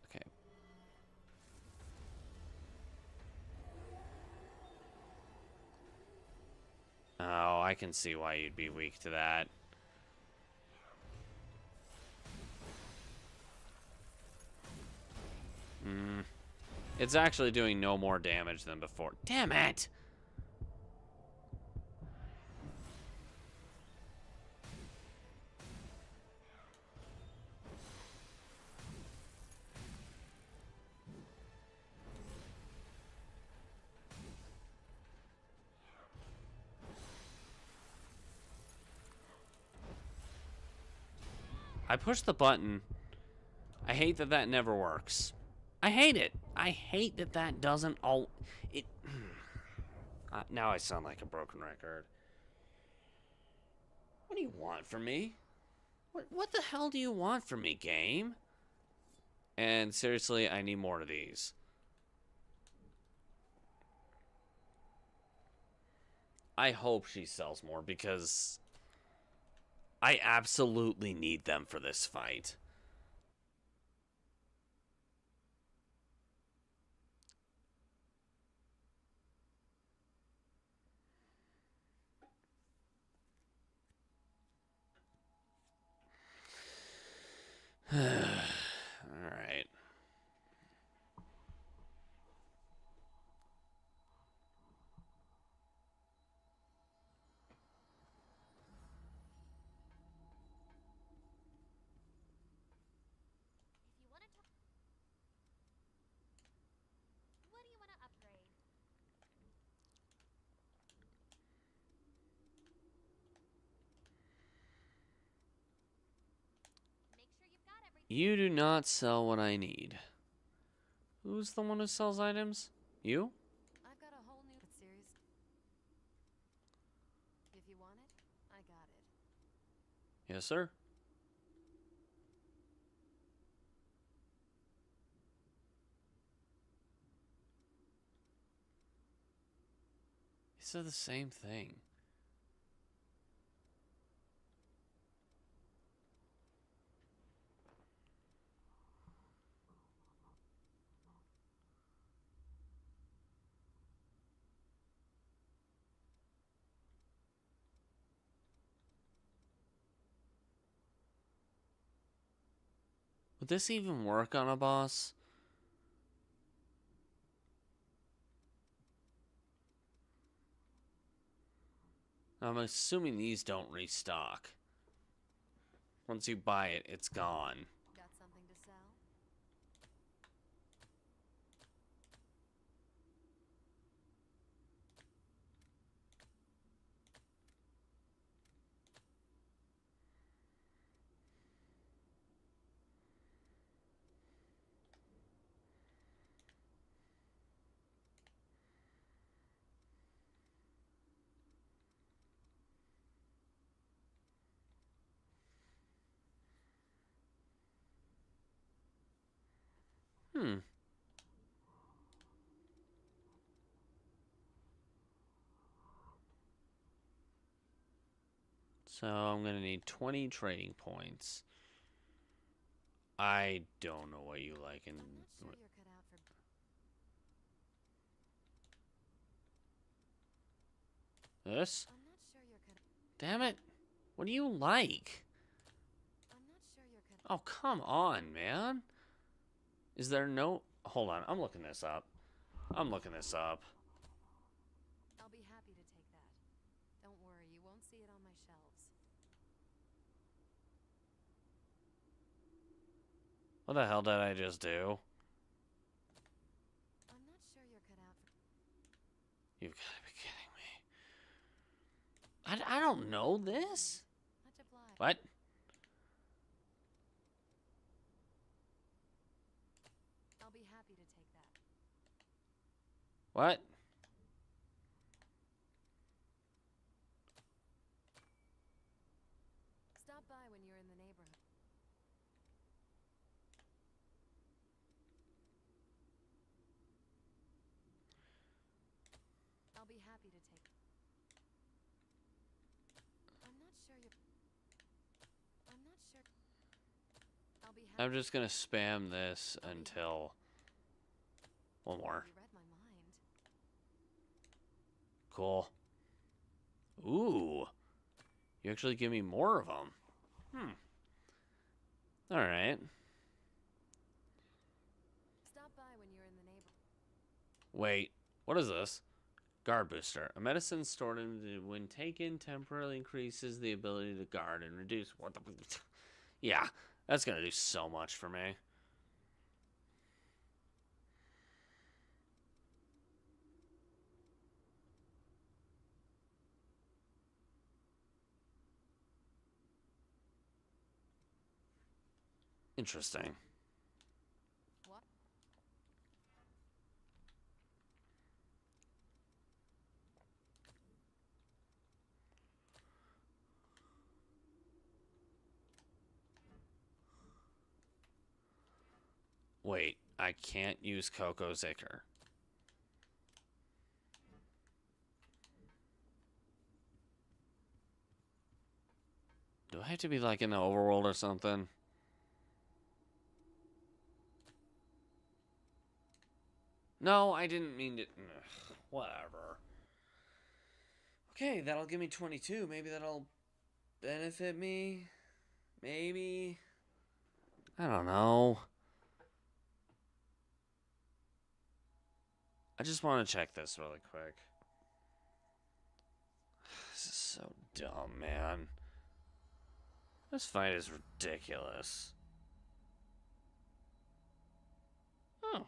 okay. Oh, I can see why you'd be weak to that. It's actually doing no more damage than before. Damn it! I pushed the button. I hate that that never works. I hate it. I hate that that doesn't all... It... now I sound like a broken record. What do you want from me? What the hell do you want from me, game? And seriously, I need more of these. I hope she sells more because I absolutely need them for this fight. All right. What do you want to upgrade? Make sure you've got everything. You do not sell what I need. Who's the one who sells items? You? I've got a whole new series. If you want it, I got it. Yes, sir. He said the same thing. Would this even work on a boss? I'm assuming these don't restock. Once you buy it, it's gone. Got something to sell? Hmm. So I'm gonna need 20 trading points. I don't know what you like in I'm not sure you're cut out for. this. I'm not sure you're cut. Damn it. What do you like? I'm not sure you're cut. Oh, come on, man. Is there no... Hold on, I'm looking this up. I'm looking this up. I'll be happy to take that. Don't worry, you won't see it on my shelves. What the hell did I just do? I'm not sure you're cut out for. You've got to be kidding me. I don't know this. Much obliged. What? I'll be happy to take that. What? Stop by when you're in the neighborhood. I'll be happy to take. I'm not sure you're. I'm not sure. I'll be happy. I'm just gonna spam this until... One more. You read my mind. Cool. Ooh. You actually give me more of them. Alright. Stop by when you're in the neighborhood. Wait. What is this? Guard booster. A medicine stored when taken temporarily increases the ability to guard and reduce... What the... Yeah. That's gonna do so much for me. Interesting. What? Wait. I can't use Coco Zicker. Do I have to be like in the overworld or something? No, I didn't mean to... Ugh, whatever. Okay, that'll give me 22. Maybe that'll benefit me? Maybe? I don't know. I just want to check this really quick. This is so dumb, man. This fight is ridiculous. Oh.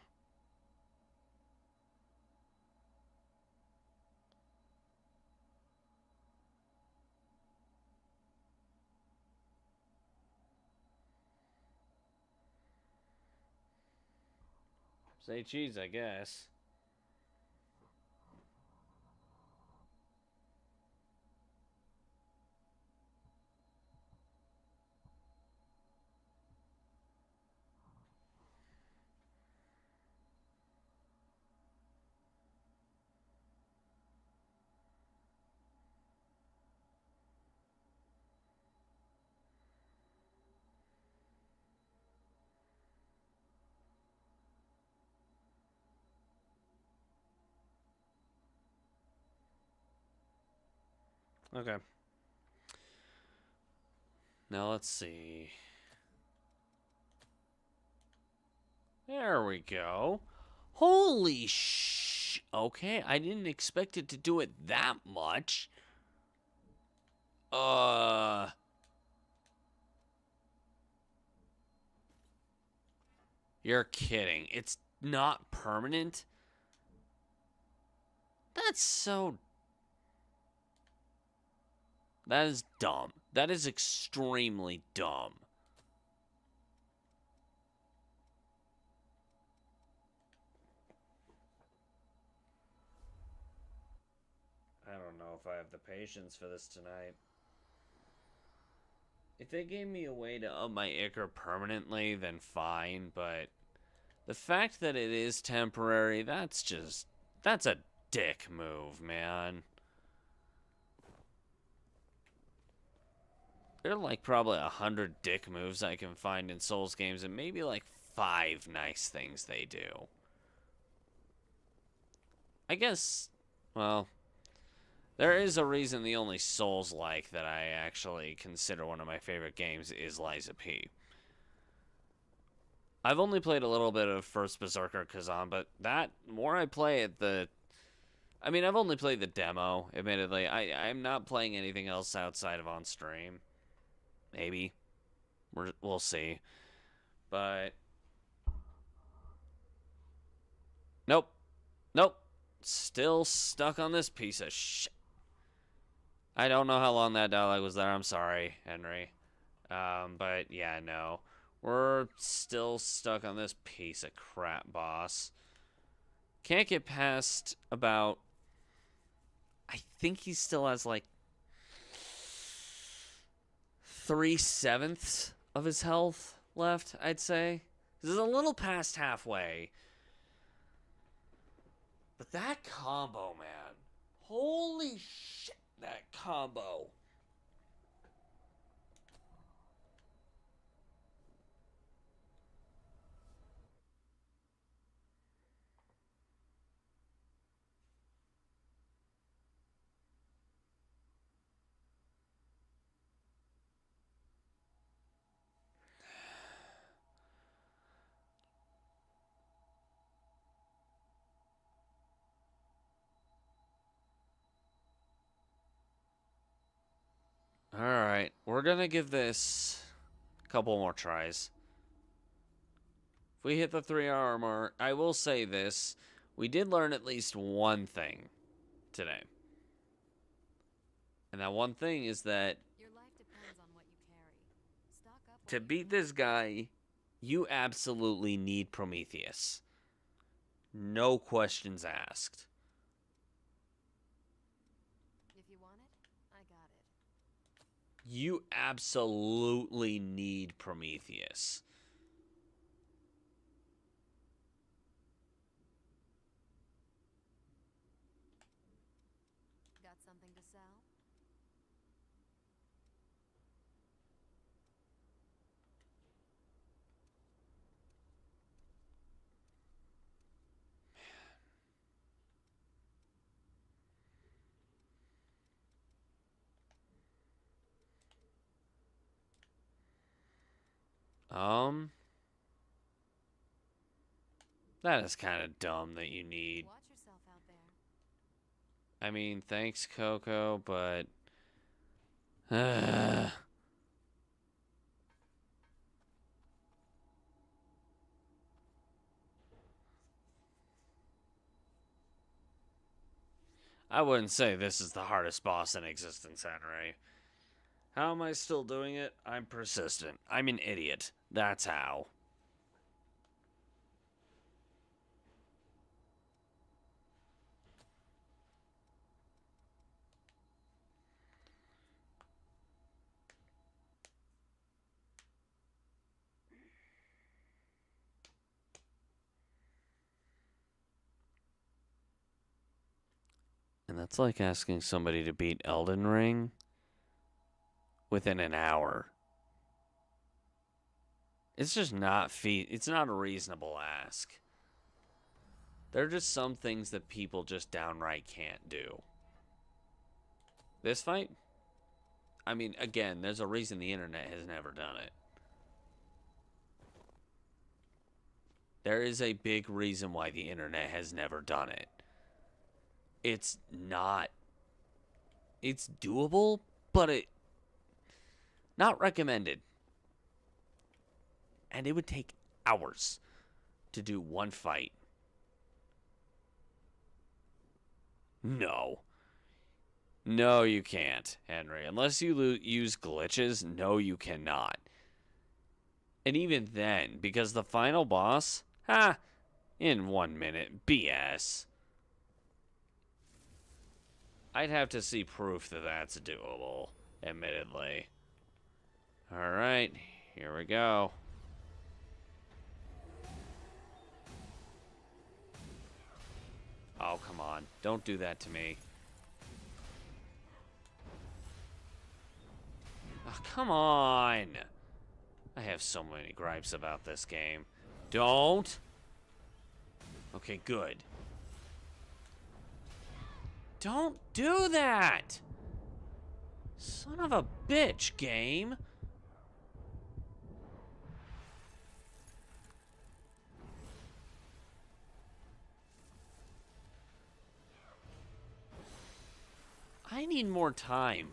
Say cheese, I guess. Okay. Now let's see. There we go. Holy sh... Okay, I didn't expect it to do it that much. You're kidding. It's not permanent? That's so... That is dumb. That is extremely dumb. I don't know if I have the patience for this tonight. If they gave me a way to up my Ichor permanently, then fine, but the fact that it is temporary, that's a dick move, man. There are like probably 100 dick moves I can find in Souls games, and maybe like 5 nice things they do. I guess, well, there is a reason the only Souls-like that I actually consider one of my favorite games is Lies of P. I've only played a little bit of First Berserker Kazan, but the more I play it, I've only played the demo, admittedly. I'm not playing anything else outside of on stream. Maybe. We'll see. But... Nope. Nope. Still stuck on this piece of shit. I don't know how long that dialogue was there. I'm sorry, Henry. But yeah, no. We're still stuck on this piece of crap, boss. Can't get past about... I think he still has like 3/7 of his health left, I'd say. This is a little past halfway. But that combo, man. Holy shit, that combo. Alright, we're gonna give this a couple more tries. If we hit the 3-hour mark, I will say this. We did learn at least one thing today. And that one thing is that Your life depends on what you carry. Stock up to beat this guy, you absolutely need Prometheus. No questions asked. If you want it, I got it. You absolutely need Prometheus. Got something to sell? That is kind of dumb that you need. Watch yourself out there. I mean, thanks, Coco, but... I wouldn't say this is the hardest boss in existence, Henry. How am I still doing it? I'm persistent. I'm an idiot. That's how. And that's like asking somebody to beat Elden Ring within an hour. It's just not it's not a reasonable ask. There are just some things that people just downright can't do. This fight? I mean, again, there's a reason the internet has never done it. There is a big reason why the internet has never done it. It's not. It's doable, but it not recommended. And it would take hours to do one fight. No. No, you can't, Henry. Unless you use glitches, no, you cannot. And even then, because the final boss, in 1 minute, BS. I'd have to see proof that that's doable, admittedly. Alright, here we go. Oh, come on. Don't do that to me. Oh, come on. I have so many gripes about this game. Don't. Okay, good. Don't do that. Son of a bitch, game. I need more time.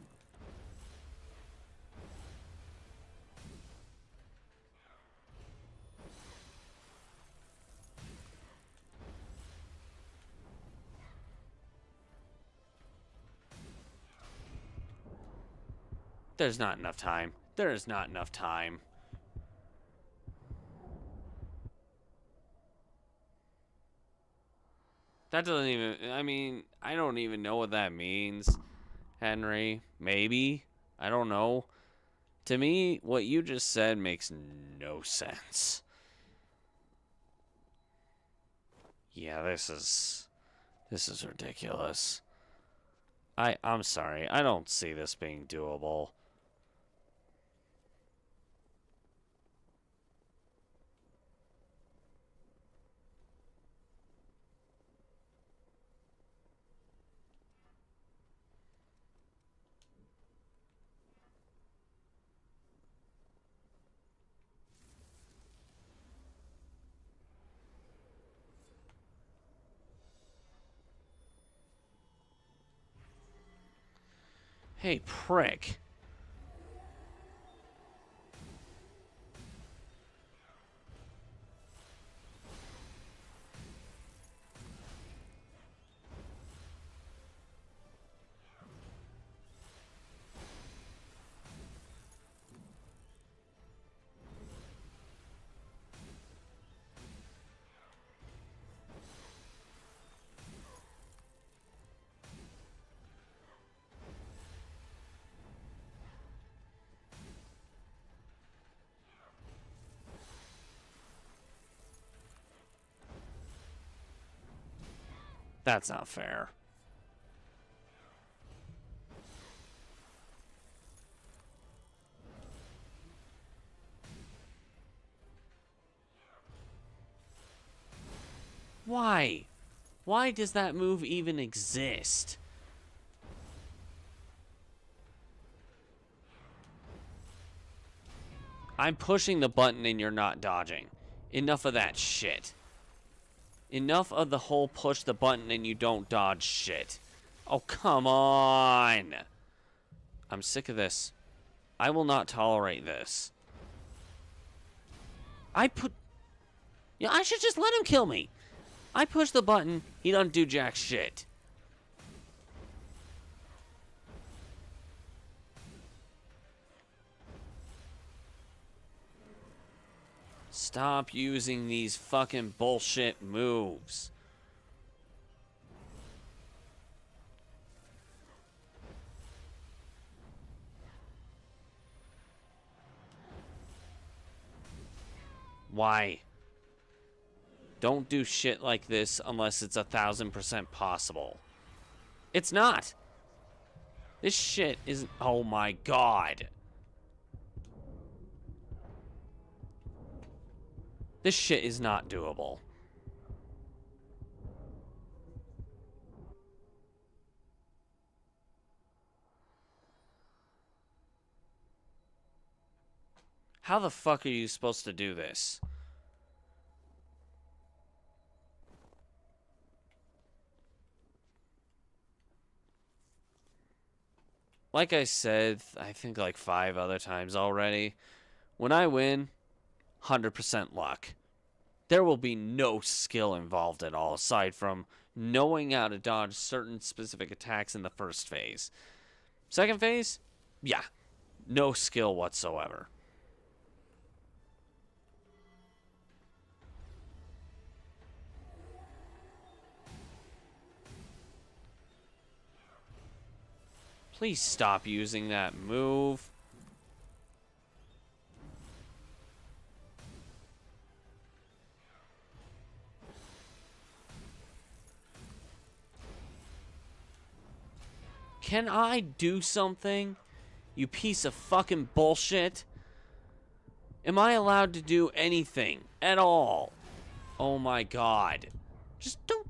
There's not enough time. There is not enough time. That doesn't even... I mean, I don't even know what that means, Henry. Maybe. I don't know. To me, what you just said makes no sense. Yeah, this is ridiculous. I'm sorry. I don't see this being doable. Hey, prick. That's not fair. Why? Why does that move even exist? I'm pushing the button and you're not dodging. Enough of that shit. Enough of the whole push the button and you don't dodge shit. Oh, come on. I'm sick of this. I will not tolerate this. Yeah, I should just let him kill me. I push the button, he doesn't do jack shit. Stop using these fucking bullshit moves. Why? Don't do shit like this unless it's 1000% possible. It's not. This shit isn't... Oh my god. This shit is not doable. How the fuck are you supposed to do this? Like I said, I think like 5 other times already, when I win, 100% luck. There will be no skill involved at all, aside from knowing how to dodge certain specific attacks in the first phase. Second phase? Yeah, no skill whatsoever. Please stop using that move. Can I do something? You piece of fucking bullshit. Am I allowed to do anything at all? Oh my god. Just don't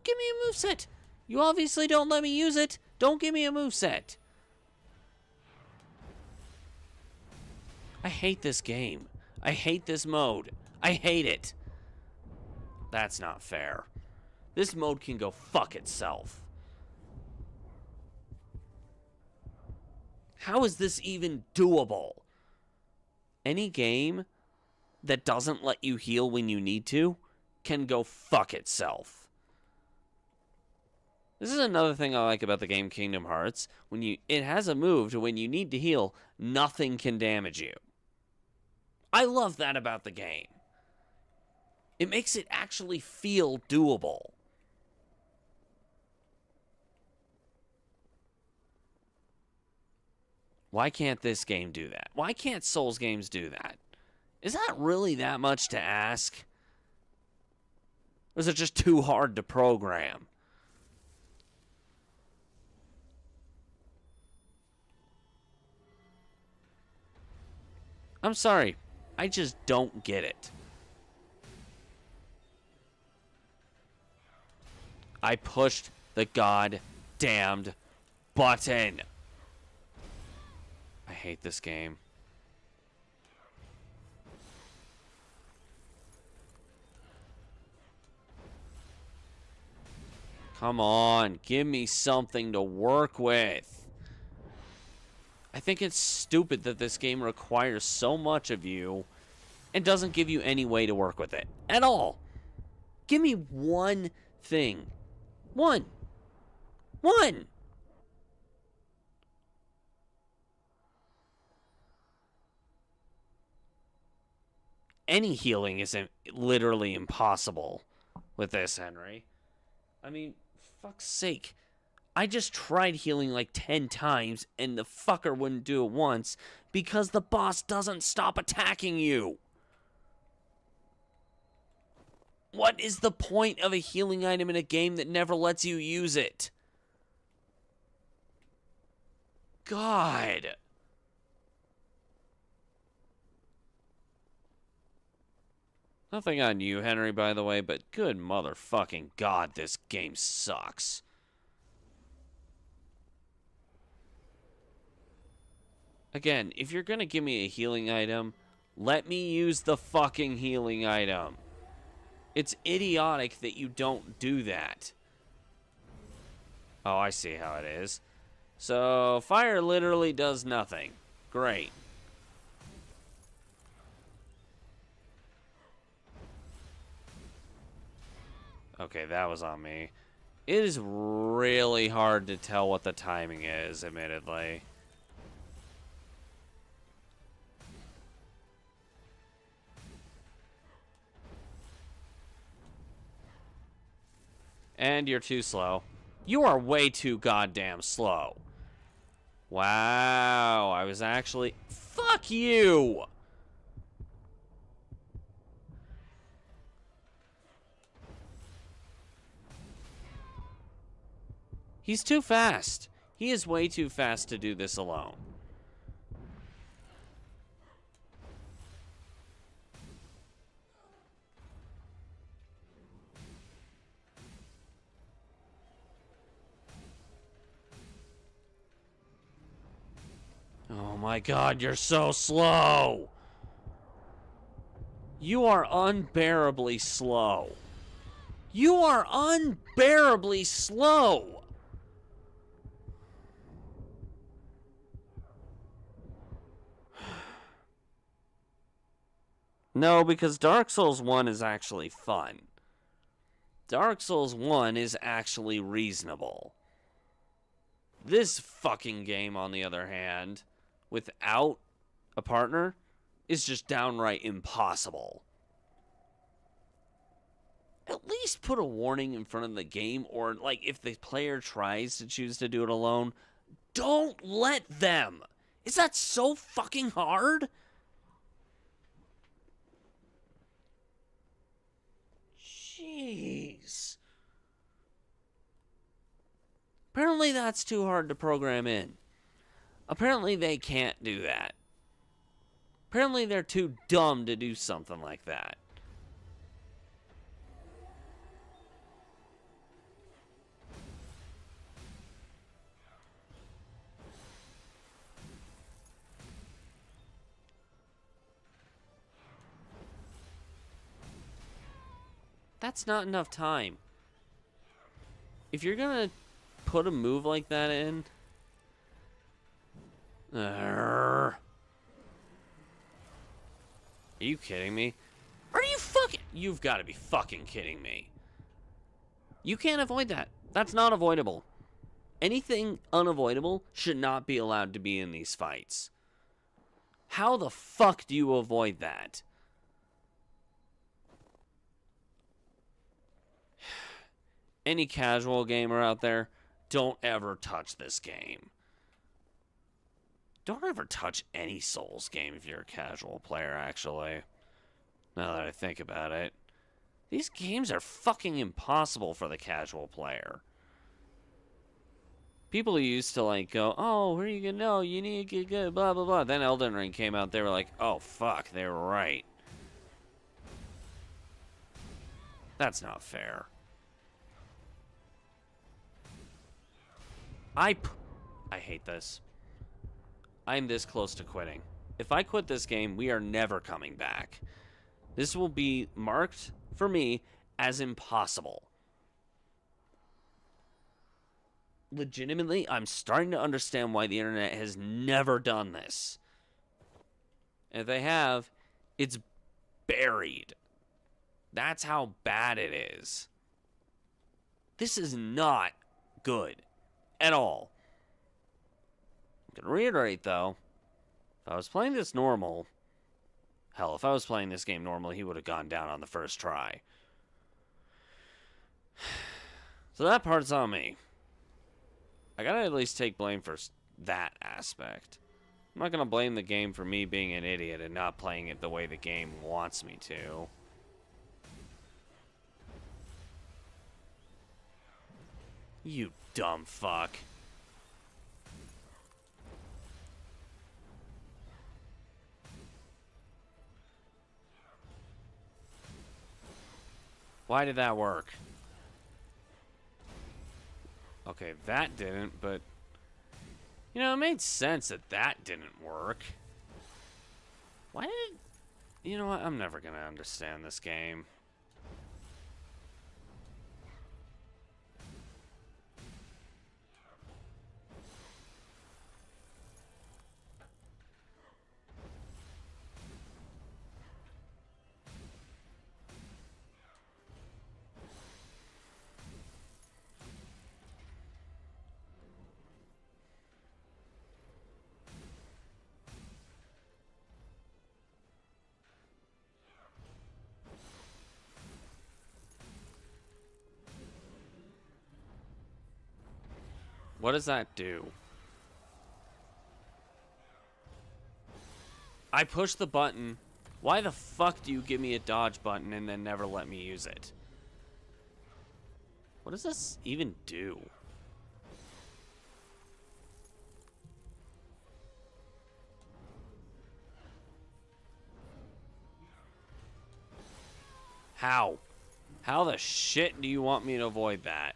give me a moveset. You obviously don't let me use it. Don't give me a moveset. I hate this game. I hate this mode. I hate it. That's not fair. This mode can go fuck itself. How is this even doable? Any game that doesn't let you heal when you need to can go fuck itself. This is another thing I like about the game Kingdom Hearts. It has a move to when you need to heal, nothing can damage you. I love that about the game. It makes it actually feel doable. Why can't this game do that? Why can't Souls games do that? Is that really that much to ask? Or is it just too hard to program? I'm sorry. I just don't get it. I pushed the goddamned button. I hate this game. Come on, give me something to work with. I think it's stupid that this game requires so much of you and doesn't give you any way to work with it at all. Give me one thing. One. Any healing isn't literally impossible with this, Henry. I mean, fuck's sake. I just tried healing like 10 times and the fucker wouldn't do it once because the boss doesn't stop attacking you. What is the point of a healing item in a game that never lets you use it? God. Nothing on you, Henry, by the way, but good motherfucking God, this game sucks. Again, if you're gonna give me a healing item, let me use the fucking healing item. It's idiotic that you don't do that. Oh, I see how it is. So, fire literally does nothing. Great. Okay, that was on me. It is really hard to tell what the timing is, admittedly. And you're too slow. You are way too goddamn slow. Wow, I was actually... Fuck you! He's too fast. He is way too fast to do this alone. Oh my God, you're so slow. You are unbearably slow. You are unbearably slow. No, because Dark Souls 1 is actually fun. Dark Souls 1 is actually reasonable. This fucking game, on the other hand, without a partner, is just downright impossible. At least put a warning in front of the game, or like if the player tries to choose to do it alone, don't let them. Is that so fucking hard? Jeez. Apparently that's too hard to program in. Apparently they can't do that. Apparently they're too dumb to do something like that. That's not enough time. If you're gonna put a move like that in... Are you kidding me? Are you fucking... You've got to be fucking kidding me. You can't avoid that. That's not avoidable. Anything unavoidable should not be allowed to be in these fights. How the fuck do you avoid that? Any casual gamer out there, don't ever touch this game. Don't ever touch any Souls game if you're a casual player, actually. Now that I think about it. These games are fucking impossible for the casual player. People used to like go, oh, where are you gonna know? You need to get good, blah, blah, blah. Then Elden Ring came out, they were like, oh, fuck, they were right. That's not fair. I hate this. I'm this close to quitting. If I quit this game, we are never coming back. This will be marked, for me, as impossible. Legitimately, I'm starting to understand why the internet has never done this. And if they have, it's buried. That's how bad it is. This is not good at all. I'm going to reiterate, though, if I was playing this normal, hell, if I was playing this game normal, he would have gone down on the first try. So that part's on me. I gotta at least take blame for that aspect. I'm not gonna blame the game for me being an idiot and not playing it the way the game wants me to. You dumb fuck. Why did that work? Okay, that didn't, but... You know, it made sense that that didn't work. Why did... You know what? I'm never gonna understand this game. What does that do? I push the button. Why the fuck do you give me a dodge button and then never let me use it? What does this even do? How? How the shit do you want me to avoid that?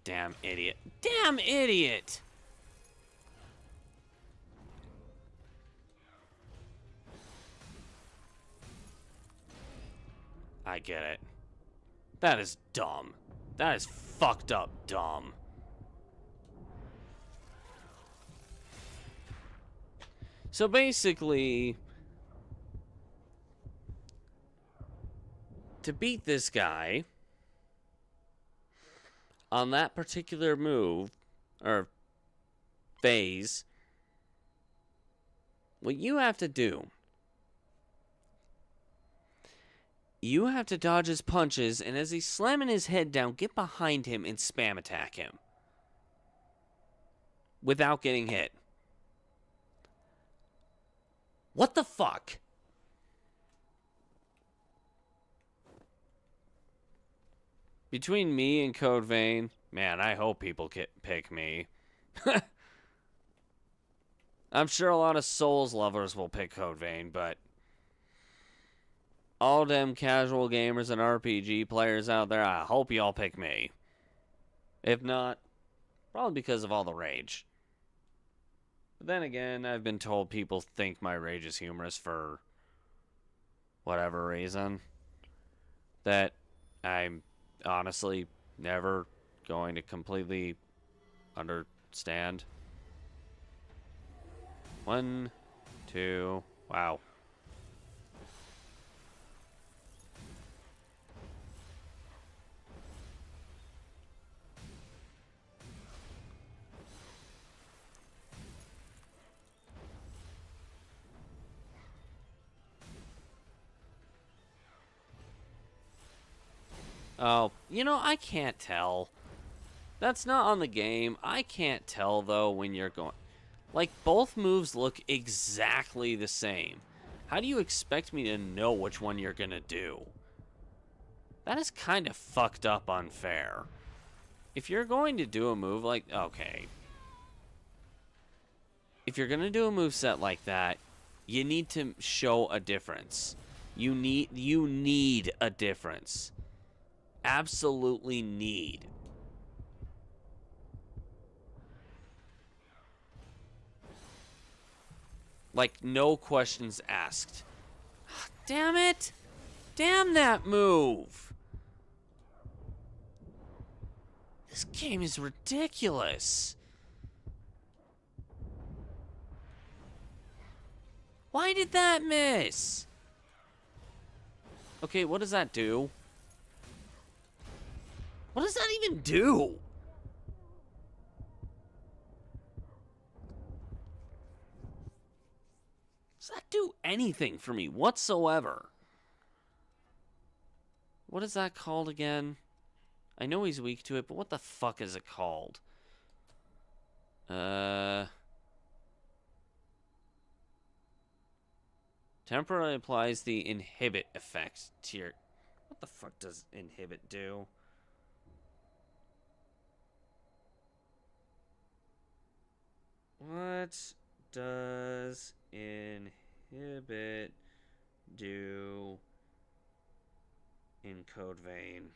Damn idiot. Damn idiot! I get it. That is dumb. That is fucked up dumb. So basically, to beat this guy on that particular move, or phase, what you have to do, you have to dodge his punches, and as he's slamming his head down, get behind him and spam attack him without getting hit. What the fuck? Between me and Code Vein, man, I hope people pick me. I'm sure a lot of Souls lovers will pick Code Vein, but all them casual gamers and RPG players out there, I hope y'all pick me. If not, probably because of all the rage. But then again, I've been told people think my rage is humorous for whatever reason that I'm honestly never going to completely understand. 1, 2, wow. Oh, you know, I can't tell. That's not on the game. I can't tell, though, when you're going... Like, both moves look exactly the same. How do you expect me to know which one you're gonna do? That is kind of fucked up unfair. If you're going to do a move like... Okay. If you're gonna do a moveset like that, you need to show a difference. You need a difference. Absolutely need. Like, no questions asked. Damn it! Damn that move! This game is ridiculous. Why did that miss? Okay, what does that do? What does that even do? Does that do anything for me whatsoever? What is that called again? I know he's weak to it, but what the fuck is it called? Temporarily applies the inhibit effect to your... What the fuck does inhibit do? What does inhibit do in Code Vein?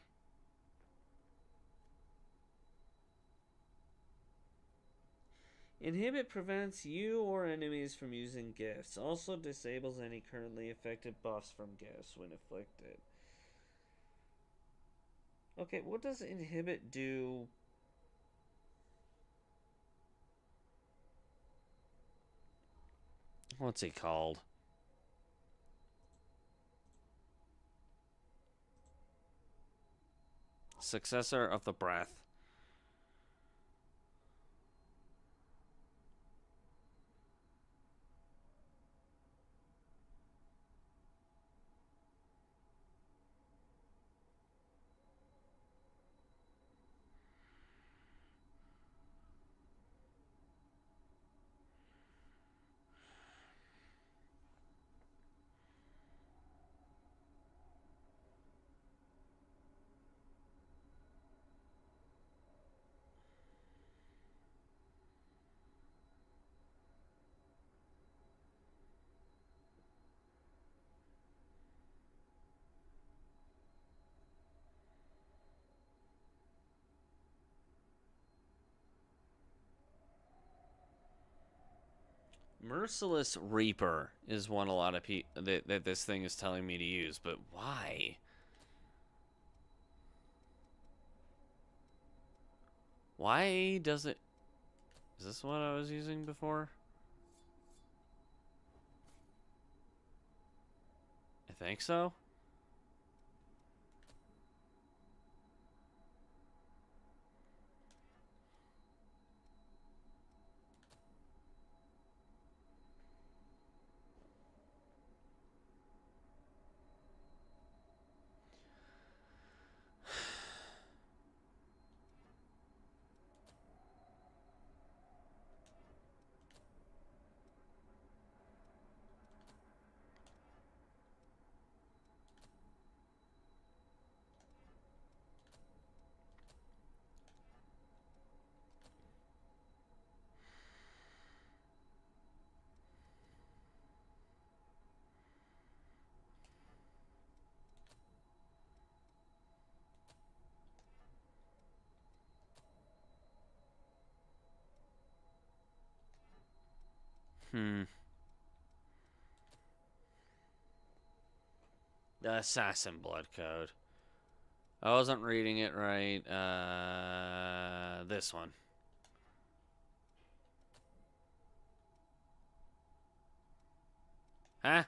Inhibit prevents you or enemies from using gifts. Also disables any currently affected buffs from gifts when afflicted. Okay, what does inhibit do? What's he called? Successor of the Breath. Merciless Reaper is one a lot of people that this thing is telling me to use, but why? Why does it... Is this what I was using before? I think so. Hmm. The Assassin Blood Code. I wasn't reading it right. This one. Huh?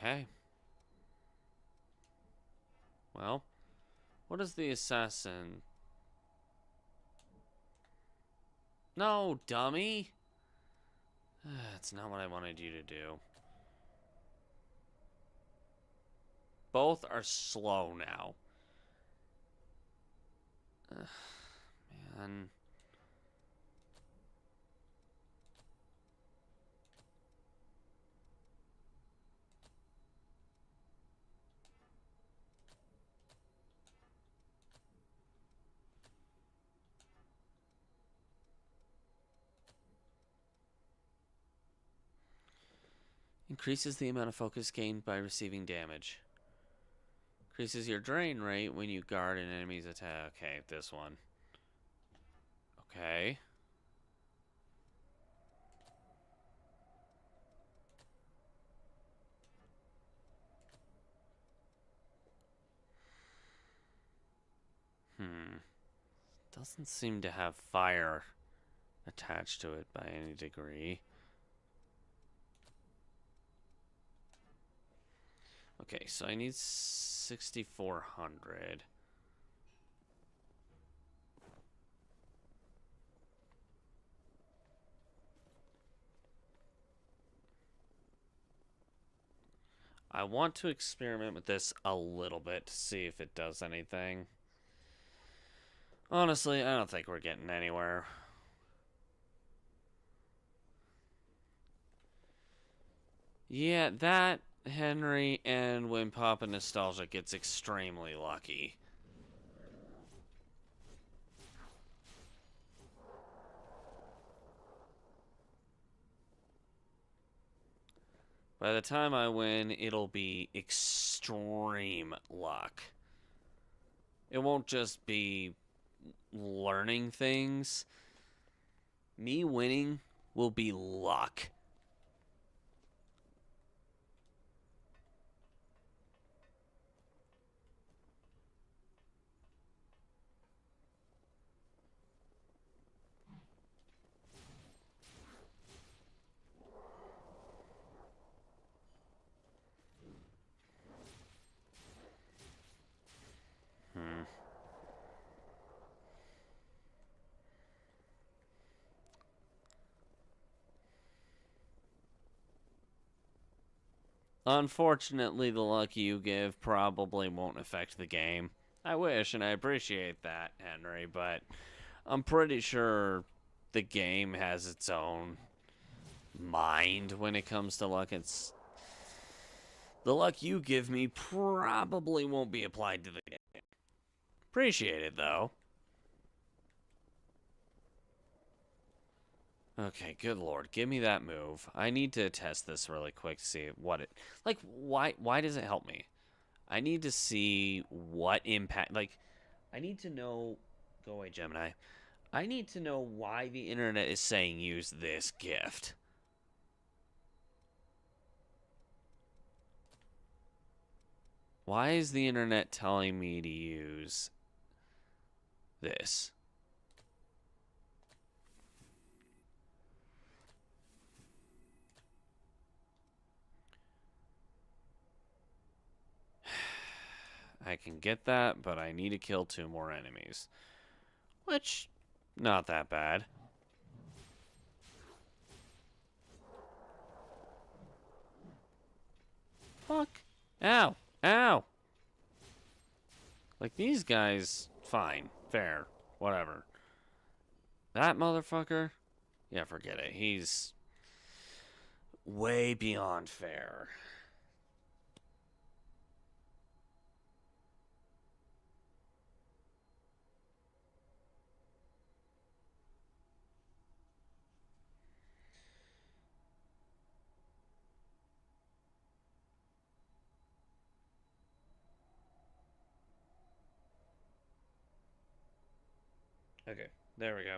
Okay. Well, what is the assassin? No, dummy. That's not what I wanted you to do. Both are slow now. Man. Increases the amount of focus gained by receiving damage. Increases your drain rate when you guard an enemy's attack. Okay, this one. Okay. Doesn't seem to have fire attached to it by any degree. Okay, so I need 6,400. I want to experiment with this a little bit to see if it does anything. Honestly, I don't think we're getting anywhere. Yeah, that Henry and when Papa Nostalgia gets extremely lucky. By the time I win, it'll be extreme luck. It won't just be learning things. Me winning will be luck. Unfortunately, the luck you give probably won't affect the game. I wish and I appreciate that, Henry, but I'm pretty sure the game has its own mind when it comes to luck. The luck you give me probably won't be applied to the game. Appreciate it, though. Okay, good lord. Give me that move. I need to test this really quick to see what it... Like, why does it help me? I need to see what impact... Like, I need to know... Go away, Gemini. I need to know why the internet is saying use this gift. Why is the internet telling me to use this? I can get that, but I need to kill 2 more enemies. Which, not that bad. Fuck. Ow. Ow. Like, these guys, fine. Fair. Whatever. That motherfucker? Yeah, forget it. He's way beyond fair. Okay, there we go.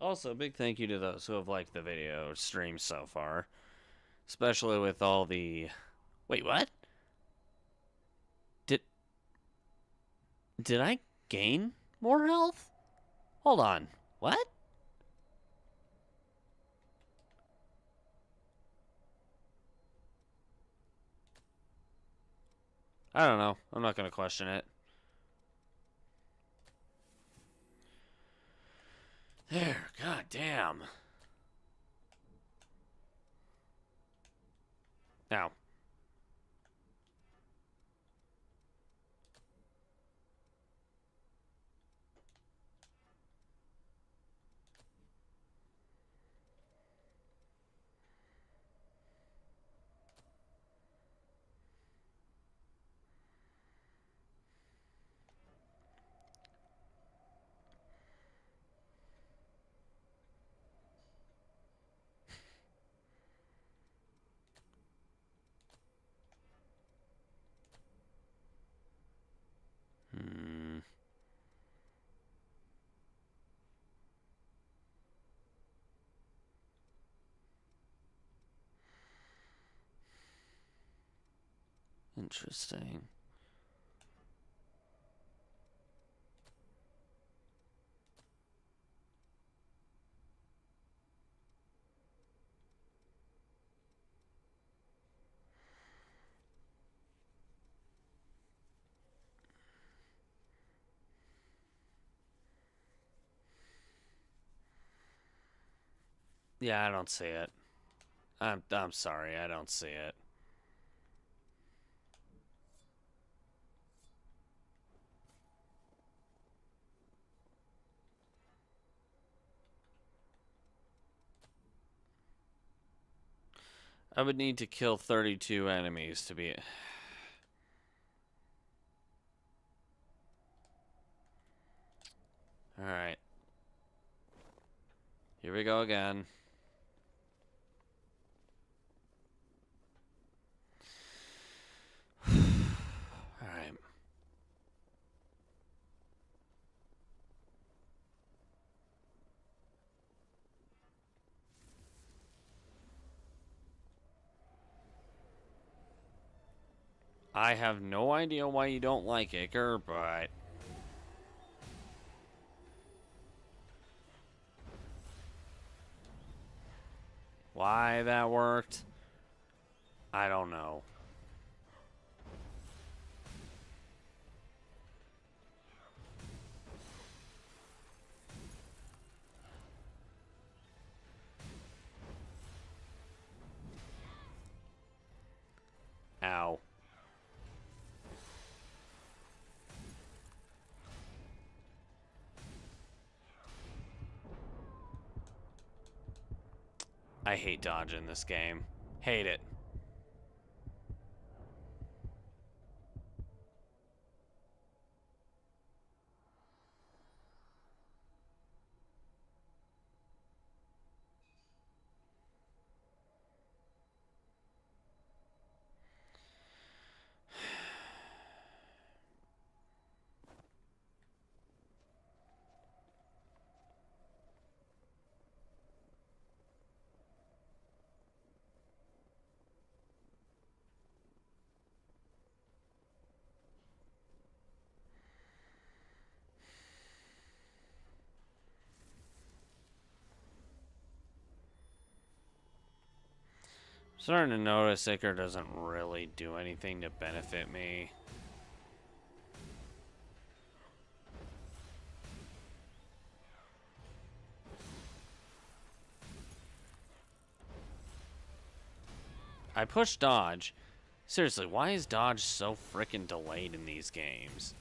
Also, big thank you to those who have liked the video stream so far. Especially with all the... Wait, what? Did... Did I gain more health? Hold on. What? I don't know. I'm not going to question it. There. God damn. Now. Hmm. Interesting. Yeah, I don't see it. I'm sorry, I don't see it. I would need to kill 32 enemies to be... Alright. Here we go again. Alright. I have no idea why you don't like Iker, but... Why that worked, I don't know. Ow. I hate dodge in this game. Hate it. Starting to notice Icar doesn't really do anything to benefit me. I push dodge. Seriously, why is dodge so frickin' delayed in these games?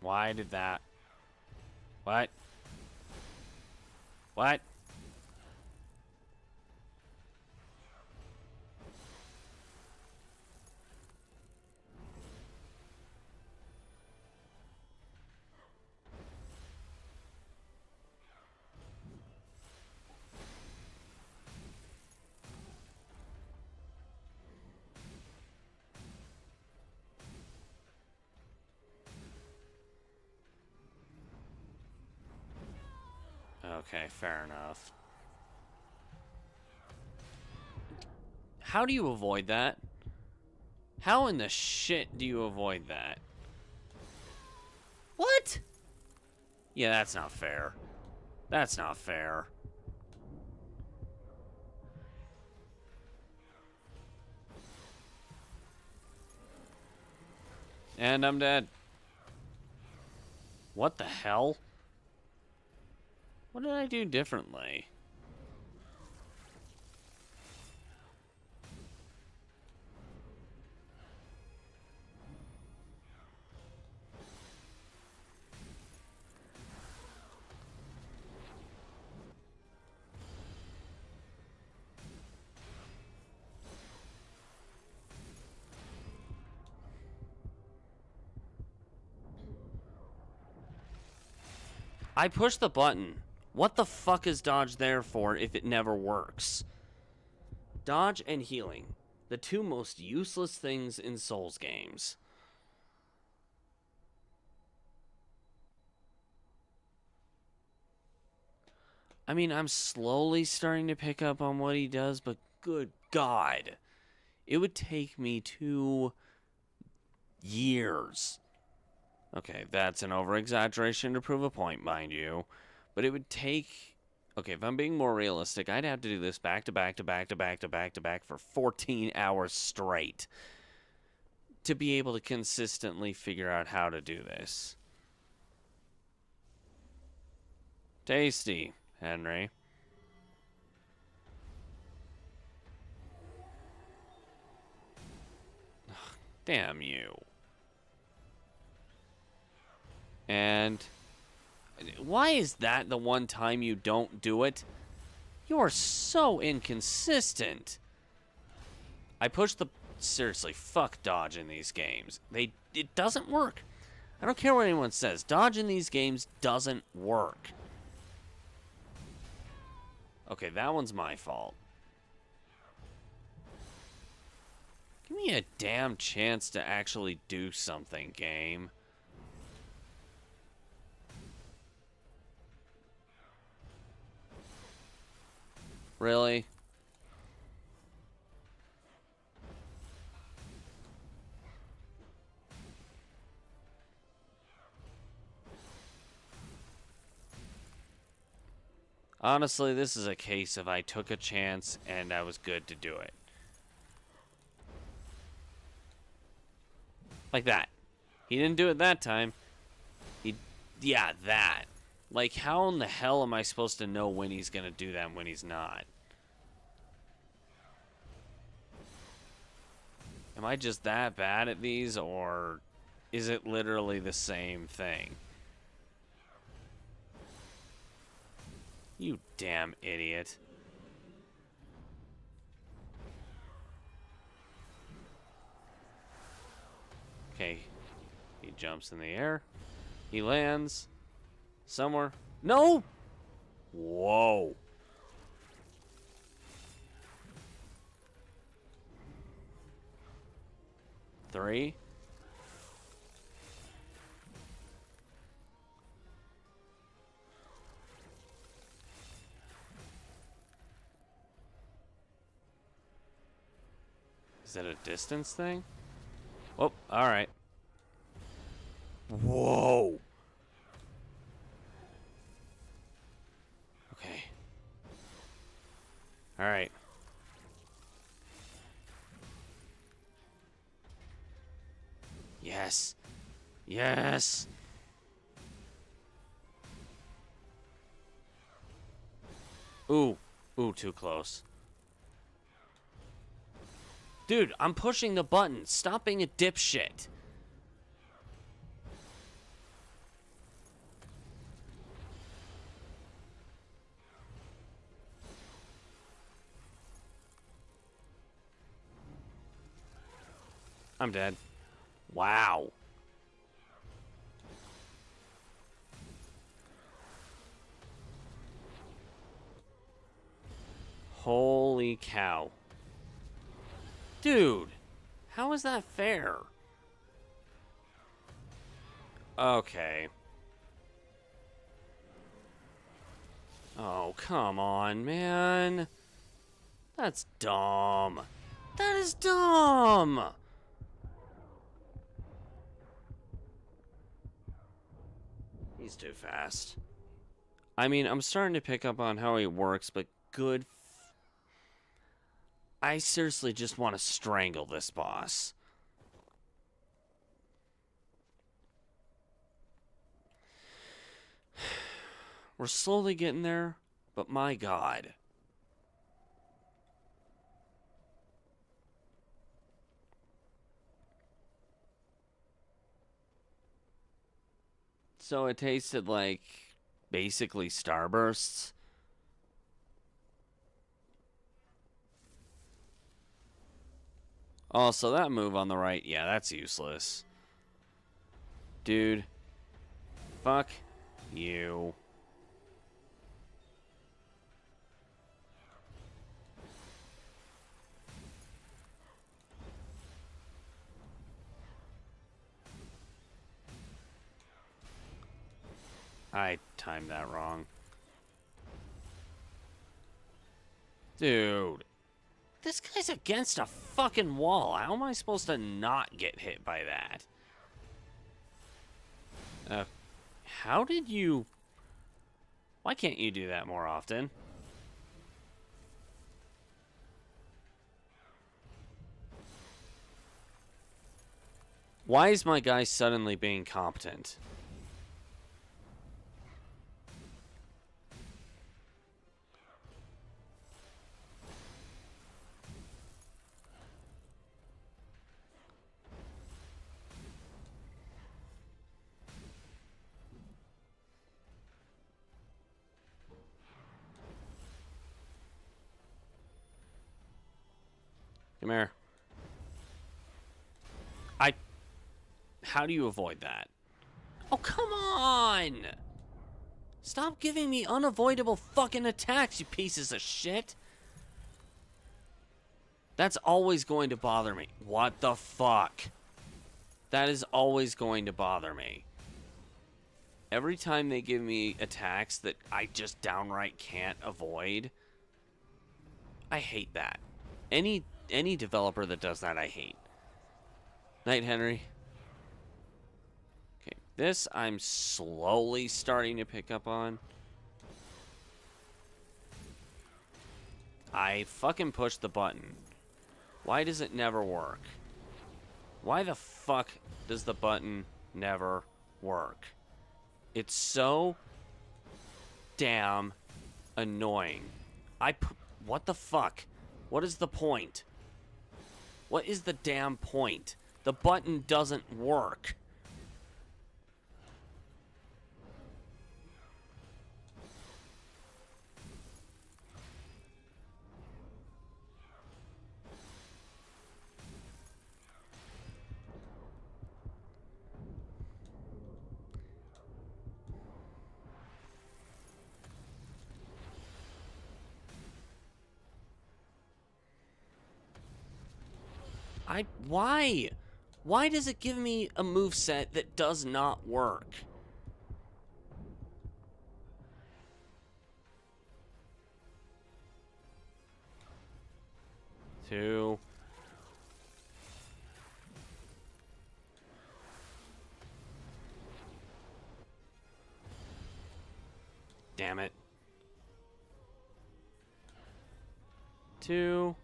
Why did that? What? What? Okay, fair enough. How do you avoid that? How in the shit do you avoid that? What? Yeah, that's not fair. That's not fair. And I'm dead. What the hell? What did I do differently? I pushed the button. What the fuck is dodge there for if it never works? Dodge and healing. The two most useless things in Souls games. I mean, I'm slowly starting to pick up on what he does, but good God. It would take me 2 years. Okay, that's an over-exaggeration to prove a point, mind you. But it would take... Okay, if I'm being more realistic, I'd have to do this back to back to back to back to back to back for 14 hours straight to be able to consistently figure out how to do this. Tasty, Henry. Damn you. And why is that the one time you don't do it? You are so inconsistent. I push the... Seriously, fuck dodge in these games. It doesn't work. I don't care what anyone says. Dodge in these games doesn't work. Okay, that one's my fault. Give me a damn chance to actually do something, game. Really? Honestly, this is a case of I took a chance and I was good to do it. Like that. He didn't do it that time. Yeah, that. Like, how in the hell am I supposed to know when he's gonna do that and when he's not? Am I just that bad at these, or... is it literally the same thing? You damn idiot. Okay. He jumps in the air. He lands somewhere. No! Whoa. Three. Is that a distance thing? Oh, alright. Whoa. Okay. Alright. Yes. Yes. Ooh. Ooh, too close. Dude, I'm pushing the button. Stop being a dipshit. I'm dead. Wow. Holy cow. Dude, how is that fair? Okay. Oh, come on, man. That's dumb. That is dumb. He's too fast. I mean, I'm starting to pick up on how he works, but good. I seriously just want to strangle this boss. We're slowly getting there, but my God. So it tasted like basically Starbursts. Also, that move on the right, yeah, that's useless. Dude. Fuck you. I timed that wrong. Dude. This guy's against a fucking wall. How am I supposed to not get hit by that? How did you... Why can't you do that more often? Why is my guy suddenly being competent? Come here. How do you avoid that? Oh, come on! Stop giving me unavoidable fucking attacks, you pieces of shit! That's always going to bother me. What the fuck? That is always going to bother me. Every time they give me attacks that I just downright can't avoid, I hate that. Any developer that does that, I hate. Night, Henry. Okay, this I'm slowly starting to pick up on. I fucking pushed the button. Why does it never work? Why the fuck does the button never work? It's so damn annoying. What the fuck? What is the point? What is the damn point? The button doesn't work. Why? Why does it give me a move set that does not work? Two. Damn it. Two.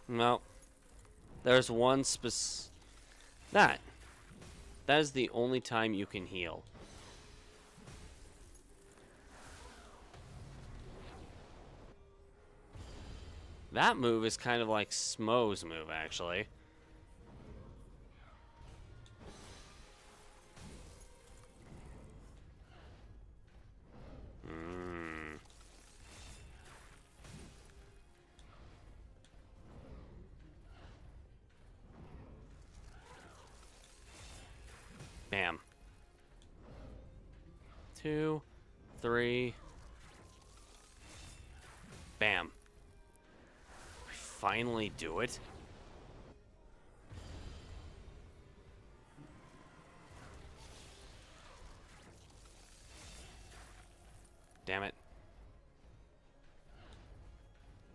No. There's one That is the only time you can heal. That move is kind of like Smo's move, actually. Bam. 2, 3. Bam. We finally do it. Damn it.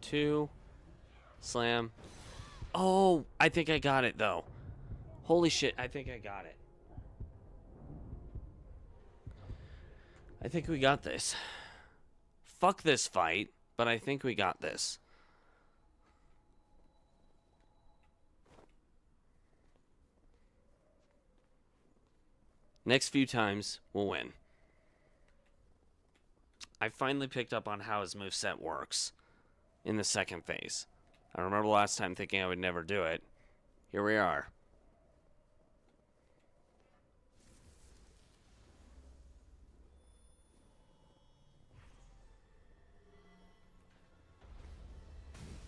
2. Slam. Oh, I think I got it, though. Holy shit, I think I got it. I think we got this. Fuck this fight, but I think we got this. Next few times, we'll win. I finally picked up on how his moveset works in the second phase. I remember last time thinking I would never do it. Here we are.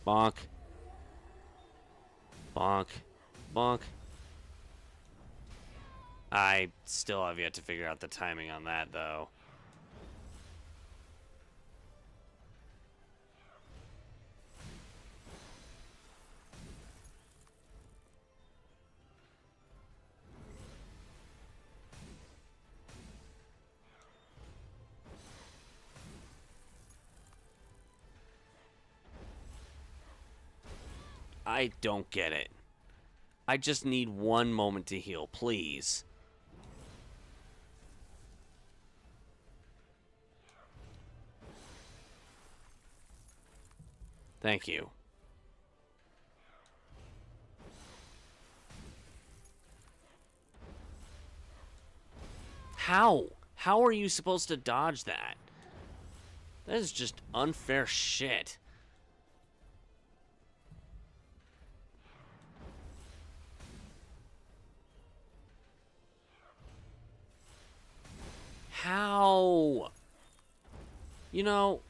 Bonk. Bonk. Bonk. I still have yet to figure out the timing on that, though. I don't get it. I just need one moment to heal, please. Thank you. How? How are you supposed to dodge that? That is just unfair shit. How? You know,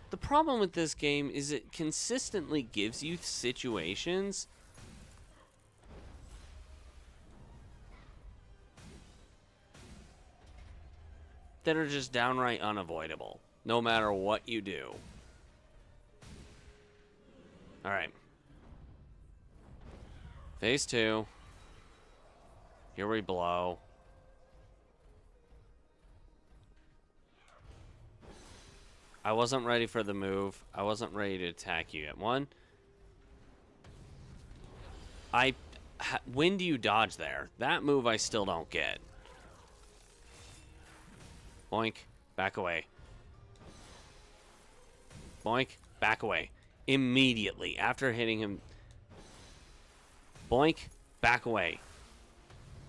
the problem with this game is it consistently gives you situations that are just downright unavoidable, no matter what you do. Alright. Phase 2. Here we blow. I wasn't ready for the move. I wasn't ready to attack you yet. 1. When do you dodge there? That move I still don't get. Boink. Back away. Boink. Back away. Immediately. After hitting him. Boink. Back away.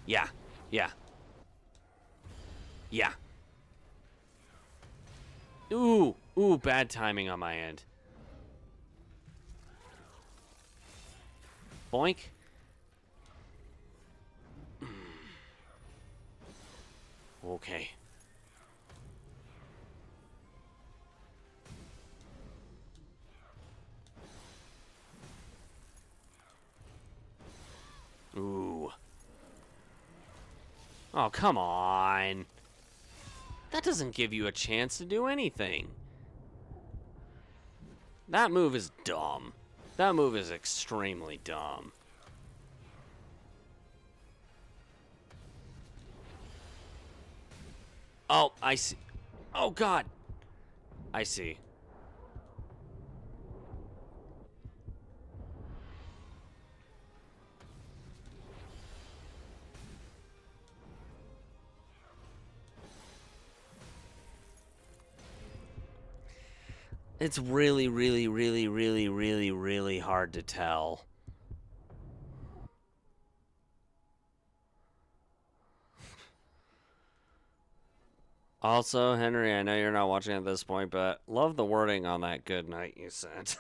Yeah. Yeah. Yeah. Ooh. Ooh, bad timing on my end. Boink. Okay. Oh, come on. That doesn't give you a chance to do anything. That move is dumb. That move is extremely dumb. Oh, I see. Oh, God. I see. It's really, really, really, really, really, really hard to tell. Also, Henry, I know you're not watching at this point, but love the wording on that good night you sent.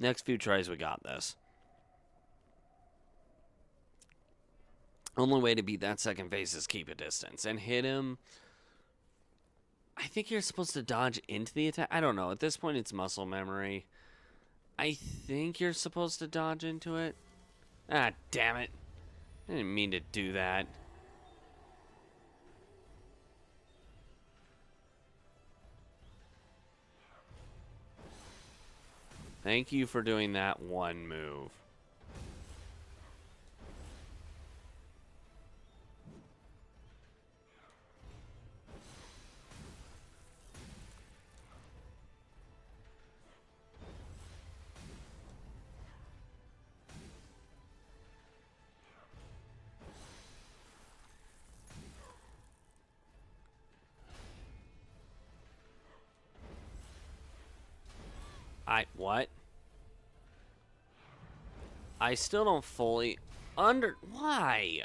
Next few tries, we got this. Only way to beat that second phase is keep a distance and hit him. I think you're supposed to dodge into the attack. I don't know. At this point, it's muscle memory. I think you're supposed to dodge into it. Ah, damn it. I didn't mean to do that. Thank you for doing that one move. What? I still don't fully why?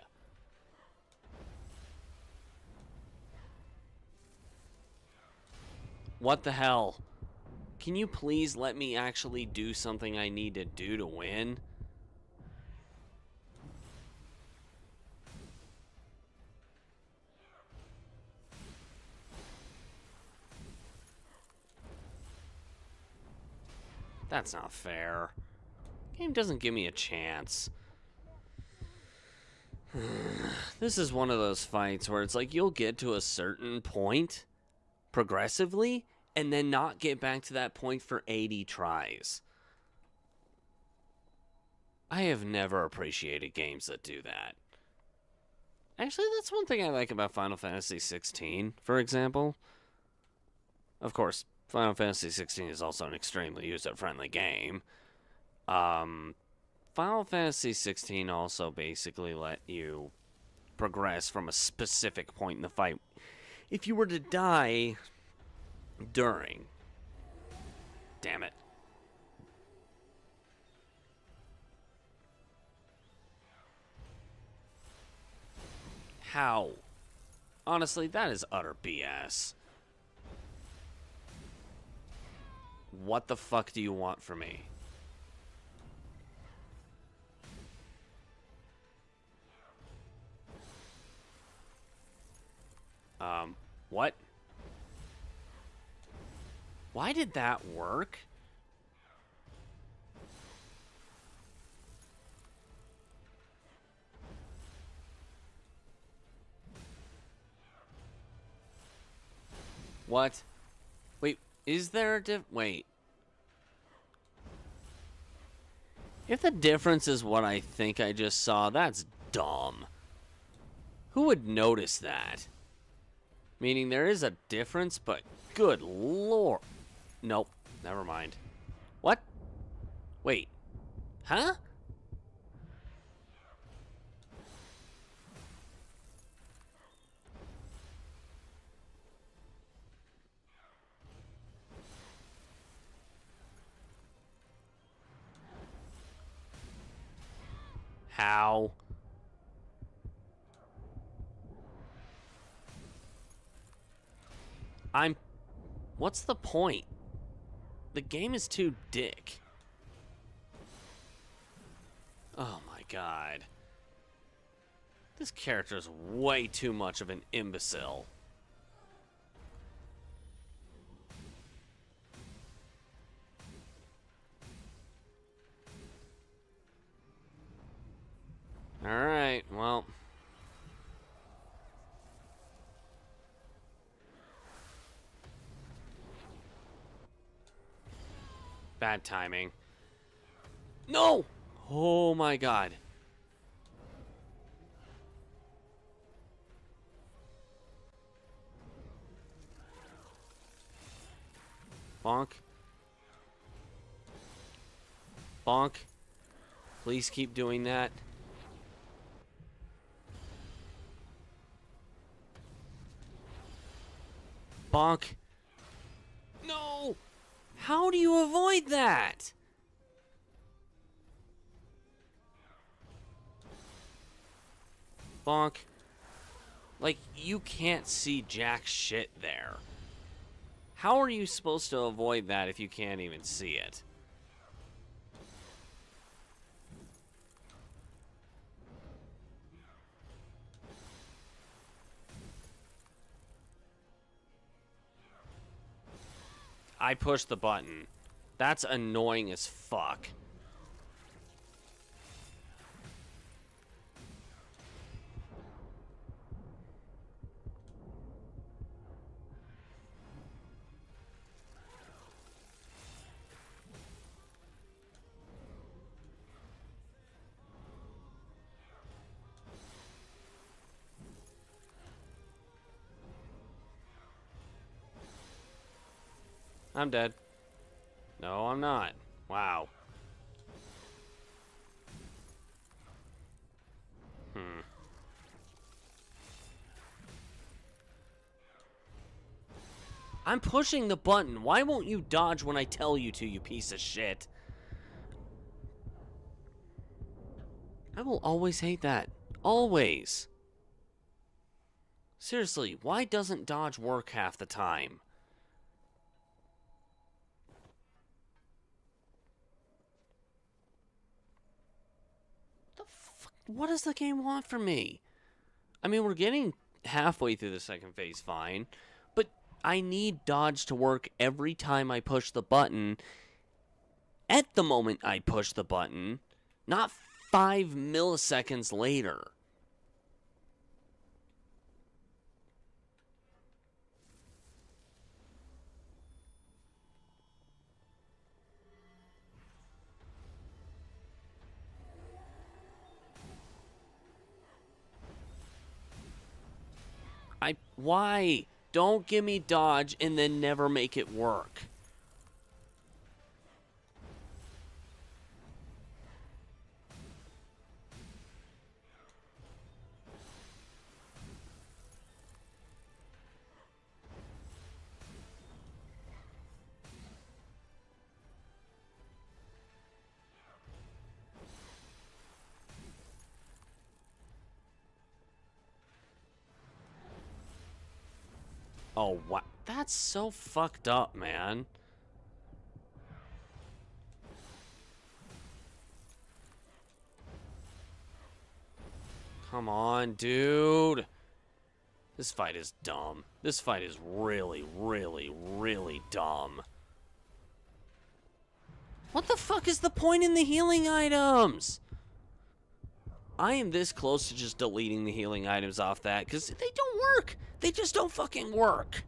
What the hell? Can you please let me actually do something I need to do to win? That's not fair. Game doesn't give me a chance. This is one of those fights where it's like you'll get to a certain point progressively and then not get back to that point for 80 tries. I have never appreciated games that do that. Actually, that's one thing I like about Final Fantasy XVI, for example. Of course, Final Fantasy XVI is also an extremely user-friendly game. Final Fantasy XVI also basically let you progress from a specific point in the fight. If you were to die during... Damn it. How? Honestly, that is utter BS. What the fuck do you want from me? What? Why did that work? What? Wait, is there a wait. If the difference is what I think I just saw, that's dumb. Who would notice that? Meaning there is a difference, but good lord. Nope, never mind. What? Wait. Huh? How? What's the point? The game is too dick. Oh my god. This character's way too much of an imbecile. Bad timing. No! Oh my god. Bonk. Bonk. Please keep doing that. Bonk. No! How do you avoid that? Bonk. Like, you can't see jack shit there. How are you supposed to avoid that if you can't even see it? I pushed the button. That's annoying as fuck. I'm dead. No, I'm not. Wow. I'm pushing the button. Why won't you dodge when I tell you to, you piece of shit? I will always hate that. Always. Seriously, why doesn't dodge work half the time? The fuck? What does the game want from me? I mean, we're getting halfway through the second phase fine, but I need dodge to work every time I push the button. At the moment I push the button, not 5 milliseconds later. Why? Don't give me dodge and then never make it work. Oh, what? That's so fucked up, man. Come on, dude. This fight is dumb. This fight is really, really, really dumb. What the fuck is the point in the healing items? I am this close to just deleting the healing items off that because they don't work. They just don't fucking work.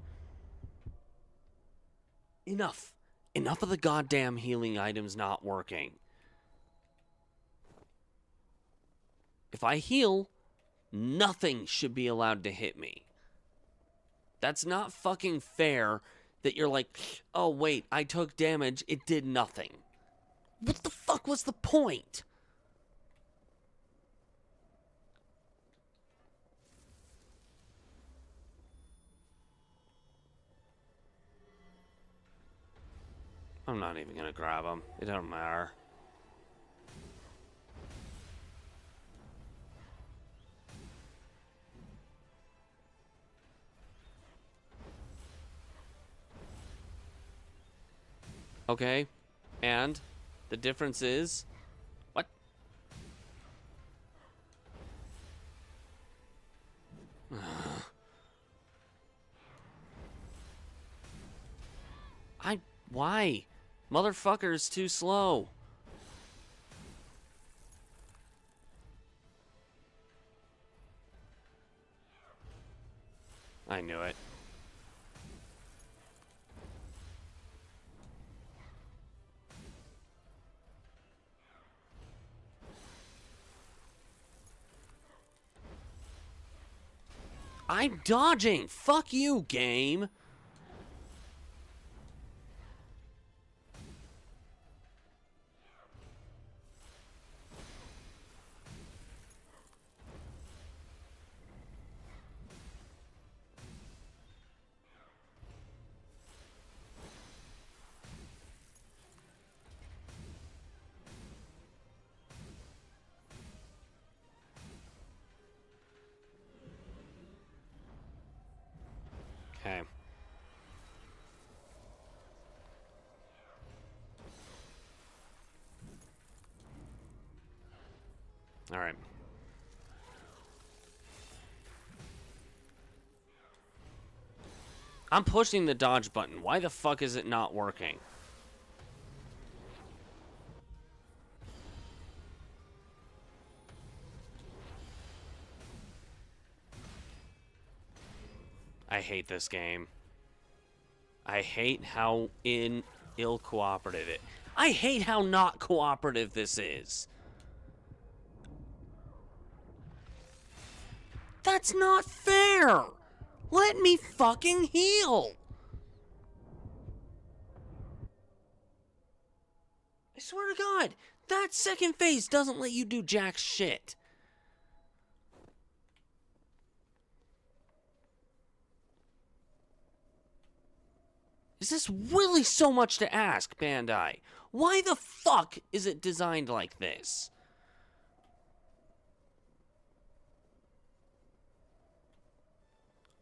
Enough. Enough of the goddamn healing items not working. If I heal, nothing should be allowed to hit me. That's not fucking fair that you're like, oh wait, I took damage, it did nothing. What the fuck was the point? I'm not even gonna grab him. It don't matter. Okay, and the difference is... What? Why? Motherfucker's too slow. I knew it. I'm dodging. Fuck you, game. Okay. All right. I'm pushing the dodge button. Why the fuck is it not working? I hate this game. I hate how ill cooperative it. I hate how not cooperative this is. That's not fair. Let me fucking heal. I swear to God, that second phase doesn't let you do jack shit. Is this really so much to ask, Bandai? Why the fuck is it designed like this?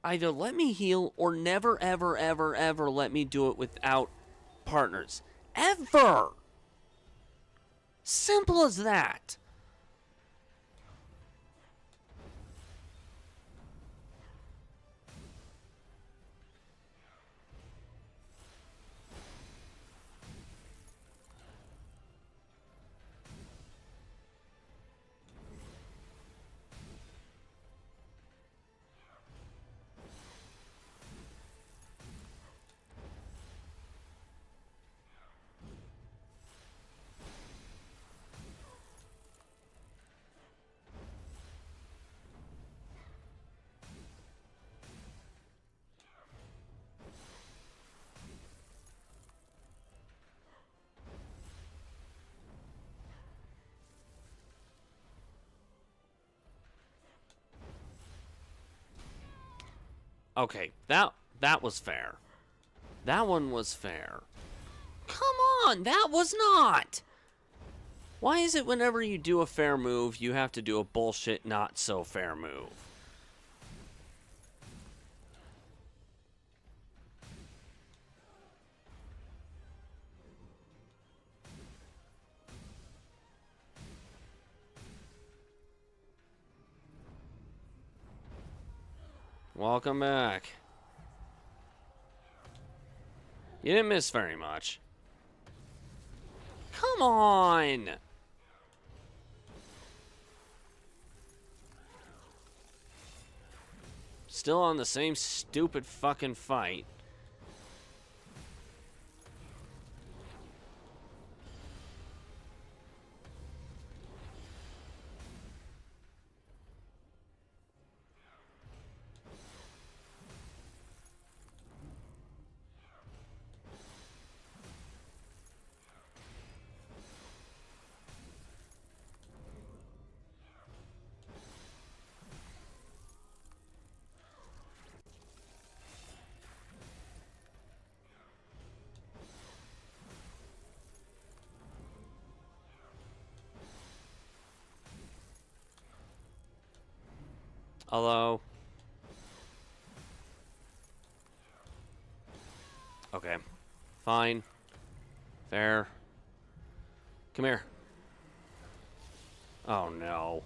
Either let me heal or never, ever, ever, ever let me do it without partners. Ever! Simple as that. Okay, that was fair. That one was fair. Come on, that was not! Why is it whenever you do a fair move, you have to do a bullshit not so fair move? Welcome back. You didn't miss very much. Come on! Still on the same stupid fucking fight. Hello? Okay. Fine. Fair. Come here. Oh no.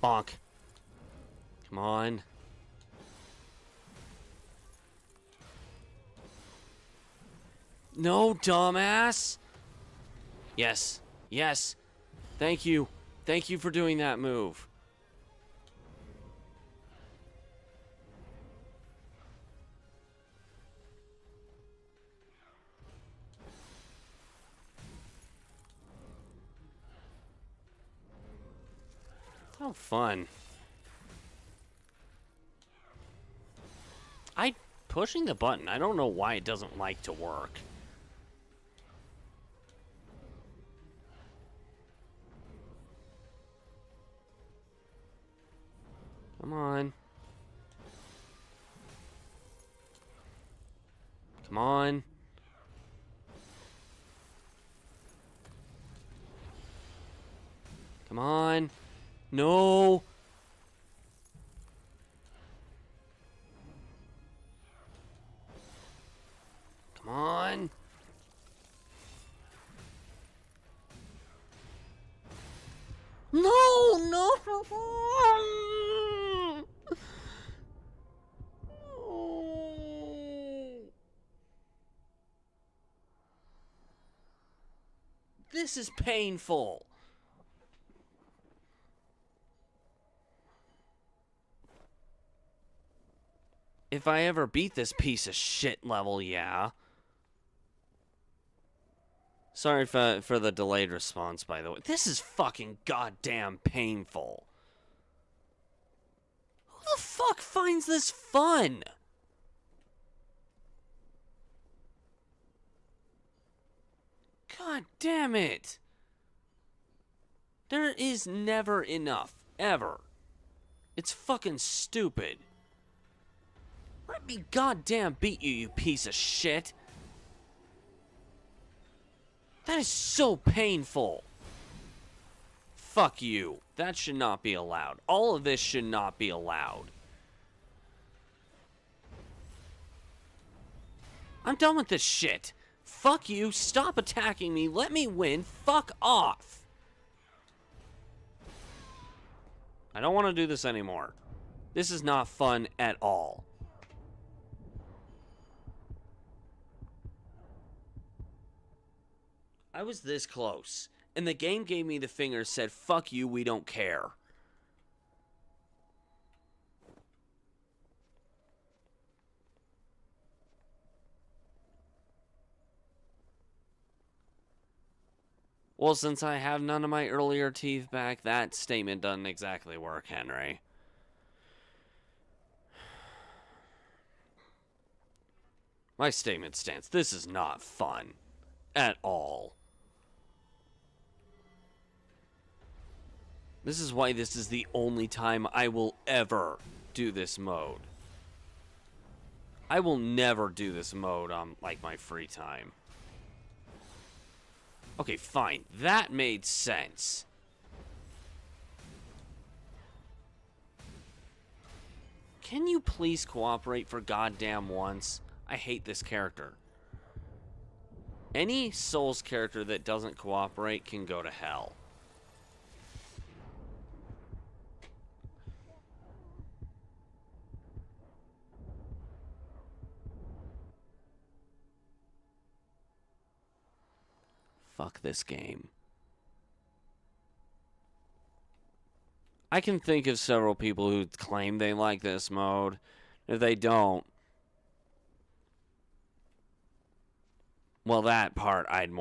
Bonk. Come on. No, dumbass. Yes. Yes. Thank you. Thank you for doing that move. Oh, fun. Pushing the button, I don't know why it doesn't like to work. Come on. Come on. Come on. No. Come on. No, no. This is painful. If I ever beat this piece of shit level, yeah. Sorry for the delayed response, by the way. This is fucking goddamn painful. Who the fuck finds this fun? God damn it. There is never enough. Ever. It's fucking stupid. Let me goddamn beat you, you piece of shit. That is so painful. Fuck you. That should not be allowed. All of this should not be allowed. I'm done with this shit. Fuck you. Stop attacking me. Let me win. Fuck off. I don't want to do this anymore. This is not fun at all. I was this close, and the game gave me the finger, said, fuck you, we don't care. Well, since I have none of my earlier teeth back, that statement doesn't exactly work, Henry. My statement stands. This is not fun. At all. This is why this is the only time I will ever do this mode. I will never do this mode on, like, my free time. Okay, fine. That made sense. Can you please cooperate for goddamn once? I hate this character. Any Souls character that doesn't cooperate can go to hell. Fuck this game. I can think of several people who claim they like this mode. If they don't, well, that part I'd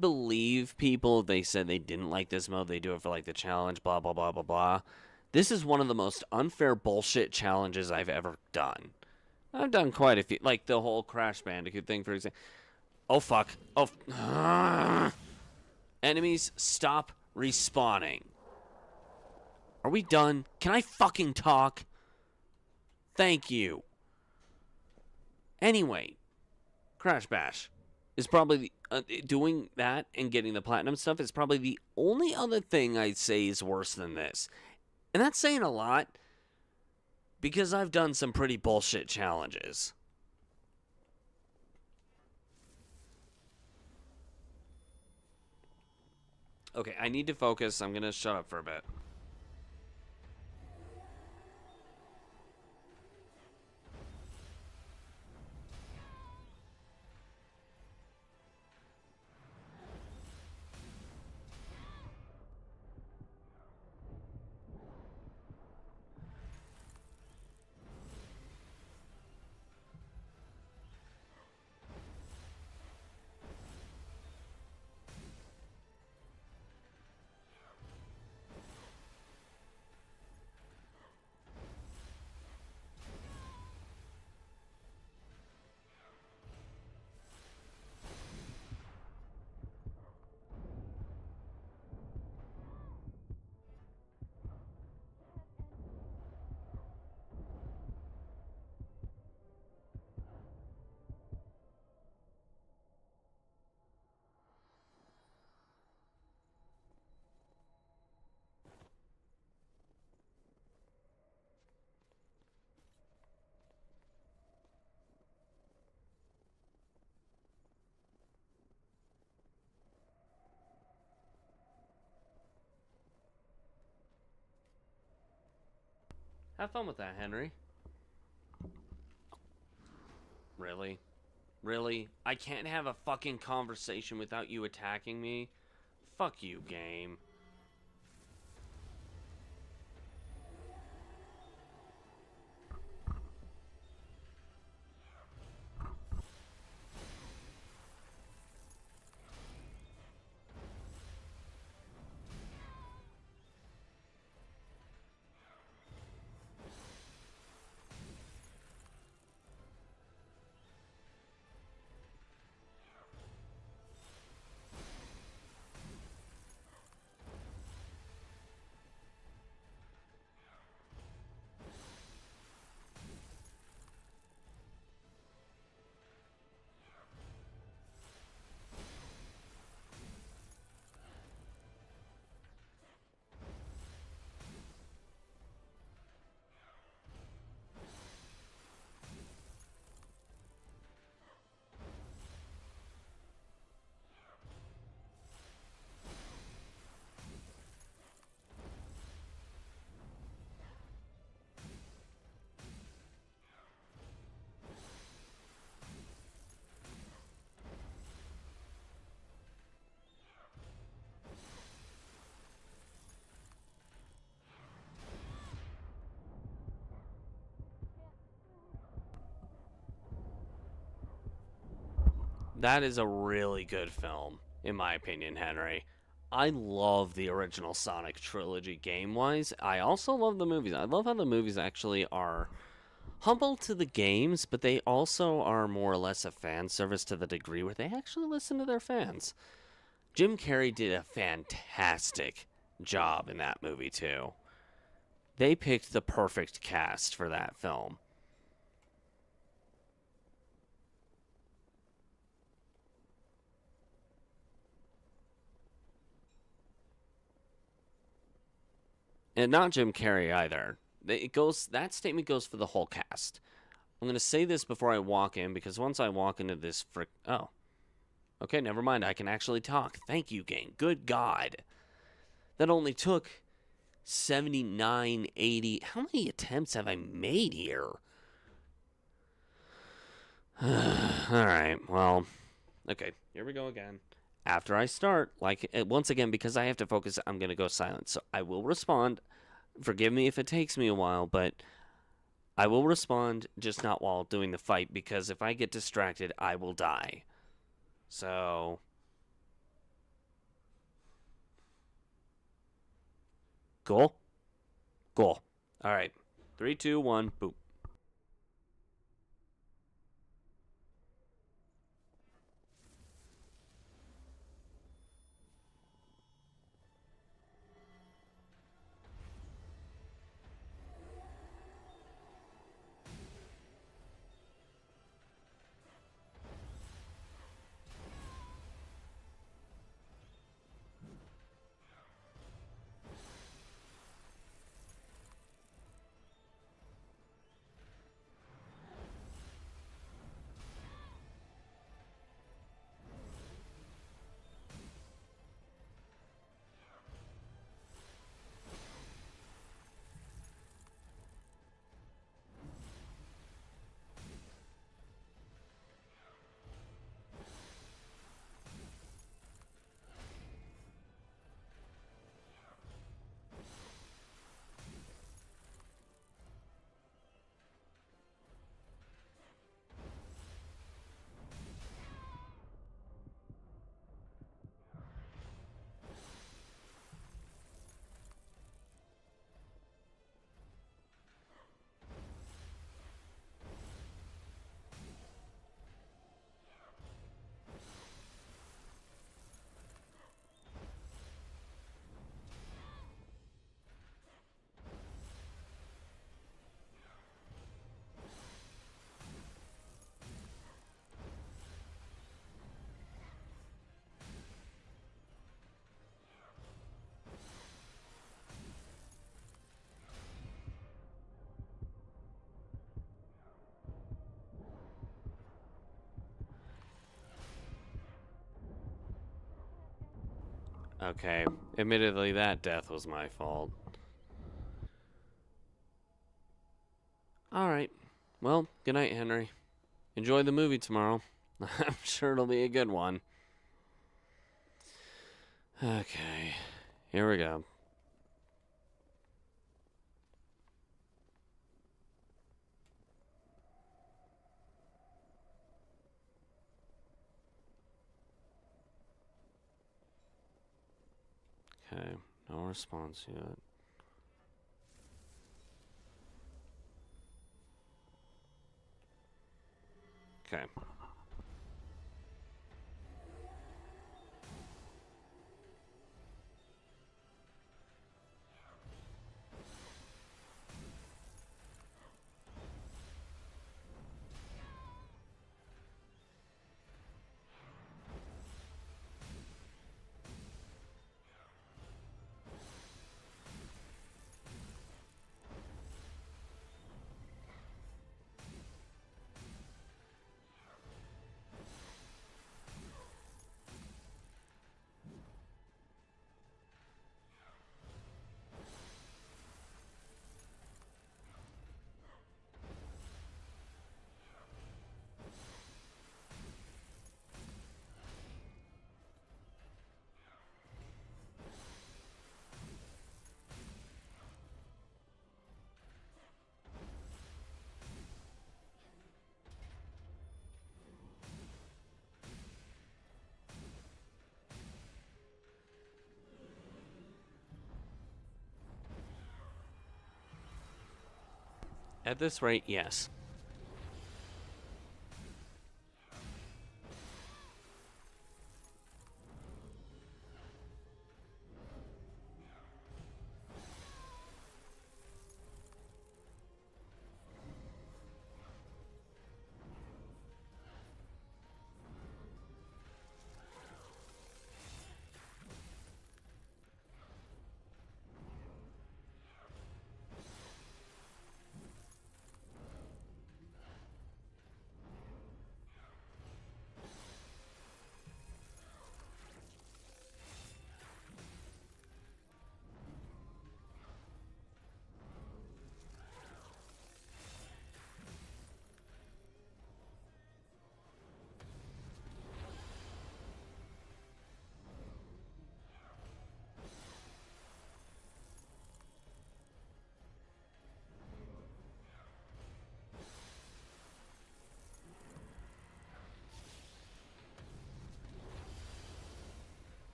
believe people if they said they didn't like this mode, they do it for like the challenge, blah blah blah blah blah. This is one of the most unfair bullshit challenges I've ever done. I've done quite a few, like the whole Crash Bandicoot thing, for example. Oh fuck. Oh. Enemies, stop respawning. Are we done? Can I fucking talk? Thank you. Anyway, Crash Bash is probably doing that and getting the platinum stuff is probably the only other thing I'd say is worse than this. And that's saying a lot because I've done some pretty bullshit challenges. Okay, I need to focus. I'm going to shut up for a bit. Have fun with that, Henry. Really? Really? I can't have a fucking conversation without you attacking me? Fuck you, game. That is a really good film, in my opinion, Henry. I love the original Sonic trilogy game-wise. I also love the movies. I love how the movies actually are humble to the games, but they also are more or less a fan service to the degree where they actually listen to their fans. Jim Carrey did a fantastic job in that movie, too. They picked the perfect cast for that film. And not Jim Carrey either. That statement goes for the whole cast. I'm gonna say this before I walk in because once I walk into this okay, never mind. I can actually talk. Thank you, game. Good God, that only took 79, 80. How many attempts have I made here? All right. Well, okay. Here we go again. After I start, once again, because I have to focus, I'm gonna go silent. So I will respond. Forgive me if it takes me a while, but I will respond, just not while doing the fight, because if I get distracted, I will die. So, cool? Cool. All right. 3, 2, 1, boop. Okay. Admittedly, that death was my fault. All right. Well, good night, Henry. Enjoy the movie tomorrow. I'm sure it'll be a good one. Okay. Here we go. Okay. No response yet. Okay. At this rate, yes.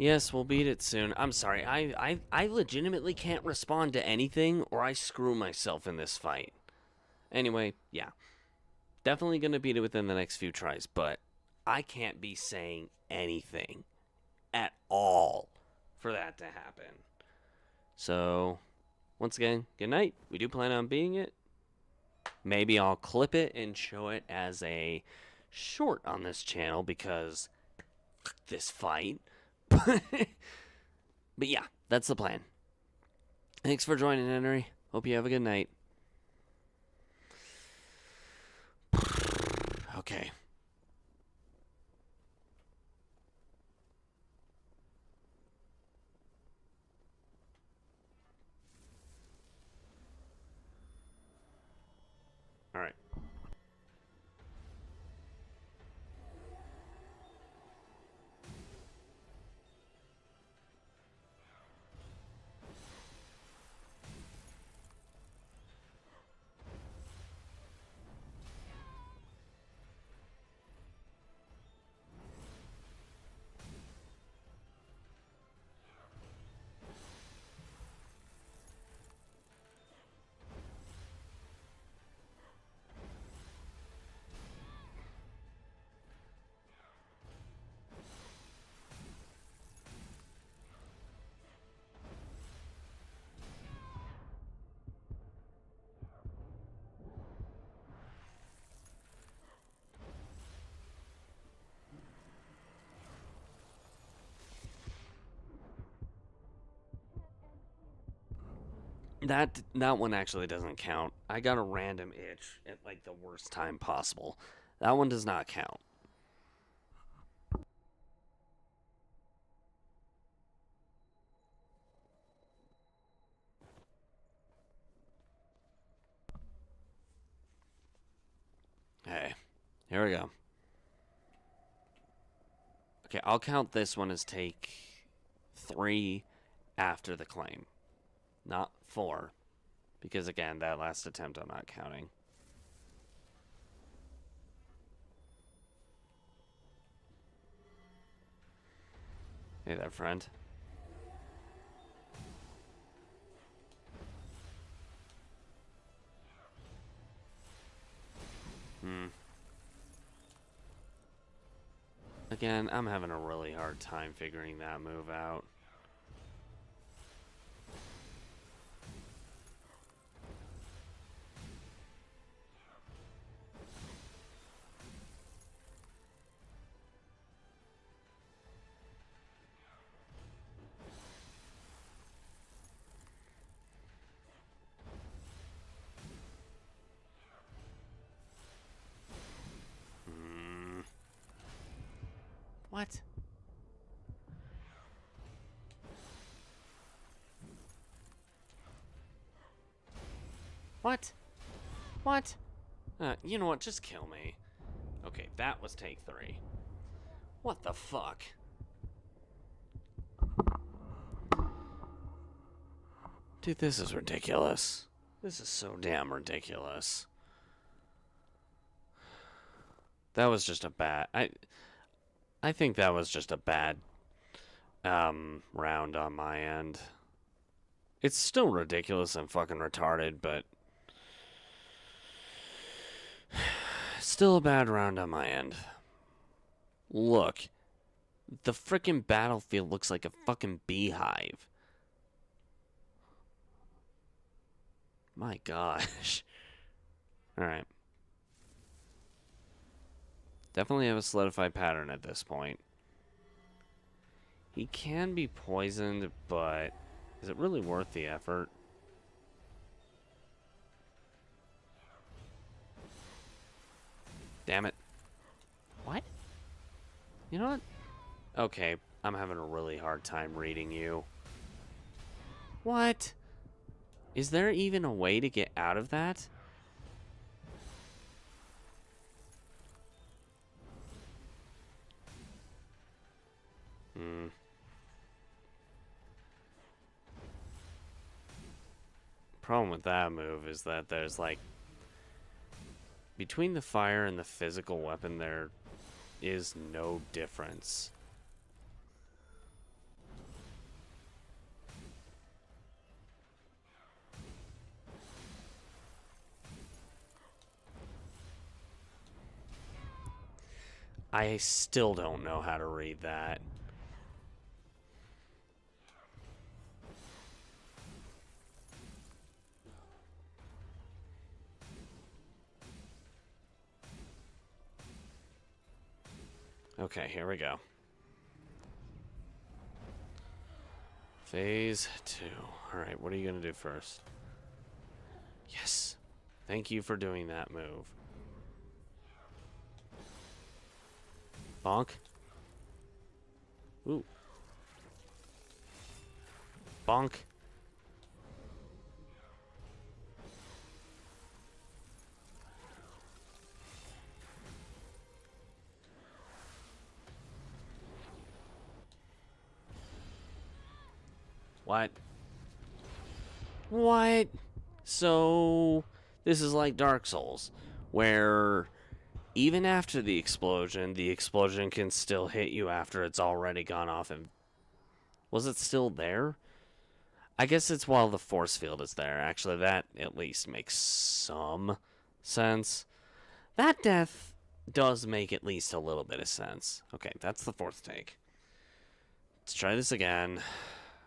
Yes, we'll beat it soon. I'm sorry. I legitimately can't respond to anything or I screw myself in this fight. Anyway, yeah. Definitely going to beat it within the next few tries, but I can't be saying anything at all for that to happen. So, once again, good night. We do plan on beating it. Maybe I'll clip it and show it as a short on this channel because this fight. But yeah, that's the plan. Thanks for joining, Henry. Hope you have a good night. Okay. All right. That one actually doesn't count. I got a random itch at like the worst time possible. That one does not count. Hey, here we go. Okay, I'll count this one as take 3 after the claim, not 4. Because again, that last attempt I'm not counting. Hey there, friend. Again, I'm having a really hard time figuring that move out. What? What? What? You know what? Just kill me. Okay, that was take 3. What the fuck? Dude, this is ridiculous. This is so damn ridiculous. That was just a bad... I think that was just a bad round on my end. It's still ridiculous and fucking retarded, but still a bad round on my end. Look, the frickin' battlefield looks like a fucking beehive. My gosh. Alright. Definitely have a solidified pattern at this point. He can be poisoned, but is it really worth the effort? Damn it. What? You know what? Okay, I'm having a really hard time reading you. What? Is there even a way to get out of that? Problem with that move is that there's like between the fire and the physical weapon there is no difference. I still don't know how to read that. Okay, here we go. Phase 2. Alright, what are you going to do first? Yes. Thank you for doing that move. Bonk. Ooh. Bonk. What? What? So, this is like Dark Souls, where even after the explosion can still hit you after it's already gone off. And was it still there? I guess it's while the force field is there. Actually, that at least makes some sense. That death does make at least a little bit of sense. Okay, that's the 4th take. Let's try this again.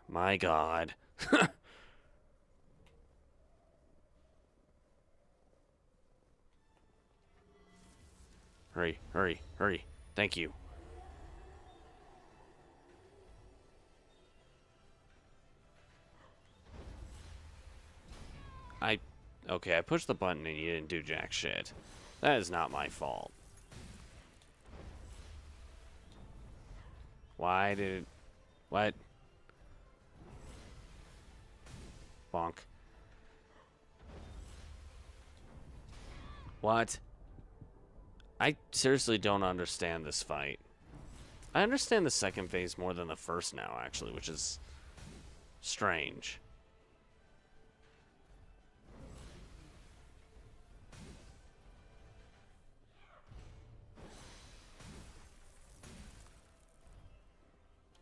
My God. Hurry, hurry, hurry. Thank you. Okay, I pushed the button and you didn't do jack shit. That is not my fault. Why did... What? Bonk. What? I seriously don't understand this fight. I understand the second phase more than the first now, actually, which is strange.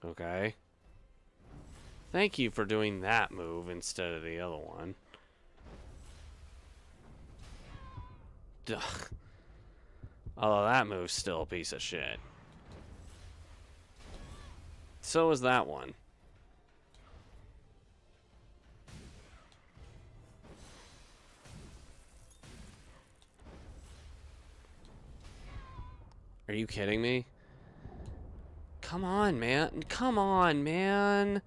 Okay. Thank you for doing that move instead of the other one. Ugh. Although that move's still a piece of shit. So is that one. Are you kidding me? Come on, man. Come on, man.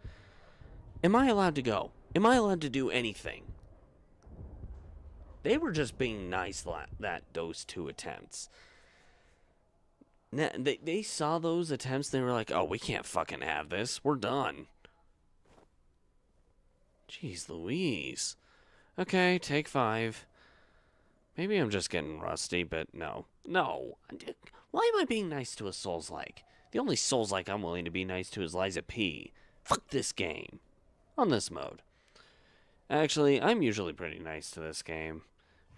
Am I allowed to go? Am I allowed to do anything? They were just being nice those two attempts. They saw those attempts, they were like, oh, we can't fucking have this. We're done. Jeez Louise. Okay, take 5. Maybe I'm just getting rusty, but no. No. Why am I being nice to a Souls-like? The only Souls-like I'm willing to be nice to is Liza P. Fuck this game. On this mode. Actually, I'm usually pretty nice to this game.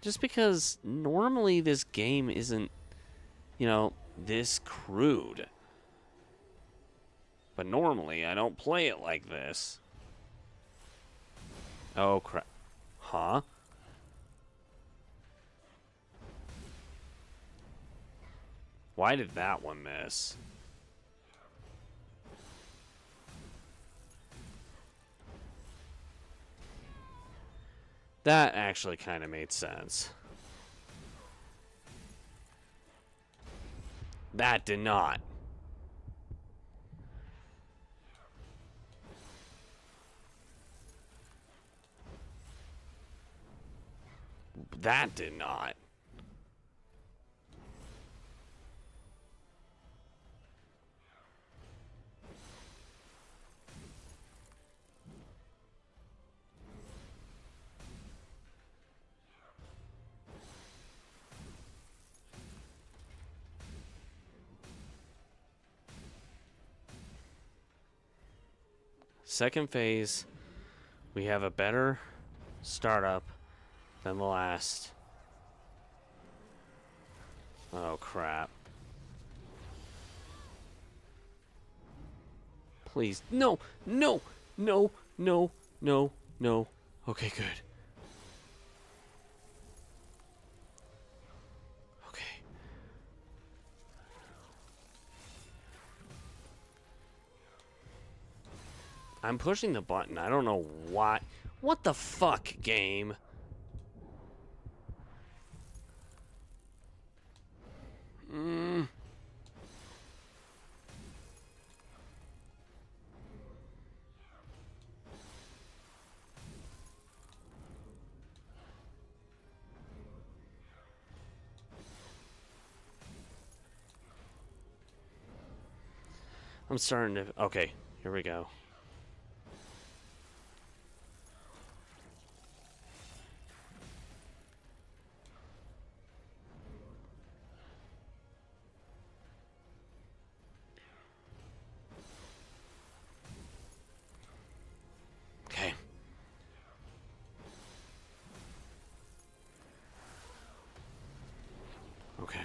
Just because normally this game isn't, you know, this crude. But normally I don't play it like this. Oh crap. Huh? Why did that one miss? That actually kind of made sense. That did not. That did not. Second phase, we have a better startup than the last. Oh, crap. Please. No, no, no, no, no, no. Okay, good. Okay. I'm pushing the button. I don't know why. What the fuck, game? I'm starting to... Okay, here we go. Okay. Okay.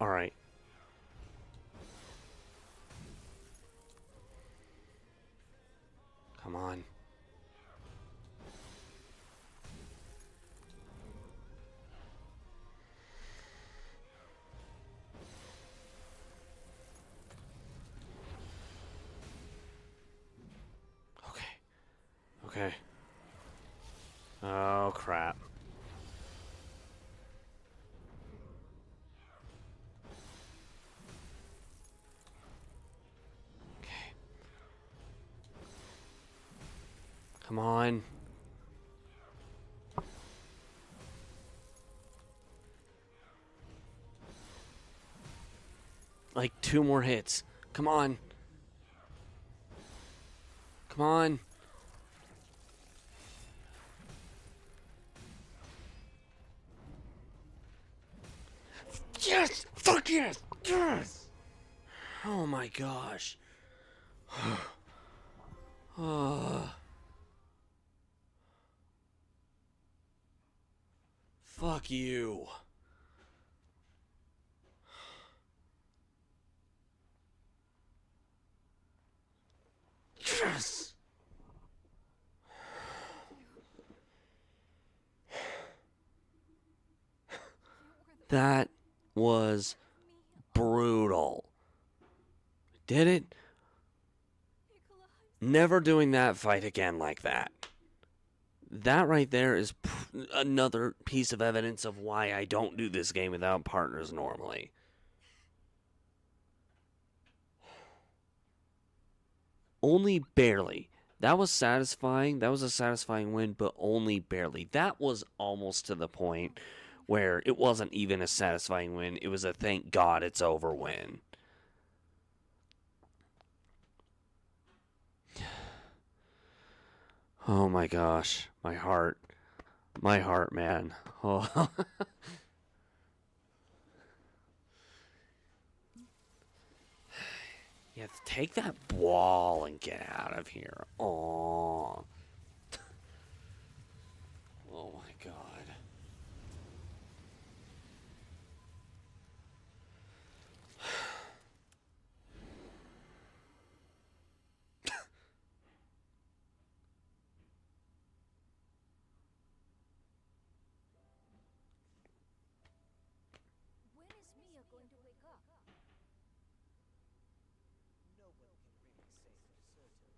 All right. Come on. Okay. Okay. Oh, crap. Okay. Come on. Like 2 more hits. Come on. Come on. Yes! Fuck yes! Yes! Oh my gosh. Fuck you. Yes! That was brutal. Did it? Never doing that fight again like that. That right there is another piece of evidence of why I don't do this game without partners normally. Only barely. That was satisfying. That was a satisfying win, but only barely. That was almost to the point where it wasn't even a satisfying win. It was a thank God it's over win. Oh my gosh. My heart. My heart, man. Oh. Yeah, take that ball and get out of here. Oh. Oh my God. When is Mia going to wake up? No one can really say for certain.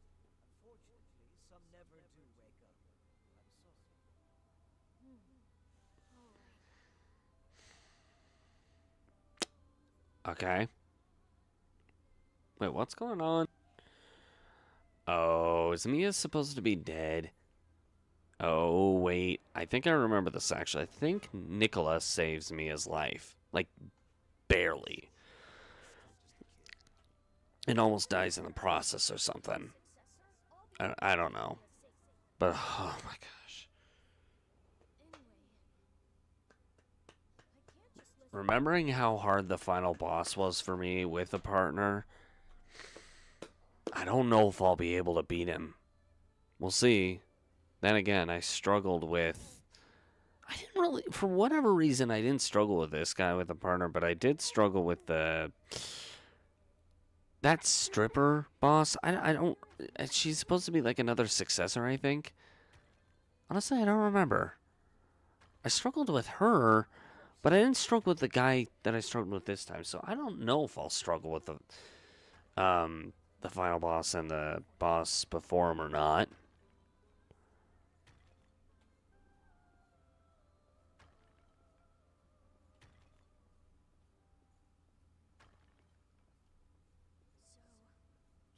Unfortunately, some never do wake up. I'm sorry. All right. Okay. Wait, what's going on? Oh, is Mia supposed to be dead? Oh, wait. I think I remember this actually. I think Nicholas saves Mia's life. Like, barely. It almost dies in the process or something. I don't know. But, oh my gosh. Remembering how hard the final boss was for me with a partner, I don't know if I'll be able to beat him. We'll see. Then again, I struggled with... I didn't really... For whatever reason, I didn't struggle with this guy with a partner, but I did struggle with the... That stripper boss. I don't... She's supposed to be like another successor, I think. Honestly, I don't remember. I struggled with her, but I didn't struggle with the guy that I struggled with this time, so I don't know if I'll struggle with the final boss and the boss before him or not.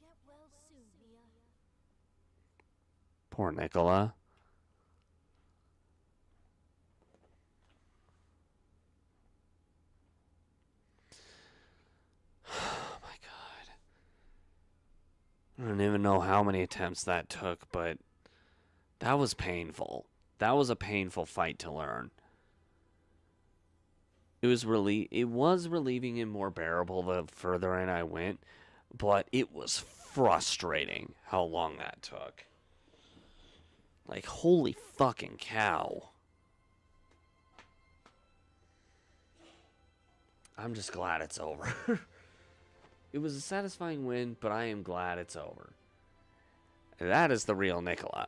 So, get well soon, Mia. Poor Nicola. Oh my God. I don't even know how many attempts that took, but that was painful. That was a painful fight to learn. It was relieving and more bearable the further in I went, but it was frustrating how long that took. Like, holy fucking cow. I'm just glad it's over. It was a satisfying win, but I am glad it's over. That is the real Nicola.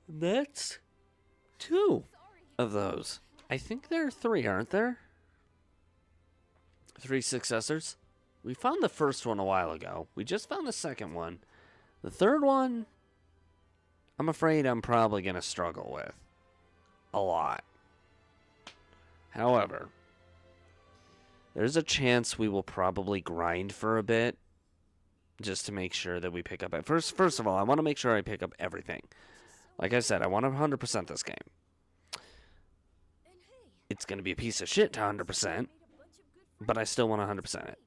That's 2 of those. I think there are 3, aren't there? 3 successors. We found the first one a while ago. We just found the second one. The third one, I'm afraid I'm probably going to struggle with. A lot. However, there's a chance we will probably grind for a bit just to make sure that we pick up. First of all, I want to make sure I pick up everything. Like I said, I want to 100% this game. it's going to be a piece of shit to 100%, but I still want to 100% it.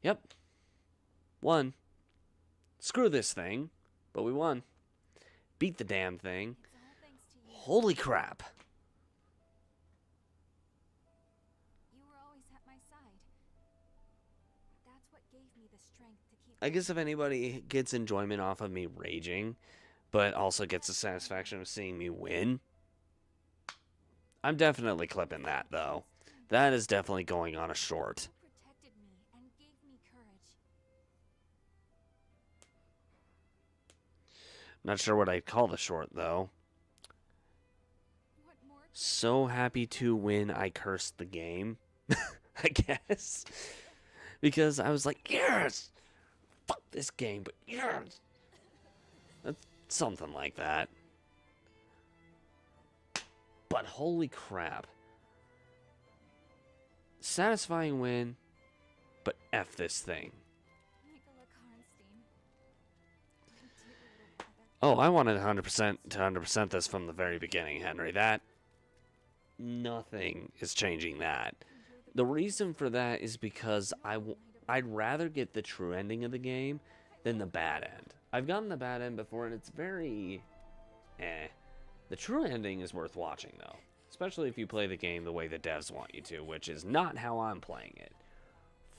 Yep. Won. Screw this thing, but we won. Beat the damn thing. It's all thanks to you. Holy crap. You were always at my side. That's what gave me the strength to keep. I guess if anybody gets enjoyment off of me raging, but also gets the satisfaction of seeing me win, I'm definitely clipping that, though. That is definitely going on a short. You protected me and gave me courage. Not sure what I'd call the short, though. What more? So happy to win, I cursed the game, I guess. Because I was like, yes! Fuck this game, but yes! That's something like that. But holy crap. Satisfying win, but F this thing. Nicola Karnstein. My dear little brother. Oh, I wanted 100% to 100% this from the very beginning, Henry. That, nothing is changing that. The reason for that is because I'd rather get the true ending of the game than the bad end. I've gotten the bad end before, and it's very eh. The true ending is worth watching, though. Especially if you play the game the way the devs want you to, which is not how I'm playing it.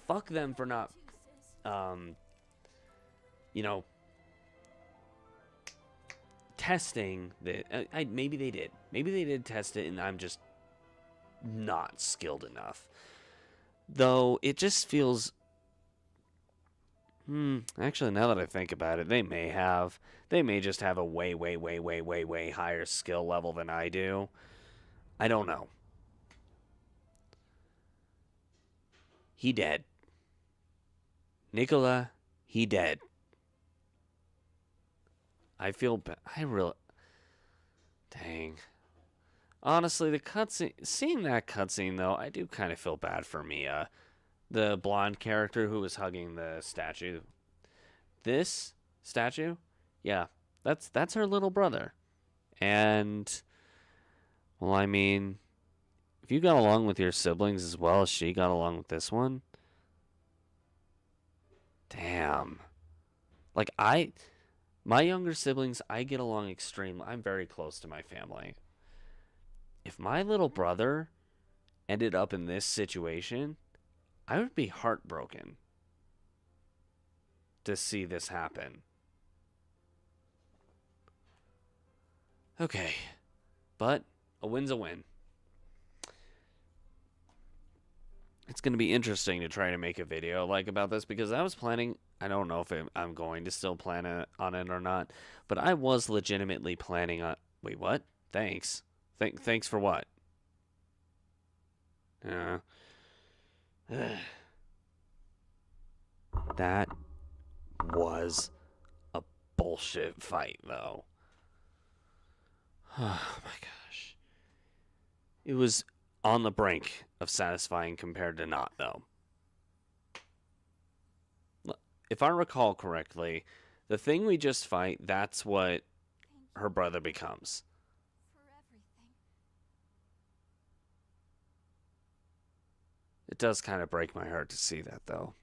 Fuck them for not, you know, testing the... maybe they did. Maybe they did test it, and I'm just not skilled enough. Though, it just feels... actually, now that I think about it, they may have. They may just have a way, way, way, way, way, way higher skill level than I do. I don't know. He dead. Nicola, he dead. I feel bad. I really... Dang. Honestly, the cutscene... Seeing that cutscene, though, I do kind of feel bad for Mia. The blonde character who was hugging the statue. This statue? Yeah, that's her little brother. And, well, I mean, if you got along with your siblings as well as she got along with this one, damn. Like, my younger siblings, I get along extremely. I'm very close to my family. If my little brother ended up in this situation, I would be heartbroken to see this happen. Okay, but a win's a win. It's going to be interesting to try to make a video like about this because I was planning, I don't know if I'm going to still plan on it or not, but I was legitimately planning on, wait, what? Thanks. Thanks for what? That was a bullshit fight, though. Oh my gosh. It was on the brink of satisfying compared to not, though. If I recall correctly, the thing we just fight, that's what her brother becomes. For everything. It does kind of break my heart to see that, though.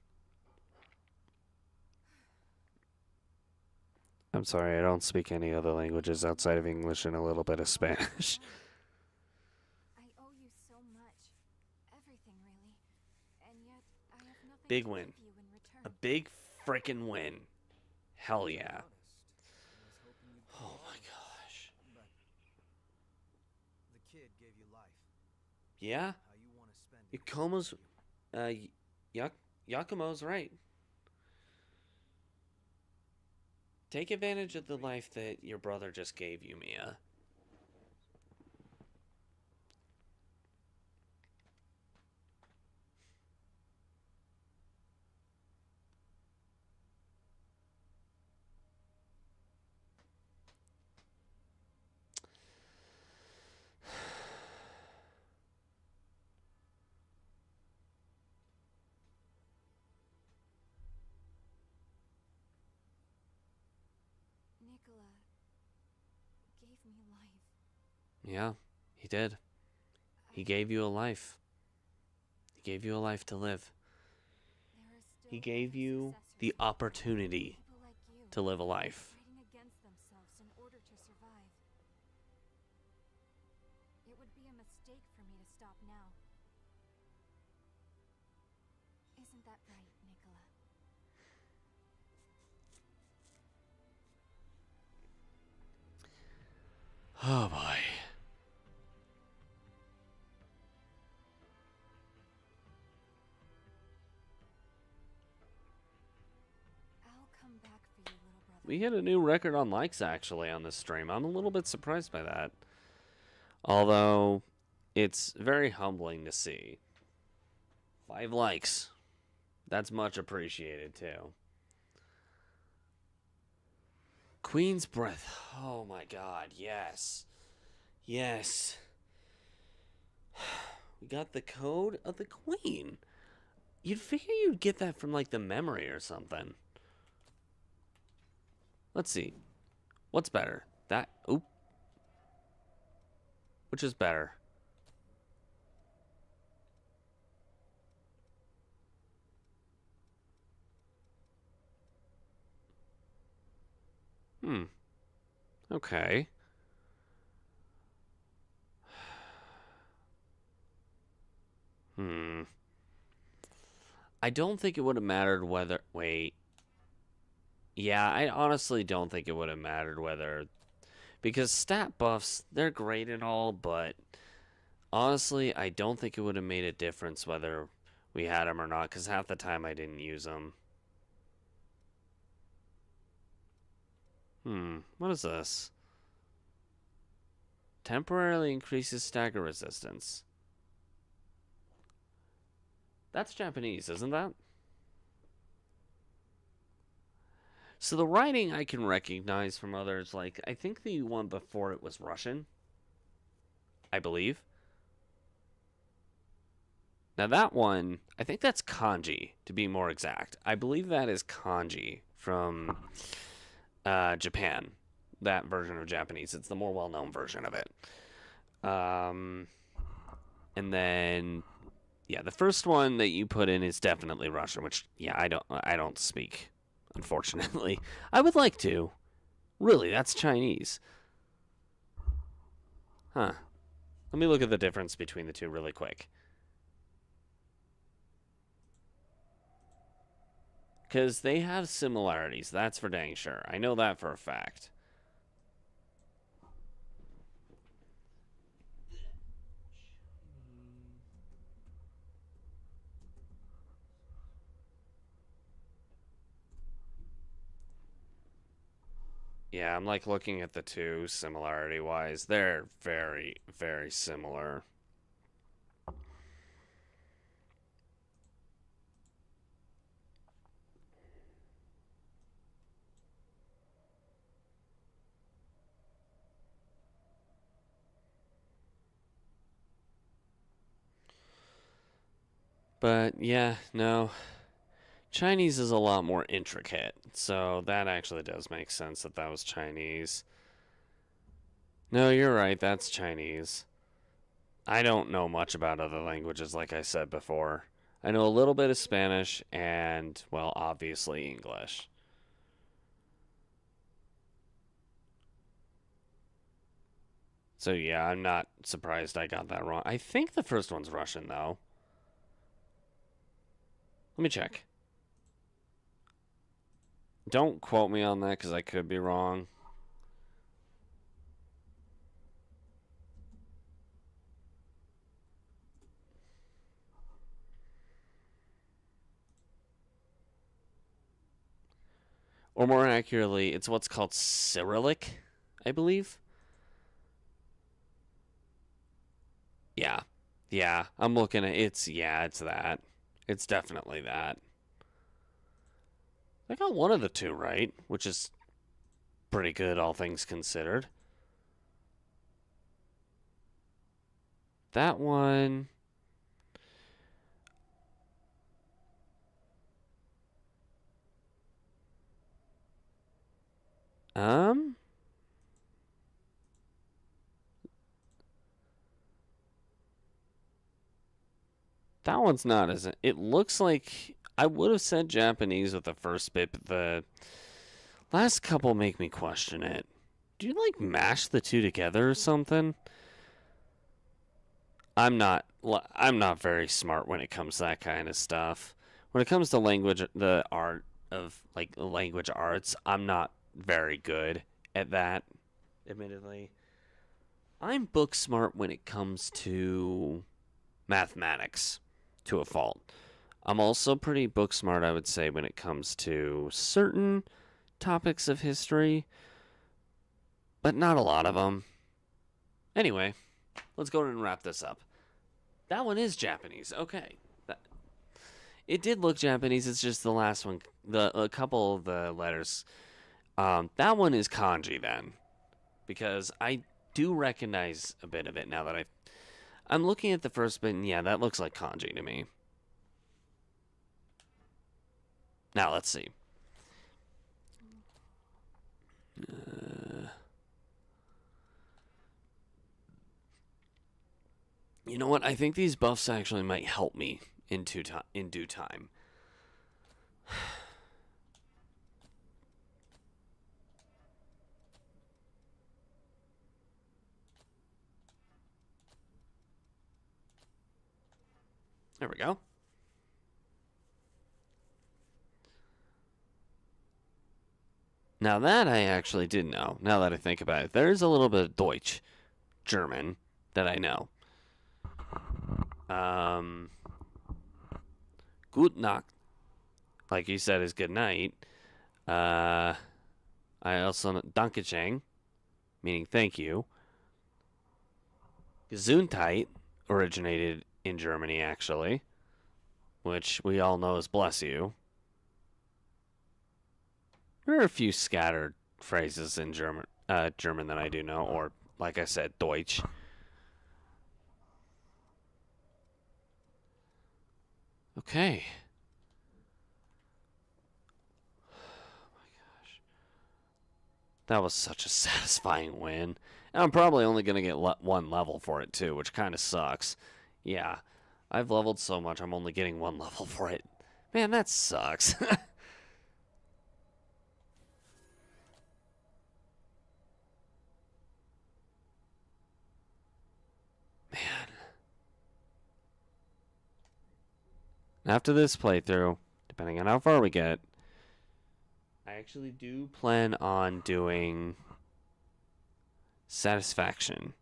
I'm sorry, I don't speak any other languages outside of English and a little bit of Spanish. I owe you so much. Everything, really. And yet, I have nothing Big to win. give you in return. A big frickin' win. Hell yeah. Honest. I was hoping you'd be Oh my honest, gosh. but the kid gave you life. Yeah? How you want to spend it? Yakumo's, Yakumo's right. Take advantage of the life that your brother just gave you, Mia. Nicola gave me life. Yeah, he did. He gave you a life. He gave you a life to live. There are still He gave other you successors, the opportunity people like you, to live a life. fighting against themselves in order to survive. It would be a mistake for me to stop now. Isn't that right, Nicola? Oh boy. I'll come back for you, little brother. We hit a new record on likes actually on this stream. I'm a little bit surprised by that. Although it's very humbling to see. 5 likes. That's much appreciated too. Queen's Breath. Oh my god, yes. Yes. We got the code of the Queen. You'd figure you'd get that from like the memory or something. Let's see. What's better? That. Oop. Which is better? Okay. I don't think it would have mattered whether... Wait. Yeah, I honestly don't think it would have mattered whether... Because stat buffs, they're great and all, but... Honestly, I don't think it would have made a difference whether we had them or not, because half the time I didn't use them. What is this? Temporarily increases stagger resistance. That's Japanese, isn't that? So the writing I can recognize from others, like, I think the one before it was Russian. I believe. Now that one, I think that's kanji, to be more exact. I believe that is kanji from Japan. That version of Japanese. It's the more well-known version of it. And then, yeah, the first one that you put in is definitely Russian, which, yeah, I don't speak, unfortunately. I would like to. Really, that's Chinese. Huh. Let me look at the difference between the two really quick. Because they have similarities, that's for dang sure. I know that for a fact. Yeah, I'm like looking at the two similarity-wise. They're very, very similar. But yeah, no. Chinese is a lot more intricate, so that actually does make sense that that was Chinese. No, you're right, that's Chinese. I don't know much about other languages, like I said before. I know a little bit of Spanish and, well, obviously English. So yeah, I'm not surprised I got that wrong. I think the first one's Russian, though. Let me check. Don't quote me on that, because I could be wrong. Or more accurately, it's what's called Cyrillic, I believe. Yeah. Yeah, I'm looking at it's that. It's definitely that. I got one of the two right, which is pretty good, all things considered. That one... Um... That one's not, is it? It looks like I would have said Japanese with the first bit, but the last couple make me question it. Do you like mash the two together or something? I'm not very smart when it comes to that kind of stuff. When it comes to language, the art of like language arts, I'm not very good at that, admittedly. I'm book smart when it comes to mathematics to a fault. I'm also pretty book smart, I would say, when it comes to certain topics of history, but not a lot of them. Anyway, let's go ahead and wrap this up. That one is Japanese. Okay. It did look Japanese. It's just the last one, a couple of the letters. That one is kanji then, because I do recognize a bit of it now that I'm looking at the first bit, and yeah, that looks like kanji to me. Now let's see. You know what? I think these buffs actually might help me in due time. There we go. Now that I actually did know, now that I think about it, there is a little bit of Deutsch, German, that I know. Gute Nacht, like you said, is good night. I also know Dankeschön, meaning thank you. Gesundheit originated in Germany, actually, which we all know is bless you. There are a few scattered phrases in German that I do know, or like I said, Deutsch. Okay. Oh my gosh. That was such a satisfying win. And I'm probably only going to get one level for it, too, which kind of sucks. Yeah, I've leveled so much, I'm only getting one level for it. Man, that sucks. Man. After this playthrough, depending on how far we get, I actually do plan on doing Satisfaction.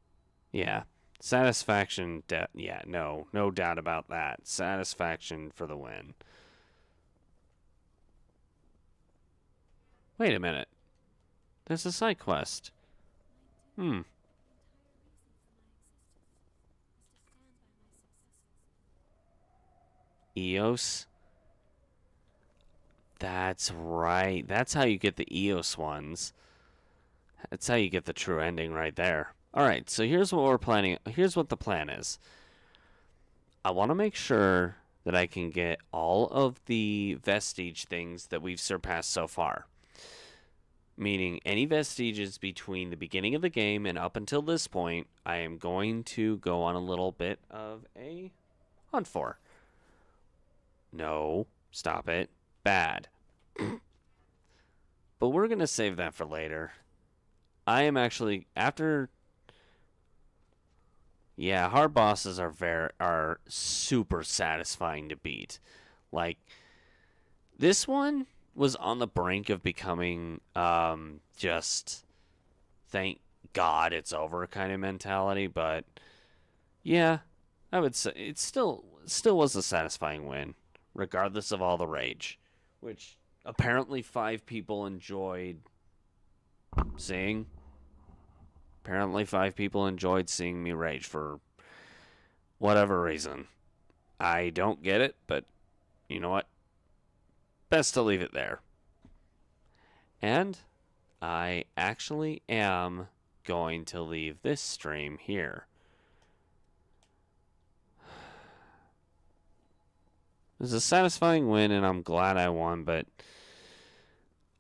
Yeah. Satisfaction, yeah, no doubt about that. Satisfaction for the win. Wait a minute. There's a side quest. Hmm. Eos. That's right. That's how you get the Eos ones. That's how you get the true ending right there. Alright, so here's what we're planning. Here's what the plan is. I want to make sure that I can get all of the vestige things that we've surpassed so far. Meaning any vestiges between the beginning of the game and up until this point, I am going to go on a little bit of a hunt for. No, stop it. Bad. But we're going to save that for later. I am actually, after... Yeah, hard bosses are super satisfying to beat. Like, this one was on the brink of becoming just thank God it's over kind of mentality, but yeah, I would say it still was a satisfying win, regardless of all the rage, which apparently 5 people enjoyed seeing. Apparently 5 people enjoyed seeing me rage for whatever reason. I don't get it, but you know what? Best to leave it there. And I actually am going to leave this stream here. It was a satisfying win, and I'm glad I won, but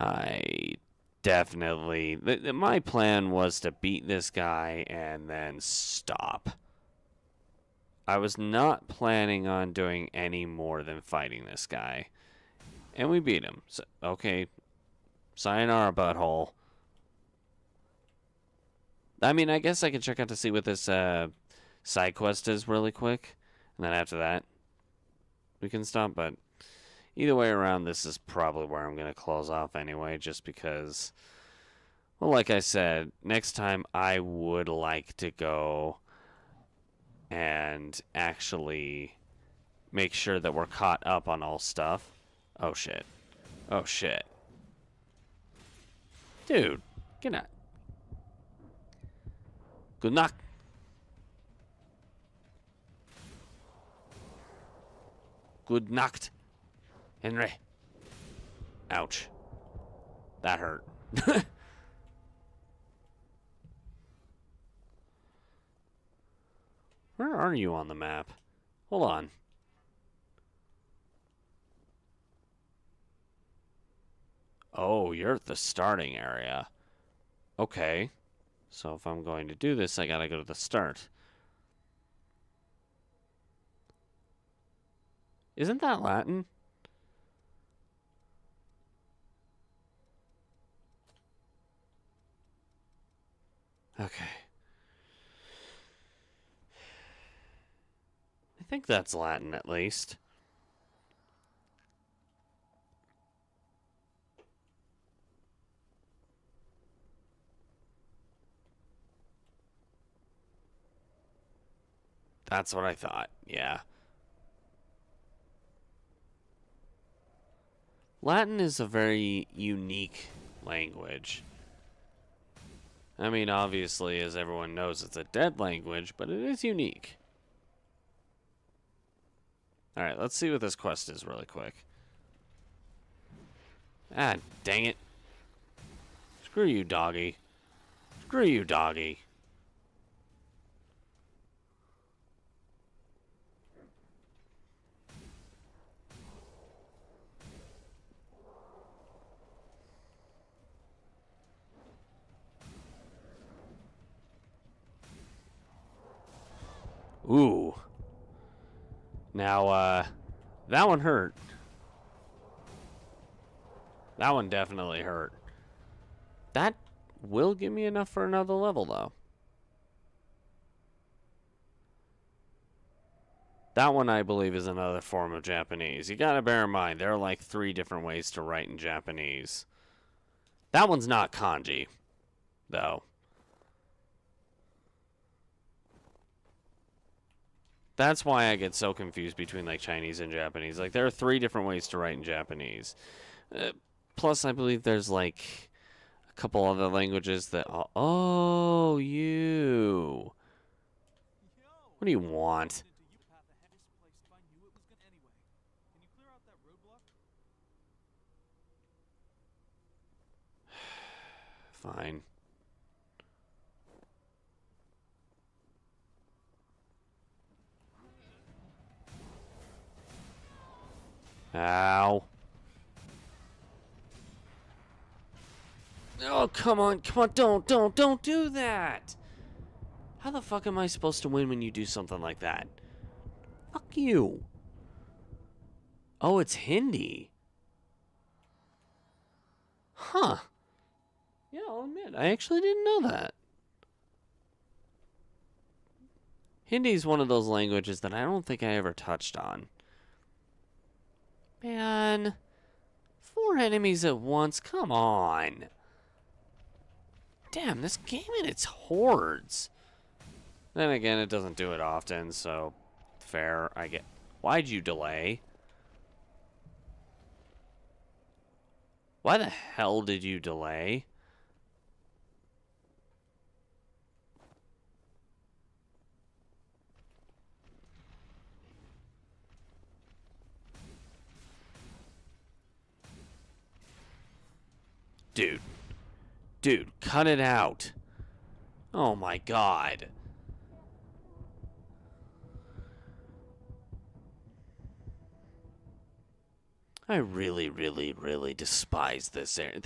I definitely... my plan was to beat this guy and then stop. I was not planning on doing any more than fighting this guy. And we beat him. So, okay. Sayonara, butthole. I mean, I guess I could check out to see what this side quest is really quick. And then after that, we can stop. But either way around, this is probably where I'm going to close off anyway. Just because, well, like I said, next time I would like to go and actually make sure that we're caught up on all stuff. Oh, shit. Oh, shit. Dude, get out. Good knock. Good knocked. Henry. Ouch. That hurt. Where are you on the map? Hold on. Oh, you're at the starting area. Okay. So if I'm going to do this, I gotta go to the start. Isn't that Latin? Okay. I think that's Latin at least. That's what I thought, yeah. Latin is a very unique language. I mean, obviously, as everyone knows, it's a dead language, but it is unique. Alright, let's see what this quest is really quick. Ah, dang it. Screw you, doggy. Screw you, doggy. Ooh. Now, that one hurt. That one definitely hurt. That will give me enough for another level, though. That one, I believe, is another form of Japanese. You gotta bear in mind, there are like 3 different ways to write in Japanese. That one's not kanji, though. That's why I get so confused between like Chinese and Japanese. Like there are 3 different ways to write in Japanese. Plus, I believe there's like a couple other languages that. Oh, you. What do you want? Fine. Ow. Oh, come on, don't do that! How the fuck am I supposed to win when you do something like that? Fuck you. Oh, it's Hindi. Huh. Yeah, I'll admit, I actually didn't know that. Hindi is one of those languages that I don't think I ever touched on. Man, 4 enemies at once, come on. Damn, this game and its hordes. Then again, it doesn't do it often, so fair, I get. Why'd you delay? Why the hell did you delay? Dude, cut it out. Oh my god. I really despise this area.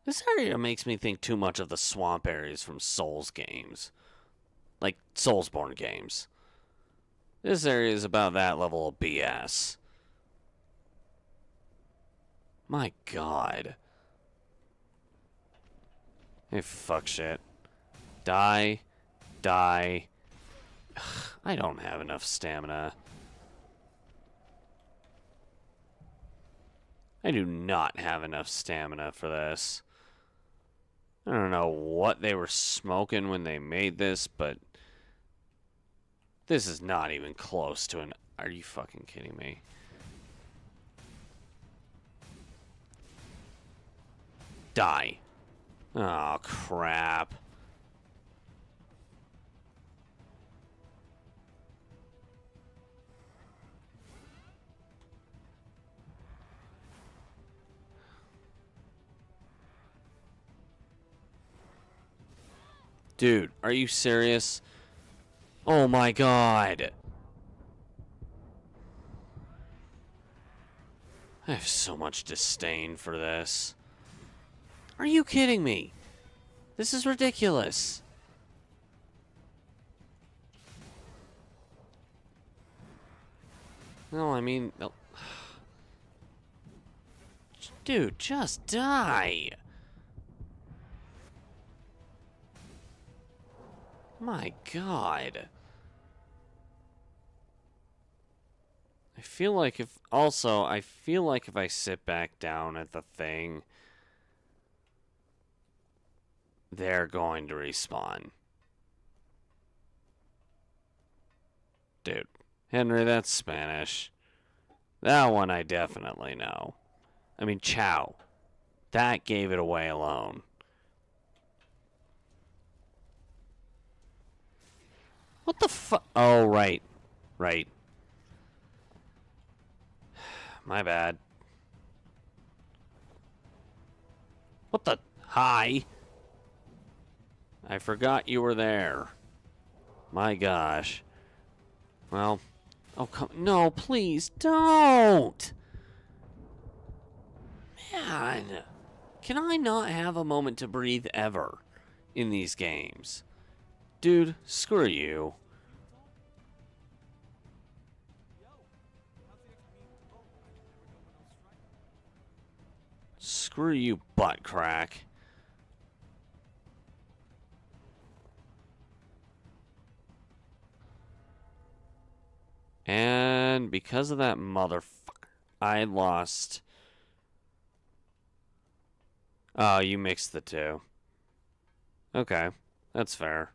This area makes me think too much of the swamp areas from Souls games. Like, Soulsborne games. This area is about that level of BS. My God. Hey, fuck shit. Die. Die. Ugh, I don't have enough stamina. I do not have enough stamina for this. I don't know what they were smoking when they made this, but this is not even close to an... Are you fucking kidding me? Die. Oh, crap. Dude, are you serious? Oh my God. I have so much disdain for this. Are you kidding me? This is ridiculous. No, I mean... no. Dude, just die. My God. I feel like if... Also, I feel like if I sit back down at the thing, they're going to respawn. Dude. Henry, that's Spanish. That one I definitely know. I mean, ciao. That gave it away alone. What the fuck? Oh, right. Right. My bad. What the? Hi. I forgot you were there. My gosh. Well. Oh, come. No, please don't. Man. Can I not have a moment to breathe ever in these games? Dude, screw you. Screw you, butt crack. And because of that motherfucker, I lost. Oh, you mixed the two. Okay, that's fair.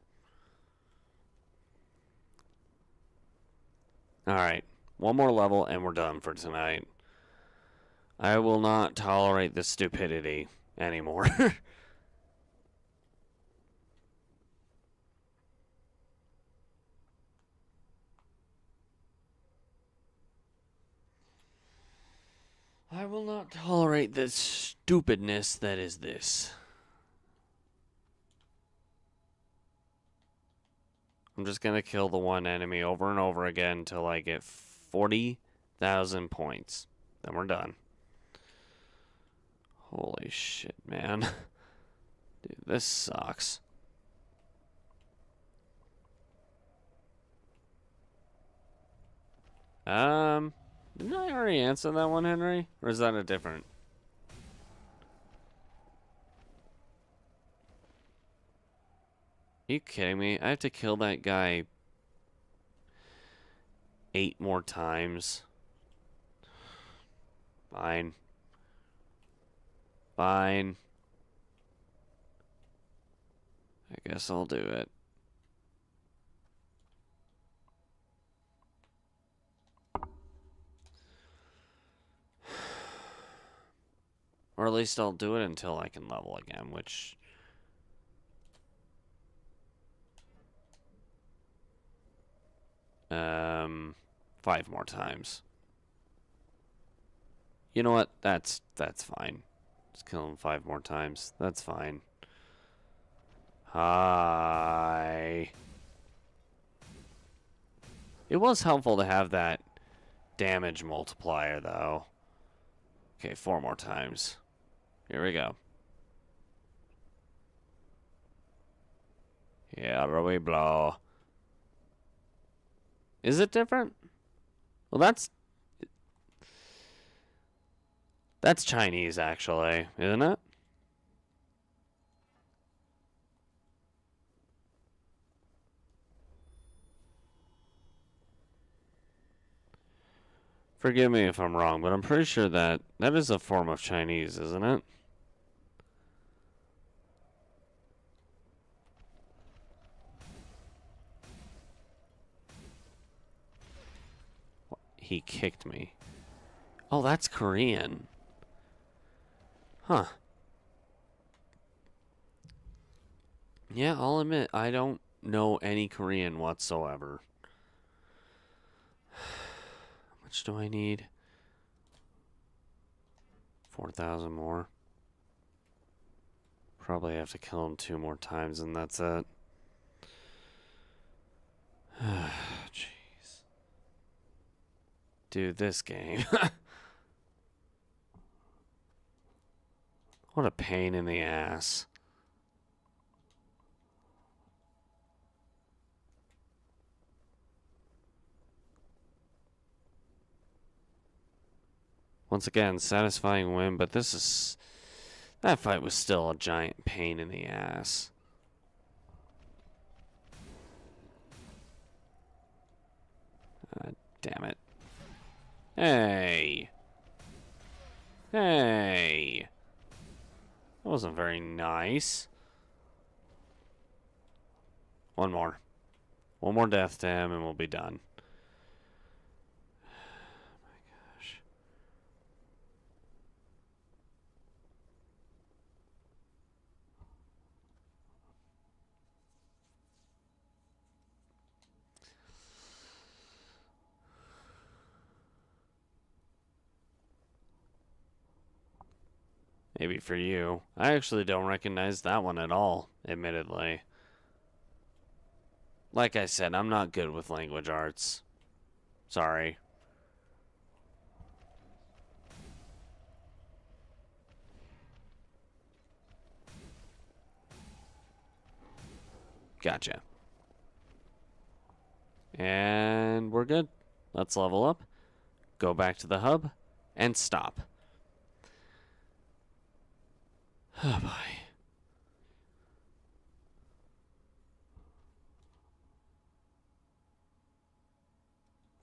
Alright, one more level and we're done for tonight. I will not tolerate this stupidity anymore. I will not tolerate the stupidness that is this. I'm just gonna kill the one enemy over and over again until I get 40,000 points. Then we're done. Holy shit, man. Dude, this sucks. Didn't I already answer that one, Henry? Or is that a different? Are you kidding me? I have to kill that guy 8 more times. Fine. Fine. I guess I'll do it. Or at least I'll do it until I can level again, which... 5 more times. You know what? That's fine. Just kill him 5 more times. That's fine. Hi. It was helpful to have that damage multiplier, though. Okay, 4 more times. Here we go. Here we blow. Is it different? Well, that's Chinese, actually, isn't it? Forgive me if I'm wrong, but I'm pretty sure that is a form of Chinese, isn't it? He kicked me. Oh, that's Korean. Huh. Yeah, I'll admit, I don't know any Korean whatsoever. How much do I need? 4,000 more. Probably have to kill him 2 more times and that's it. Jeez. Dude, this game. What a pain in the ass. Once again, satisfying win, but that fight was still a giant pain in the ass. Damn it. Hey. Hey. That wasn't very nice. One more. One more death to him and we'll be done. My gosh. Maybe for you. I actually don't recognize that one at all, admittedly. Like I said, I'm not good with language arts. Sorry. Gotcha. And we're good. Let's level up. Go back to the hub. And stop. Oh boy.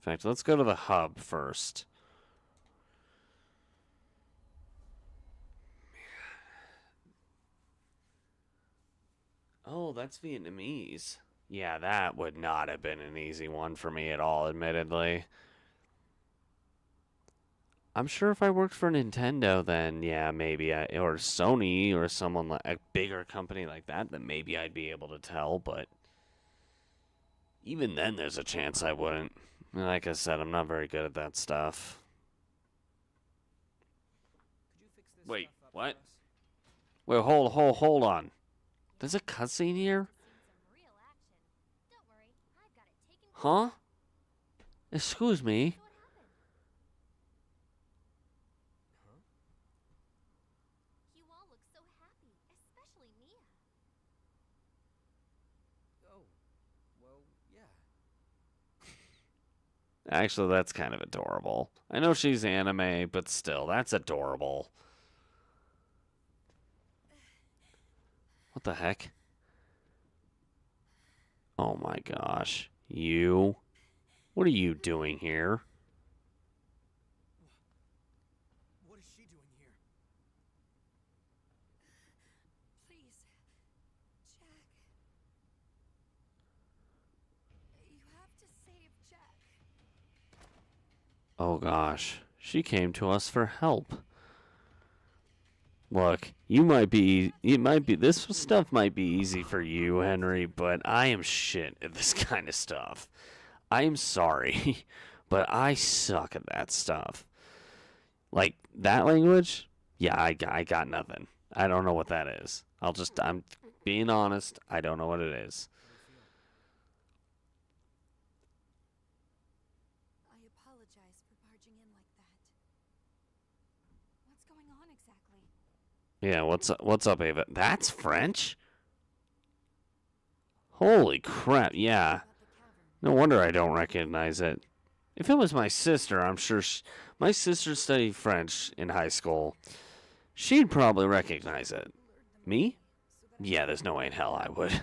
In fact, let's go to the hub first. Oh, that's Vietnamese. Yeah, that would not have been an easy one for me at all, admittedly. I'm sure if I worked for Nintendo, then yeah, maybe or Sony or someone like a bigger company like that, then maybe I'd be able to tell. But even then, there's a chance I wouldn't. Like I said, I'm not very good at that stuff. Could you fix this Wait, stuff up what? for us? Wait, hold on. There's a cutscene here? Seen some real action. Don't worry, I've got it taken care Huh? Excuse me. of. What happened? Huh? You all look so happy, especially Mia. Oh, well, yeah. Actually, that's kind of adorable. I know she's anime, but still, that's adorable. What the heck? Oh my gosh. You? What are you doing here? What is she doing here? Please, Jack. You have to save Jack. Oh gosh. She came to us for help. Look, this stuff might be easy for you, Henry, but I am shit at this kind of stuff. I am sorry, but I suck at that stuff. Like, that language? Yeah, I got nothing. I don't know what that is. I'm being honest, I don't know what it is. I apologize for barging in like that. What's going on exactly? Yeah, what's up, Ava? That's French? Holy crap, yeah. About the cavern. No wonder I don't recognize it. If it was my sister, I'm sure my sister studied French in high school. She'd probably recognize it. Me? Yeah, there's no way in hell I would. Slow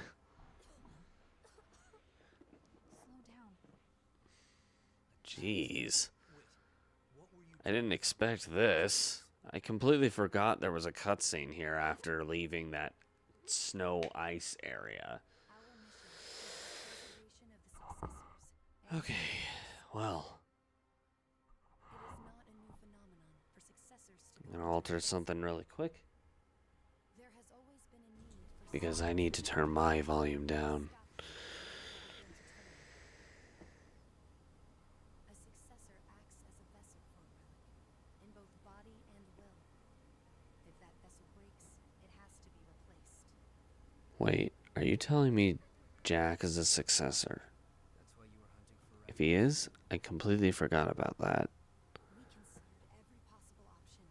down. Jeez. What were you I didn't expect this. I completely forgot there was a cutscene here after leaving that snow ice area. Our mission is the creation of the successors. Okay, well, It is not a new phenomenon for successors to I'm gonna alter something really quick There has always been a need for because I need to turn my volume down. A successor acts as a vessel for a relic, in both body and will. If that vessel breaks, it has to be replaced. Wait, are you telling me Jack is a successor? That's why you were hunting for If he is, I completely forgot about that. We considered every possible option,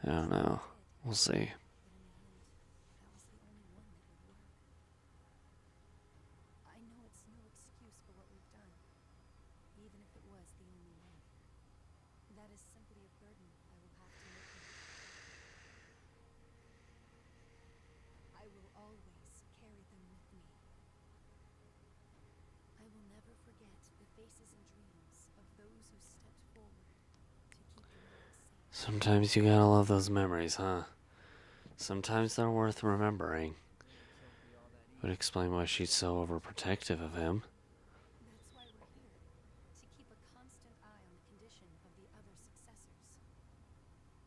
I don't know. We'll see. but in the end, that was the only one that would work. I know it's no excuse for what we've done, even if it was the only way. That is simply a burden I will have to live with. I will always carry them with me. I will never forget the faces and dreams of those who stepped forward to keep the world safe. Sometimes you gotta love those memories, huh? Sometimes they're worth remembering. Would explain why she's so overprotective of him. That's why we're here, to keep a constant eye on the condition of the other successors.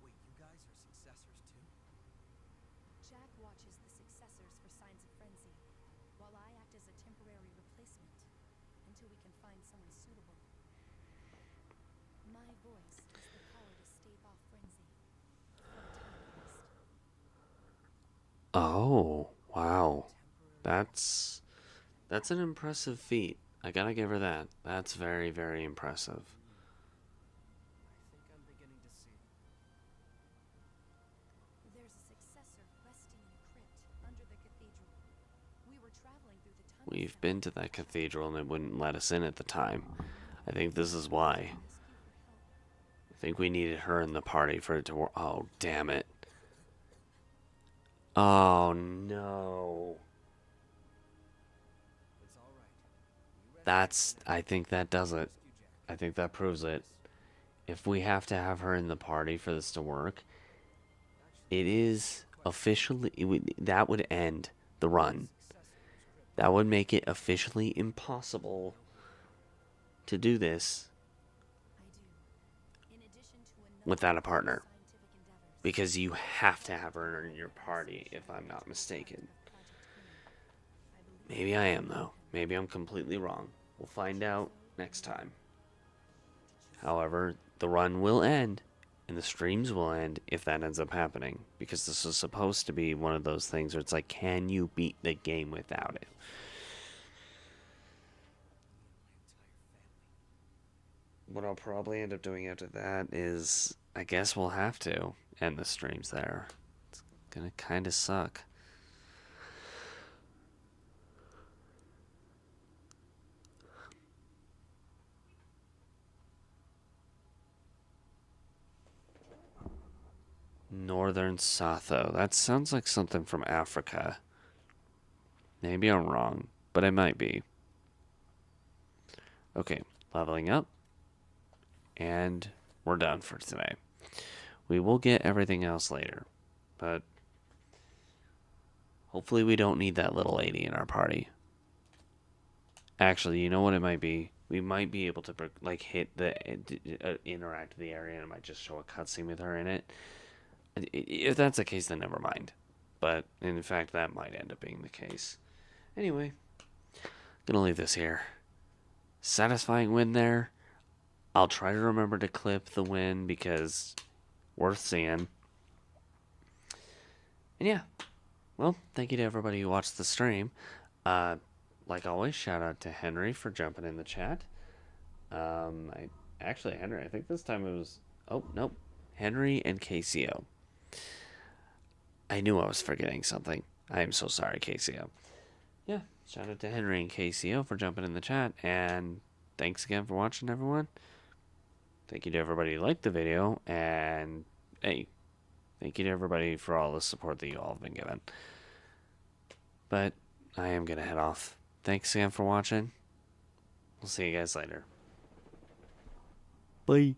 Wait, you guys are successors too? Jack watches the successors for signs of frenzy, while I act as a temporary replacement until we can find someone suitable. My voice has the power to stave off frenzy, for a time at least. Oh, wow. That's an impressive feat. I gotta give her that. That's very, very impressive. I think I'm beginning to see. There's a successor resting in a crypt under the cathedral. We were traveling through the tunnels. We've been to that cathedral and it wouldn't let us in at the time. I think this is why. I think we needed her in the party for it to work. Oh, damn it. Oh, no. It's all right. I think that does it. I think that proves it. If we have to have her in the party for this to work, it is officially, that would end the run. That would make it officially impossible to do this I do. In addition to a number without a of partner. scientific endeavors, Because you have to have her in your party, if I'm not mistaken. Maybe I am, though. Maybe I'm completely wrong. We'll find out next time. However, the run will end, and the streams will end if that ends up happening. Because this is supposed to be one of those things where it's like, can you beat the game without it? What I'll probably end up doing after that is, I guess we'll have to end the streams there. It's gonna kind of suck. Northern Satho. That sounds like something from Africa. Maybe I'm wrong, but I might be. Okay, leveling up. And we're done for today. We will get everything else later, but hopefully we don't need that little lady in our party. Actually, you know what it might be? We might be able to like hit the interact with the area and it might just show a cutscene with her in it. If that's the case, then never mind. But in fact, that might end up being the case. Anyway, gonna leave this here. Satisfying win there. I'll try to remember to clip the win because worth seeing. And yeah, well, thank you to everybody who watched the stream. Like always, shout out to Henry for jumping in the chat. Henry, I think this time it was. Oh nope, Henry and KCO. I knew I was forgetting something. I am so sorry, KCO. yeah, shout out to Henry and KCO for jumping in the chat, and thanks again for watching, everyone. Thank you to everybody who liked the video, and hey, thank you to everybody for all the support that you all have been given. But I am gonna head off. Thanks again for watching. We'll see you guys later. Bye.